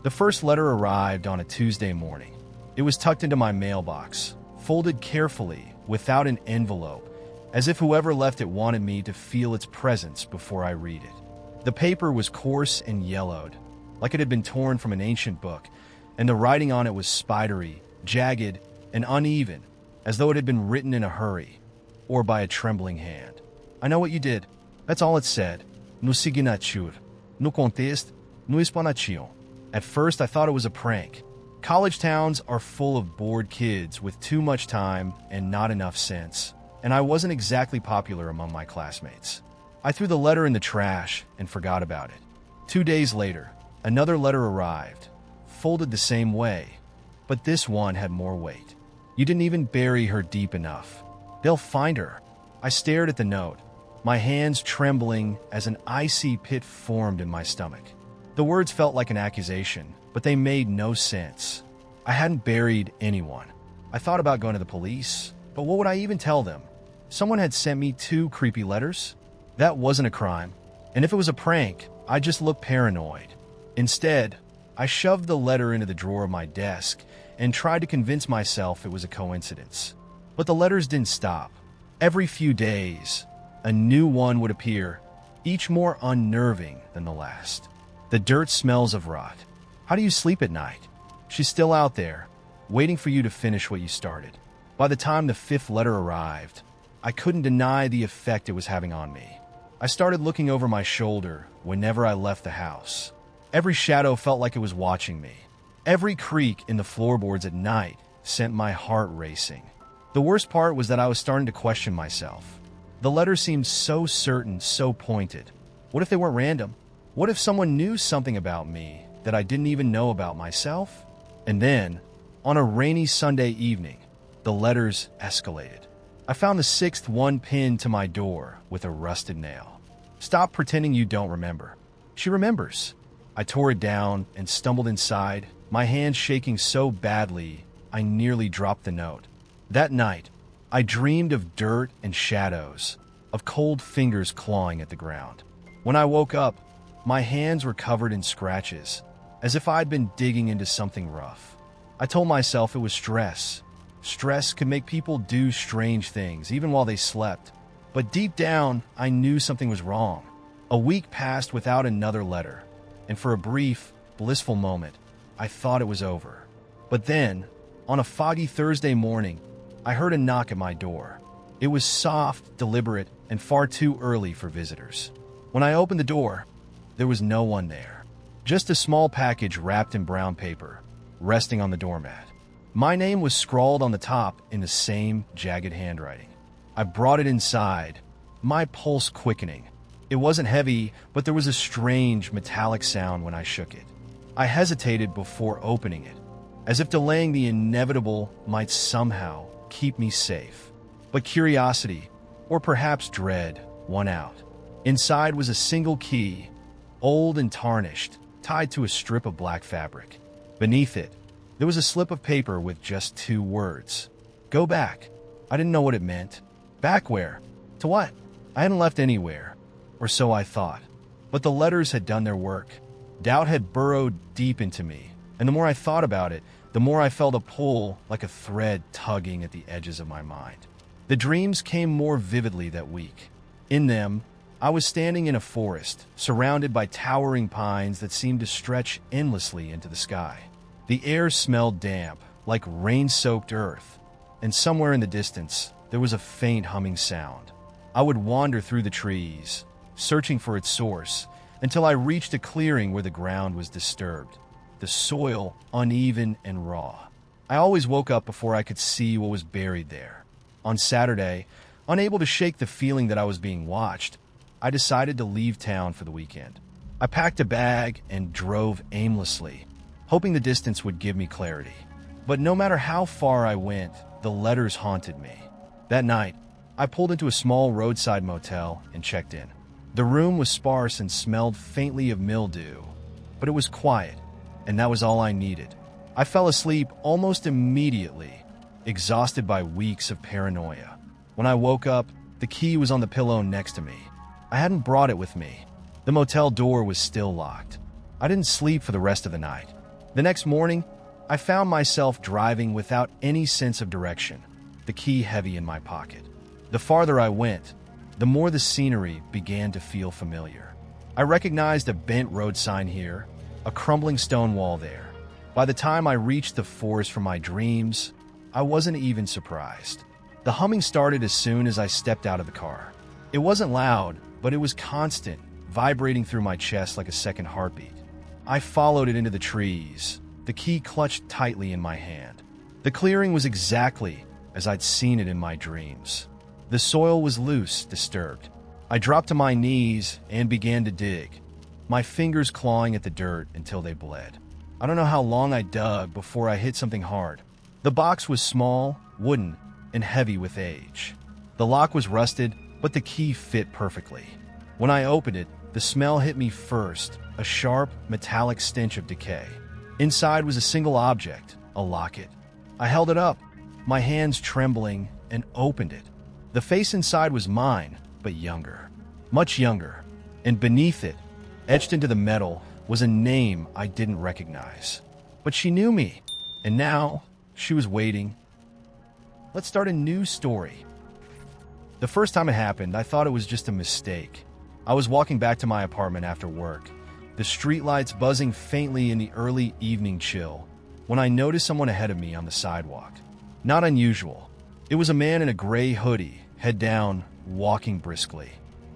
The first letter arrived on a Tuesday morning. It was tucked into my mailbox, folded carefully, without an envelope, as if whoever left it wanted me to feel its presence before I read it. The paper was coarse and yellowed, like it had been torn from an ancient book, and the writing on it was spidery, jagged, and uneven, as though it had been written in a hurry, or by a trembling hand. "I know what you did." That's all it said. "No signature, no contest, no explanation." At first, I thought it was a prank. College towns are full of bored kids with too much time and not enough sense, and I wasn't exactly popular among my classmates. I threw the letter in the trash and forgot about it. 2 days later, another letter arrived, folded the same way, but this one had more weight. "You didn't even bury her deep enough. They'll find her." I stared at the note, my hands trembling as an icy pit formed in my stomach. The words felt like an accusation, but they made no sense. I hadn't buried anyone. I thought about going to the police, but what would I even tell them? Someone had sent me 2 creepy letters? That wasn't a crime. And if it was a prank, I just looked paranoid. Instead, I shoved the letter into the drawer of my desk and tried to convince myself it was a coincidence. But the letters didn't stop. Every few days, a new one would appear, each more unnerving than the last. The dirt smells of rot. How do you sleep at night? She's still out there, waiting for you to finish what you started. By the time the 5th letter arrived, I couldn't deny the effect it was having on me. I started looking over my shoulder whenever I left the house. Every shadow felt like it was watching me. Every creak in the floorboards at night sent my heart racing. The worst part was that I was starting to question myself. The letters seemed so certain, so pointed. What if they weren't random? What if someone knew something about me that I didn't even know about myself? And then, on a rainy Sunday evening, the letters escalated. I found the 6th one pinned to my door with a rusted nail. "Stop pretending you don't remember." She remembers. I tore it down and stumbled inside, my hands shaking so badly I nearly dropped the note. That night, I dreamed of dirt and shadows, of cold fingers clawing at the ground. When I woke up, my hands were covered in scratches, as if I'd been digging into something rough. I told myself it was stress. Stress could make people do strange things, even while they slept. But deep down, I knew something was wrong. A week passed without another letter, and for a brief, blissful moment, I thought it was over. But then, on a foggy Thursday morning, I heard a knock at my door. It was soft, deliberate, and far too early for visitors. When I opened the door, there was no one there. Just a small package wrapped in brown paper, resting on the doormat. My name was scrawled on the top in the same jagged handwriting. I brought it inside, my pulse quickening. It wasn't heavy, but there was a strange metallic sound when I shook it. I hesitated before opening it, as if delaying the inevitable might somehow keep me safe. But curiosity, or perhaps dread, won out. Inside was a single key, old and tarnished, tied to a strip of black fabric. Beneath it, there was a slip of paper with just 2 words. "Go back." I didn't know what it meant. Back where? To what? I hadn't left anywhere, or so I thought. But the letters had done their work. Doubt had burrowed deep into me, and the more I thought about it, the more I felt a pull like a thread tugging at the edges of my mind. The dreams came more vividly that week. In them, I was standing in a forest, surrounded by towering pines that seemed to stretch endlessly into the sky. The air smelled damp, like rain-soaked earth, and somewhere in the distance, there was a faint humming sound. I would wander through the trees, searching for its source, until I reached a clearing where the ground was disturbed, the soil uneven and raw. I always woke up before I could see what was buried there. On Saturday, unable to shake the feeling that I was being watched, I decided to leave town for the weekend. I packed a bag and drove aimlessly, hoping the distance would give me clarity. But no matter how far I went, the letters haunted me. That night, I pulled into a small roadside motel and checked in. The room was sparse and smelled faintly of mildew, but it was quiet, and that was all I needed. I fell asleep almost immediately, exhausted by weeks of paranoia. When I woke up, the key was on the pillow next to me. I hadn't brought it with me. The motel door was still locked. I didn't sleep for the rest of the night. The next morning, I found myself driving without any sense of direction, the key heavy in my pocket. The farther I went, the more the scenery began to feel familiar. I recognized a bent road sign here, a crumbling stone wall there. By the time I reached the forest from my dreams, I wasn't even surprised. The humming started as soon as I stepped out of the car. It wasn't loud, but it was constant, vibrating through my chest like a second heartbeat. I followed it into the trees, the key clutched tightly in my hand. The clearing was exactly as I'd seen it in my dreams. The soil was loose, disturbed. I dropped to my knees and began to dig, my fingers clawing at the dirt until they bled. I don't know how long I dug before I hit something hard. The box was small, wooden, and heavy with age. The lock was rusted, but the key fit perfectly. When I opened it, the smell hit me first, a sharp, metallic stench of decay. Inside was a single object, a locket. I held it up, my hands trembling, and opened it. The face inside was mine, but younger. Much younger. And beneath it, etched into the metal, was a name I didn't recognize. But she knew me, and now she was waiting. Let's start a new story. The first time it happened, I thought it was just a mistake. I was walking back to my apartment after work, the streetlights buzzing faintly in the early evening chill, when I noticed someone ahead of me on the sidewalk. Not unusual. It was a man in a gray hoodie, head down, walking briskly.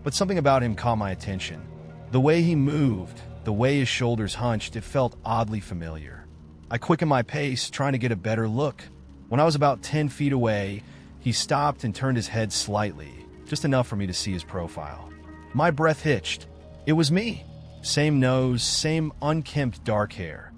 But something about him caught my attention. The way he moved, the way his shoulders hunched, it felt oddly familiar. I quickened my pace, trying to get a better look. When I was about 10 feet away, he stopped and turned his head slightly, just enough for me to see his profile. My breath hitched. It was me. Same nose, same unkempt dark hair.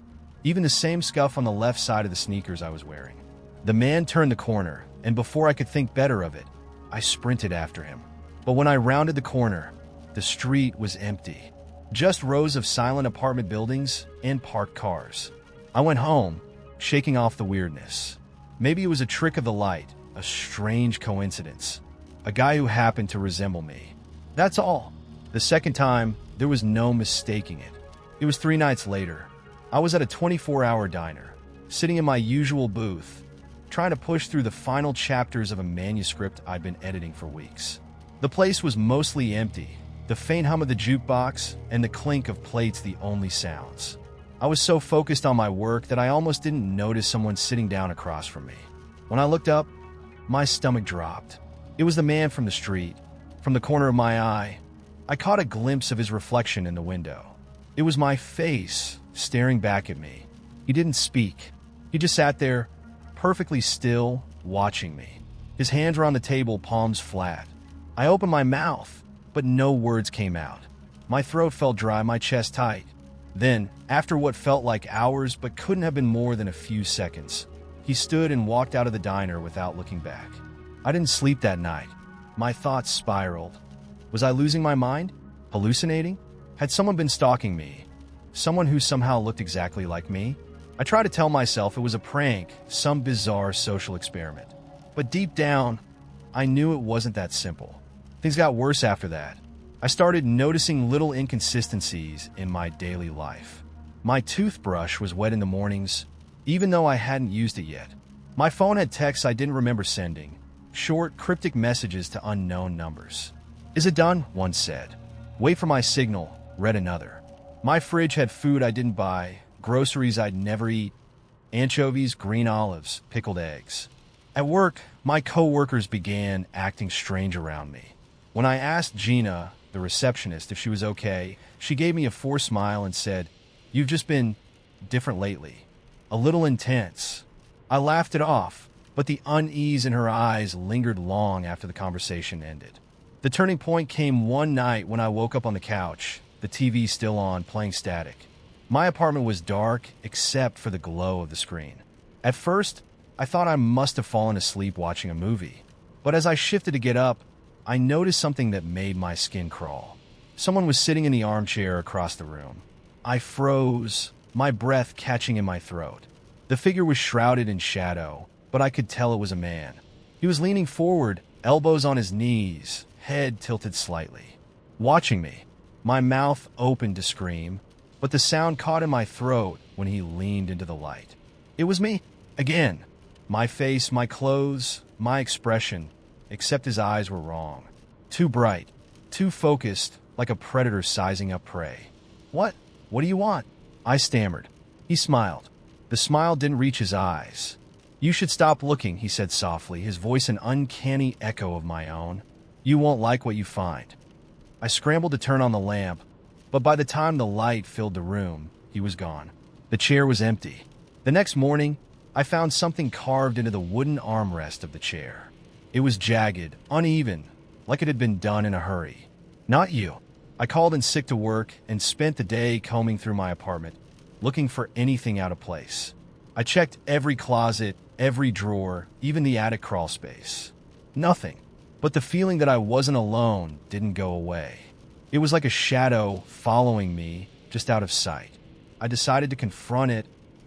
Even the same scuff on the left side of the sneakers I was wearing. The man turned the corner, and before I could think better of it, I sprinted after him. But when I rounded the corner, the street was empty. Just rows of silent apartment buildings and parked cars. I went home, shaking off the weirdness. Maybe it was a trick of the light, a strange coincidence. A guy who happened to resemble me. That's all. The second time, there was no mistaking it. It was 3 nights later. I was at a 24-hour diner, sitting in my usual booth, trying to push through the final chapters of a manuscript I'd been editing for weeks. The place was mostly empty, the faint hum of the jukebox and the clink of plates the only sounds. I was so focused on my work that I almost didn't notice someone sitting down across from me. When I looked up, my stomach dropped. It was the man from the street. From the corner of my eye, I caught a glimpse of his reflection in the window. It was my face staring back at me. He didn't speak. He just sat there, perfectly still, watching me. His hands were on the table, palms flat. I opened my mouth, but no words came out. My throat felt dry, my chest tight. Then, after what felt like hours but couldn't have been more than a few seconds, he stood and walked out of the diner without looking back. I didn't sleep that night. My thoughts spiraled. Was I losing my mind? Hallucinating? Had someone been stalking me? Someone who somehow looked exactly like me? I tried to tell myself it was a prank, some bizarre social experiment. But deep down, I knew it wasn't that simple. Things got worse after that. I started noticing little inconsistencies in my daily life. My toothbrush was wet in the mornings, even though I hadn't used it yet. My phone had texts I didn't remember sending, short, cryptic messages to unknown numbers. "Is it done?" one said. Wait for my signal, read another. My fridge had food I didn't buy, groceries I'd never eat, anchovies, green olives, pickled eggs. At work, my co-workers began acting strange around me. When I asked Gina, the receptionist, if she was okay, she gave me a forced smile and said, "You've just been different lately. A little intense." I laughed it off, but the unease in her eyes lingered long after the conversation ended. The turning point came one night when I woke up on the couch, the TV still on, playing static. My apartment was dark except for the glow of the screen. At first, I thought I must have fallen asleep watching a movie. But as I shifted to get up, I noticed something that made my skin crawl. Someone was sitting in the armchair across the room. I froze, my breath catching in my throat. The figure was shrouded in shadow, but I could tell it was a man. He was leaning forward, elbows on his knees, head tilted slightly. Watching me, my mouth opened to scream, but the sound caught in my throat when he leaned into the light. It was me, again. My face, my clothes, my expression, except his eyes were wrong. Too bright, too focused, like a predator sizing up prey. What? What do you want?" I stammered. He smiled. The smile didn't reach his eyes. "You should stop looking," he said softly, his voice an uncanny echo of my own. "You won't like what you find." I scrambled to turn on the lamp, but by the time the light filled the room, he was gone. The chair was empty. The next morning, I found something carved into the wooden armrest of the chair. It was jagged, uneven, like it had been done in a hurry. "Not you." I called in sick to work and spent the day combing through my apartment, looking for anything out of place. I checked every closet, every drawer, even the attic crawl space. Nothing. But the feeling that I wasn't alone didn't go away. It was like a shadow following me, just out of sight. I decided to confront it,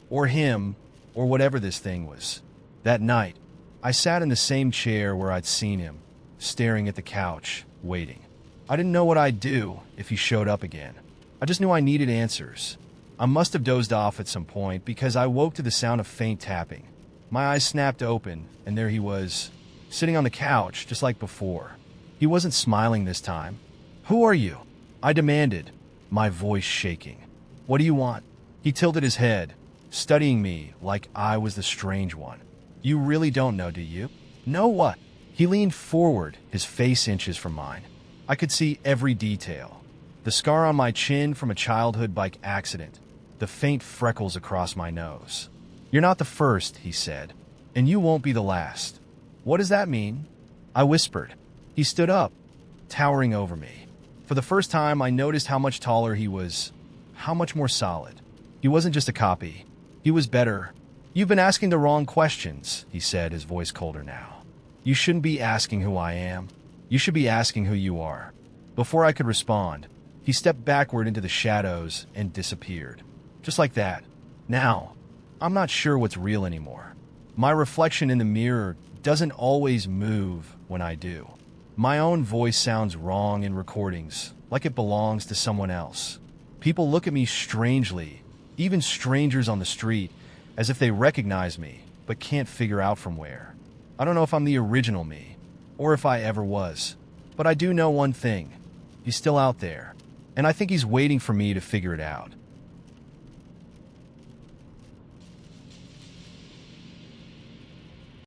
or him, or whatever this thing was. That night, I sat in the same chair where I'd seen him, staring at the couch, waiting. I didn't know what I'd do if he showed up again. I just knew I needed answers. I must have dozed off at some point because I woke to the sound of faint tapping. My eyes snapped open, and there he was, sitting on the couch just like before. He wasn't smiling this time. "Who are you?" I demanded, my voice shaking. "What do you want?" He tilted his head, studying me like I was the strange one. "You really don't know, do you?" "Know what?" He leaned forward, his face inches from mine. I could see every detail. The scar on my chin from a childhood bike accident, the faint freckles across my nose. "You're not the first," he said, "and you won't be the last." "What does that mean?" I whispered. He stood up, towering over me. For the first time, I noticed how much taller he was, how much more solid. He wasn't just a copy. He was better. "You've been asking the wrong questions," he said, his voice colder now. "You shouldn't be asking who I am. You should be asking who you are." Before I could respond, he stepped backward into the shadows and disappeared. Just like that. Now, I'm not sure what's real anymore. My reflection in the mirror doesn't always move when I do. My own voice sounds wrong in recordings, like it belongs to someone else. People look at me strangely, even strangers on the street, as if they recognize me, but can't figure out from where. I don't know if I'm the original me, or if I ever was. But I do know one thing. He's still out there, and I think he's waiting for me to figure it out.